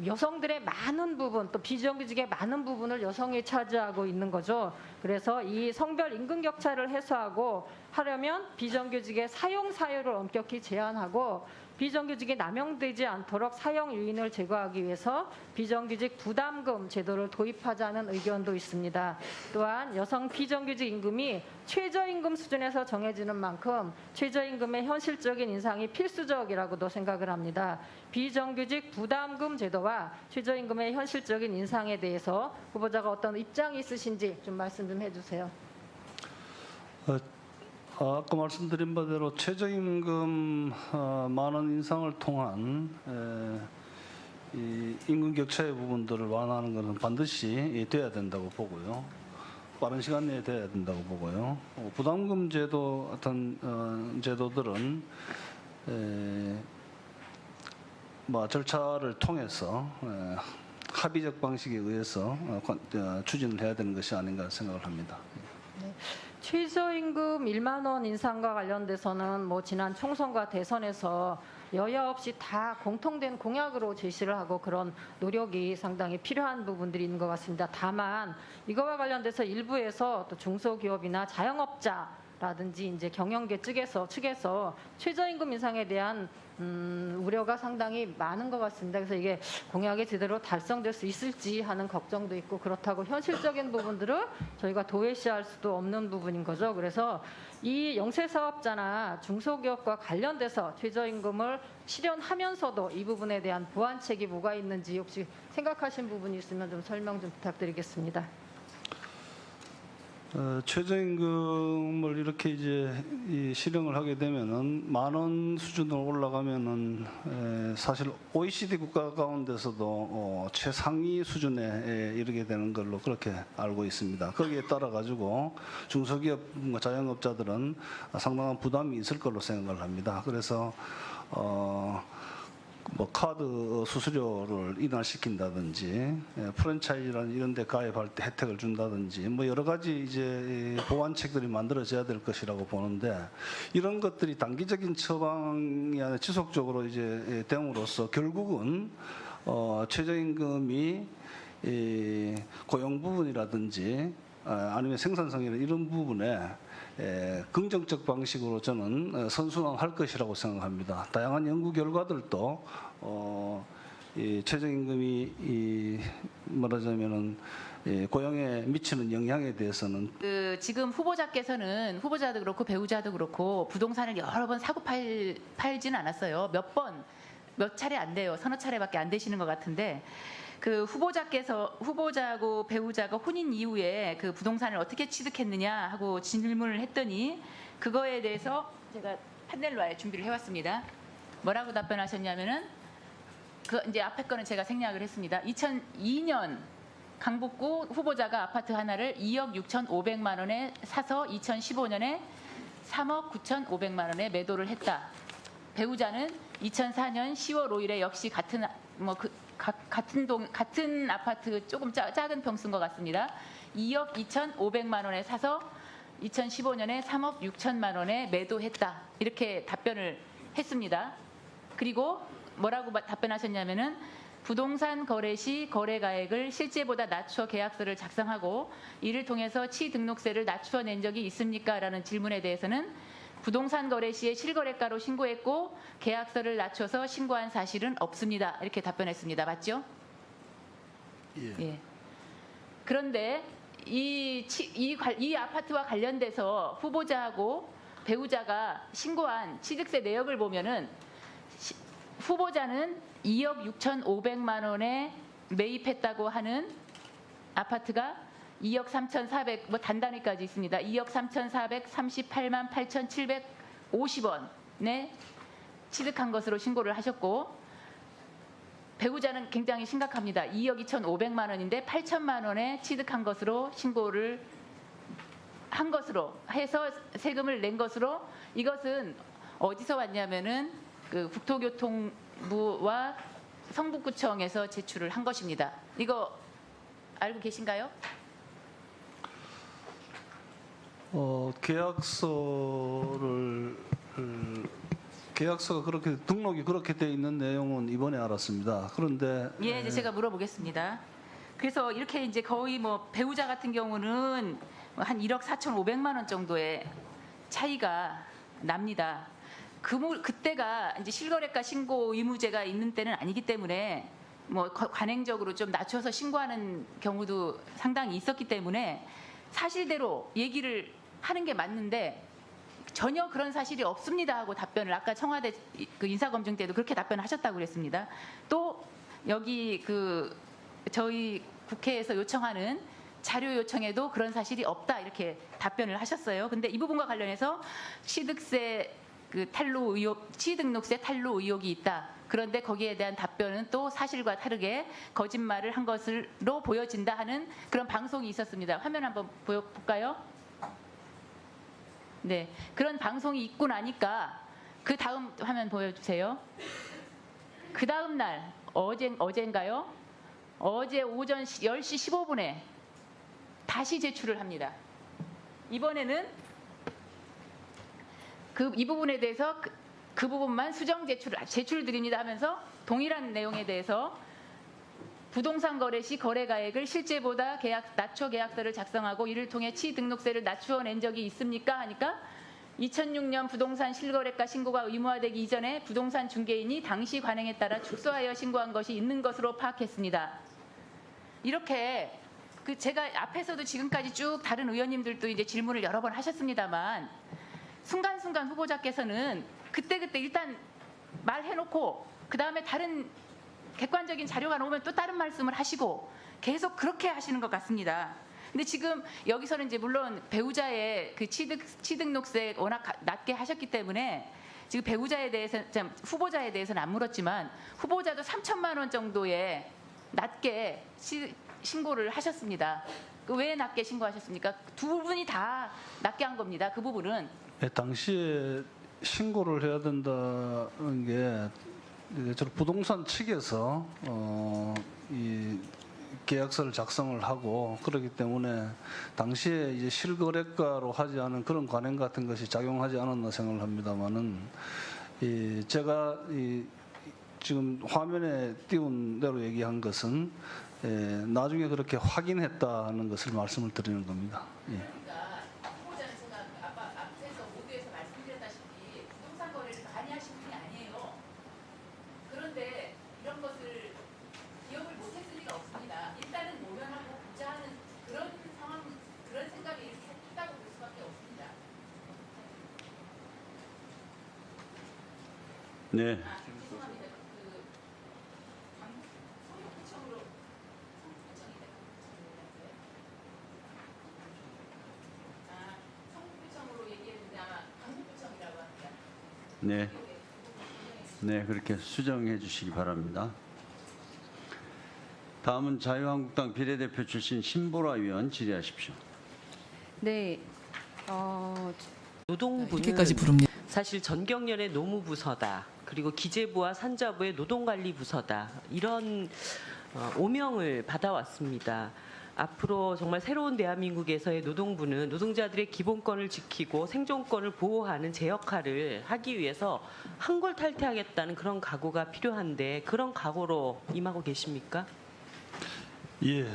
여성들의 많은 부분 또 비정규직의 많은 부분을 여성이 차지하고 있는 거죠. 그래서 이 성별 임금 격차를 해소하고 하려면 비정규직의 사용 사유를 엄격히 제한하고 비정규직이 남용되지 않도록 사용 요인을 제거하기 위해서 비정규직 부담금 제도를 도입하자는 의견도 있습니다. 또한 여성 비정규직 임금이 최저임금 수준에서 정해지는 만큼 최저임금의 현실적인 인상이 필수적이라고도 생각을 합니다. 비정규직 부담금 제도와 최저임금의 현실적인 인상에 대해서 후보자가 어떤 입장이 있으신지 좀 말씀 좀 해주세요. 아까 말씀드린 바대로 최저임금 많은 인상을 통한 이 임금 격차의 부분들을 완화하는 것은 반드시 돼야 된다고 보고요. 빠른 시간 내에 돼야 된다고 보고요. 부담금 제도 같은 제도들은 절차를 통해서 합의적 방식에 의해서 추진을 해야 되는 것이 아닌가 생각을 합니다. 네. 최저임금 1만 원 인상과 관련돼서는 지난 총선과 대선에서 여야 없이 다 공통된 공약으로 제시를 하고 그런 노력이 상당히 필요한 부분들이 있는 것 같습니다. 다만 이거와 관련돼서 일부에서 또 중소기업이나 자영업자라든지 이제 경영계 측에서 최저임금 인상에 대한 우려가 상당히 많은 것 같습니다. 그래서 이게 공약이 제대로 달성될 수 있을지 하는 걱정도 있고 그렇다고 현실적인 부분들을 저희가 도외시할 수도 없는 부분인 거죠. 그래서 이 영세사업자나 중소기업과 관련돼서 최저임금을 실현하면서도 이 부분에 대한 보완책이 뭐가 있는지 혹시 생각하신 부분이 있으면 좀 설명 좀 부탁드리겠습니다. 최저임금을 이렇게 이제 실행을 하게 되면은 10,000원 수준으로 올라가면은 사실 OECD 국가 가운데서도 최상위 수준에 이르게 되는 걸로 그렇게 알고 있습니다. 거기에 따라 가지고 중소기업, 자영업자들은 상당한 부담이 있을 걸로 생각을 합니다. 그래서 뭐 카드 수수료를 인하시킨다든지 프랜차이즈라는 이런 데 가입할 때 혜택을 준다든지 뭐 여러 가지 이제 보완책들이 만들어져야 될 것이라고 보는데 이런 것들이 단기적인 처방이 아니라 지속적으로 이제 됨으로써 결국은 최저임금이 고용 부분이라든지 아니면 생산성이나 이런 부분에 긍정적 방식으로 저는 선순환할 것이라고 생각합니다. 다양한 연구 결과들도 이 최저임금이 말하자면은 고용에 미치는 영향에 대해서는 지금 후보자도 그렇고 배우자도 그렇고 부동산을 여러 번 사고 팔지는 않았어요. 몇 차례 안 돼요. 서너 차례밖에 안 되시는 것 같은데. 그 후보자하고 배우자가 혼인 이후에 그 부동산을 어떻게 취득했느냐 하고 질문을 했더니 그거에 대해서 제가 판넬로 아예 준비를 해왔습니다. 뭐라고 답변하셨냐면은 그 이제 앞에 거는 제가 생략을 했습니다. 2002년 강북구 후보자가 아파트 하나를 2억 6,500만 원에 사서 2015년에 3억 9,500만 원에 매도를 했다. 배우자는 2004년 10월 5일에 역시 같은 아파트 조금 작은 평수인 것 같습니다. 2억 2,500만 원에 사서 2015년에 3억 6천만 원에 매도했다. 이렇게 답변을 했습니다. 그리고 뭐라고 답변하셨냐면은 부동산 거래 시 거래가액을 실제보다 낮춰 계약서를 작성하고 이를 통해서 취등록세를 낮추어 낸 적이 있습니까? 라는 질문에 대해서는 부동산 거래 시에 실거래가로 신고했고 계약서를 낮춰서 신고한 사실은 없습니다. 이렇게 답변했습니다. 맞죠? 예. 그런데 이 아파트와 관련돼서 후보자하고 배우자가 신고한 취득세 내역을 보면은 후보자는 2억 6,500만 원에 매입했다고 하는 아파트가 2억 3,400, 뭐 단단히까지 있습니다. 2억 3,438만 8,750원에 취득한 것으로 신고를 하셨고 배우자는 굉장히 심각합니다. 2억 2,500만 원인데 8천만 원에 취득한 것으로 신고를 한 것으로 해서 세금을 낸 것으로 이것은 어디서 왔냐면은 그 국토교통부와 성북구청에서 제출을 한 것입니다. 이거 알고 계신가요? 계약서가 그렇게 등록이 그렇게 돼 있는 내용은 이번에 알았습니다. 그런데 예, 이제 제가 물어보겠습니다. 그래서 이렇게 이제 거의 뭐 배우자 같은 경우는 한 1억 4,500만 원 정도의 차이가 납니다. 그때가 이제 실거래가 신고 의무제가 있는 때는 아니기 때문에 뭐 관행적으로 좀 낮춰서 신고하는 경우도 상당히 있었기 때문에 사실대로 얘기를 하는 게 맞는데 전혀 그런 사실이 없습니다 하고 답변을 아까 청와대 그 인사검증 때도 그렇게 답변하셨다고 그랬습니다. 또 여기 저희 국회에서 요청하는 자료 요청에도 그런 사실이 없다 이렇게 답변을 하셨어요. 근데 이 부분과 관련해서 취득세 탈루 의혹, 취등록세 탈루 의혹이 있다. 그런데 거기에 대한 답변은 또 사실과 다르게 거짓말을 한 것으로 보여진다 하는 그런 방송이 있었습니다. 화면 한번 보여볼까요? 네, 그런 방송이 있고 나니까 그 다음 화면 보여주세요. 그 다음 날 어제인가요? 어제 오전 10시 15분에 다시 제출을 합니다. 이번에는 이 부분에 대해서 그 부분만 수정 제출 드립니다 하면서 동일한 내용에 대해서 부동산 거래 시 거래가액을 실제보다 낮춰 계약서를 작성하고 이를 통해 취등록세를 낮추어 낸 적이 있습니까? 하니까 2006년 부동산 실거래가 신고가 의무화되기 이전에 부동산 중개인이 당시 관행에 따라 축소하여 신고한 것이 있는 것으로 파악했습니다. 이렇게 제가 앞에서도 지금까지 쭉 다른 의원님들도 이제 질문을 여러 번 하셨습니다만 순간순간 후보자께서는 그때그때 일단 말해놓고 그 다음에 다른 객관적인 자료가 나오면 또 다른 말씀을 하시고 계속 그렇게 하시는 것 같습니다. 근데 지금 여기서는 이제 물론 배우자의 그 취득록세 워낙 낮게 하셨기 때문에 지금 배우자에 대해서 후보자에 대해서는 안 물었지만 후보자도 3천만 원 정도의 낮게 신고를 하셨습니다. 왜 낮게 신고하셨습니까? 두 분이 다 낮게 한 겁니다. 그 부분은. 네, 당시에 신고를 해야 된다는 게 저 부동산 측에서 이 계약서를 작성을 하고 그렇기 때문에 당시에 이제 실거래가로 하지 않은 그런 관행 같은 것이 작용하지 않았나 생각을 합니다만은 제가 지금 화면에 띄운 대로 얘기한 것은 나중에 그렇게 확인했다는 것을 말씀을 드리는 겁니다. 예. 후보자는 제가 앞에서 모두에서 말씀드렸다시피 부동산 거래를 많이 하신 분이 아니에요. 그런데 이런 것을 기억을 못했을 리가 없습니다. 일단은 모면하고 보자 하는 그런 상황, 그런 생각이 이렇게 했다고 볼 수밖에 없습니다. 네. 죄송합니다. 성북구청으로 성북구청으로 얘기했는데 아마 강북구청이라고 합니다. 네. 네, 그렇게 수정해 주시기 바랍니다. 다음은 자유한국당 비례대표 출신 신보라 의원 질의하십시오. 네. 노동부는 사실 전경련의 노무부서다. 그리고 기재부와 산자부의 노동관리부서다. 이런 오명을 받아왔습니다. 앞으로 정말 새로운 대한민국에서의 노동부는 노동자들의 기본권을 지키고 생존권을 보호하는 제 역할을 하기 위해서 한골탈퇴하겠다는 그런 각오가 필요한데 그런 각오로 임하고 계십니까? 예.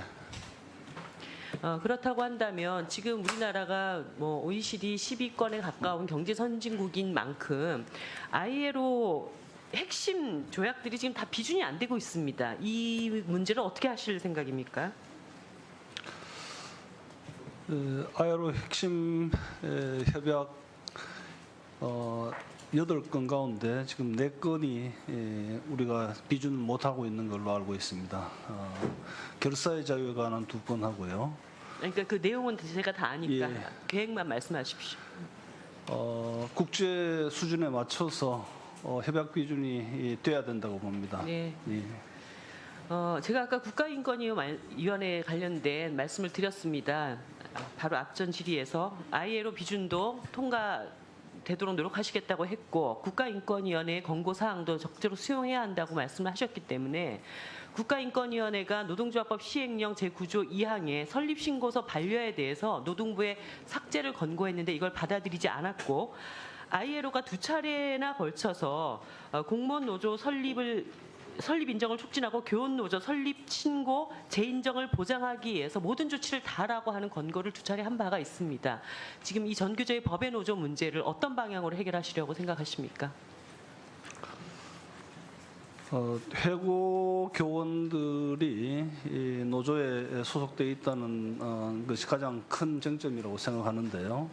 그렇다고 한다면 지금 우리나라가 뭐 OECD 10위권에 가까운 경제 선진국인 만큼 ILO 핵심 조약들이 지금 다 비준이 안 되고 있습니다. 이 문제를 어떻게 하실 생각입니까? ILO 핵심 협약 8건 가운데 지금 4건이 우리가 비준을 못하고 있는 걸로 알고 있습니다. 결사의 자유에 관한 2건 하고요. 그러니까 그 내용은 제가 다 아니까 예. 계획만 말씀하십시오. 국제 수준에 맞춰서 협약 비준이 돼야 된다고 봅니다. 네. 예. 제가 아까 국가인권위원회 관련된 말씀을 드렸습니다. 바로 앞전 질의에서 ILO 비준도 통과되도록 노력하시겠다고 했고 국가인권위원회의 권고사항도 적절히 수용해야 한다고 말씀을 하셨기 때문에 국가인권위원회가 노동조합법 시행령 제9조 2항의 설립신고서 반려에 대해서 노동부에 삭제를 권고했는데 이걸 받아들이지 않았고 ILO가 2차례나 걸쳐서 공무원 노조 설립 인정을 촉진하고 교원 노조 설립 신고 재인정을 보장하기 위해서 모든 조치를 다하라고 하는 권고를 2차례 한 바가 있습니다. 지금 이 전교조의 법의 노조 문제를 어떤 방향으로 해결하시려고 생각하십니까? 해고 교원들이 이 노조에 소속돼 있다는 것이 가장 큰 쟁점이라고 생각하는데요.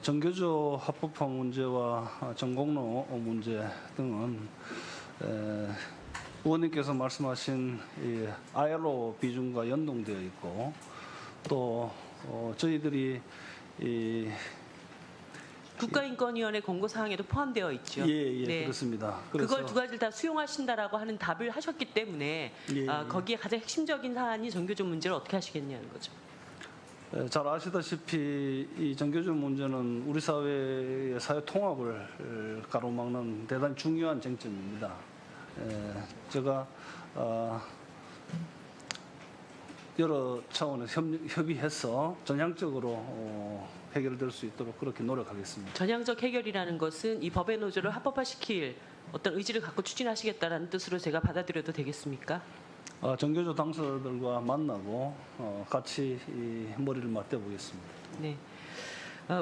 정교조 합법화 문제와 전공로 문제 등은 의원님께서 말씀하신 이 ILO 비준과 연동되어 있고 또 저희들이 이 국가인권위원회 권고사항에도 포함되어 있죠. 예, 그렇습니다. 그걸 2가지를 다 수용하신다라고 하는 답을 하셨기 때문에 거기에 가장 핵심적인 사안이 전교조 문제를 어떻게 하시겠냐는 거죠. 잘 아시다시피 이 전교조 문제는 우리 사회의 사회 통합을 가로막는 대단히 중요한 쟁점입니다. 제가 여러 차원에서 협의해서 전향적으로 해결될 수 있도록 그렇게 노력하겠습니다. 전향적 해결이라는 것은 이 법의 노조를 합법화시킬 어떤 의지를 갖고 추진하시겠다는 뜻으로 제가 받아들여도 되겠습니까? 전교조 당사자들과 만나고 같이 이 머리를 맞대보겠습니다. 네.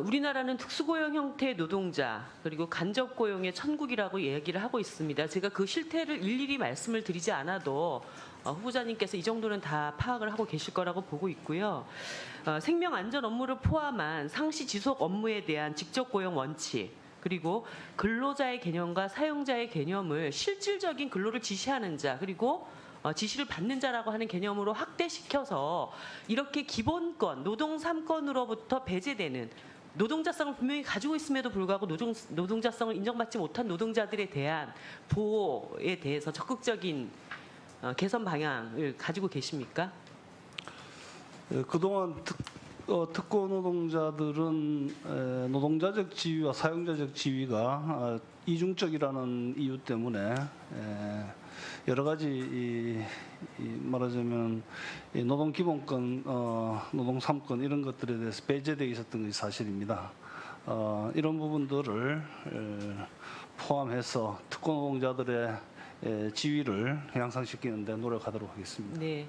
우리나라는 특수고용 형태의 노동자 그리고 간접고용의 천국이라고 얘기를 하고 있습니다. 제가 그 실태를 일일이 말씀을 드리지 않아도 후보자님께서 이 정도는 다 파악을 하고 계실 거라고 보고 있고요. 생명안전 업무를 포함한 상시 지속 업무에 대한 직접고용 원칙 그리고 근로자의 개념과 사용자의 개념을 실질적인 근로를 지시하는 자 그리고 지시를 받는 자라고 하는 개념으로 확대시켜서 이렇게 기본권, 노동 3권으로부터 배제되는 노동자성을 분명히 가지고 있음에도 불구하고 노동자성을 인정받지 못한 노동자들에 대한 보호에 대해서 적극적인 개선 방향을 가지고 계십니까? 그동안 특고 노동자들은 노동자적 지위와 사용자적 지위가 이중적이라는 이유 때문에 여러 가지 말하자면 노동 기본권, 노동 3권 이런 것들에 대해서 배제되어 있었던 것이 사실입니다. 이런 부분들을 포함해서 특고 노동자들의 지위를 향상시키는 데 노력하도록 하겠습니다. 네.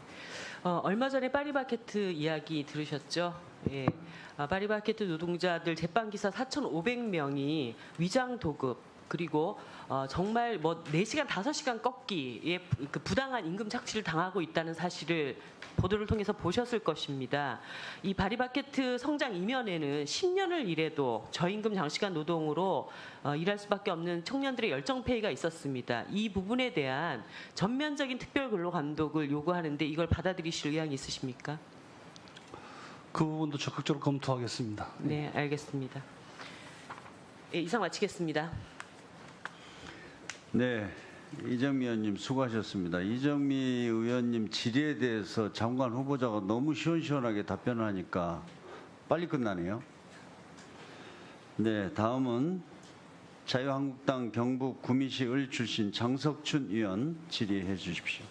얼마 전에 파리바게트 이야기 들으셨죠? 예. 파리바게트 노동자들 제빵기사 4,500명이 위장 도급 그리고 정말 뭐 4시간, 5시간 꺾기에 그 부당한 임금 착취를 당하고 있다는 사실을 보도를 통해서 보셨을 것입니다. 이 파리바게트 성장 이면에는 10년을 일해도 저임금 장시간 노동으로 일할 수밖에 없는 청년들의 열정페이가 있었습니다. 이 부분에 대한 전면적인 특별근로감독을 요구하는데 이걸 받아들이실 의향이 있으십니까? 그 부분도 적극적으로 검토하겠습니다. 네, 알겠습니다. 예, 이상 마치겠습니다. 네, 이정미 의원님 수고하셨습니다. 이정미 의원님 질의에 대해서 장관 후보자가 너무 시원시원하게 답변을 하니까 빨리 끝나네요. 네, 다음은 자유한국당 경북 구미시 을 출신 장석춘 의원 질의해 주십시오.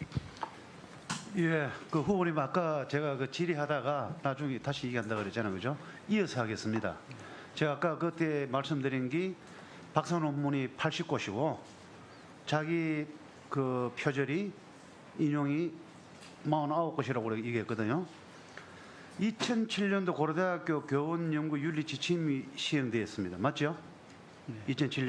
예, 그 후보님 아까 제가 그 질의하다가 나중에 다시 얘기한다 그랬잖아요, 그죠? 이어서 하겠습니다. 제가 아까 그때 말씀드린 게 박사 논문이 80곳이고 자기 그 표절이 인용이 49곳이라고 얘기했거든요. 2007년도 고려대학교 교원연구 윤리 지침이 시행되었습니다. 맞죠? 2007년.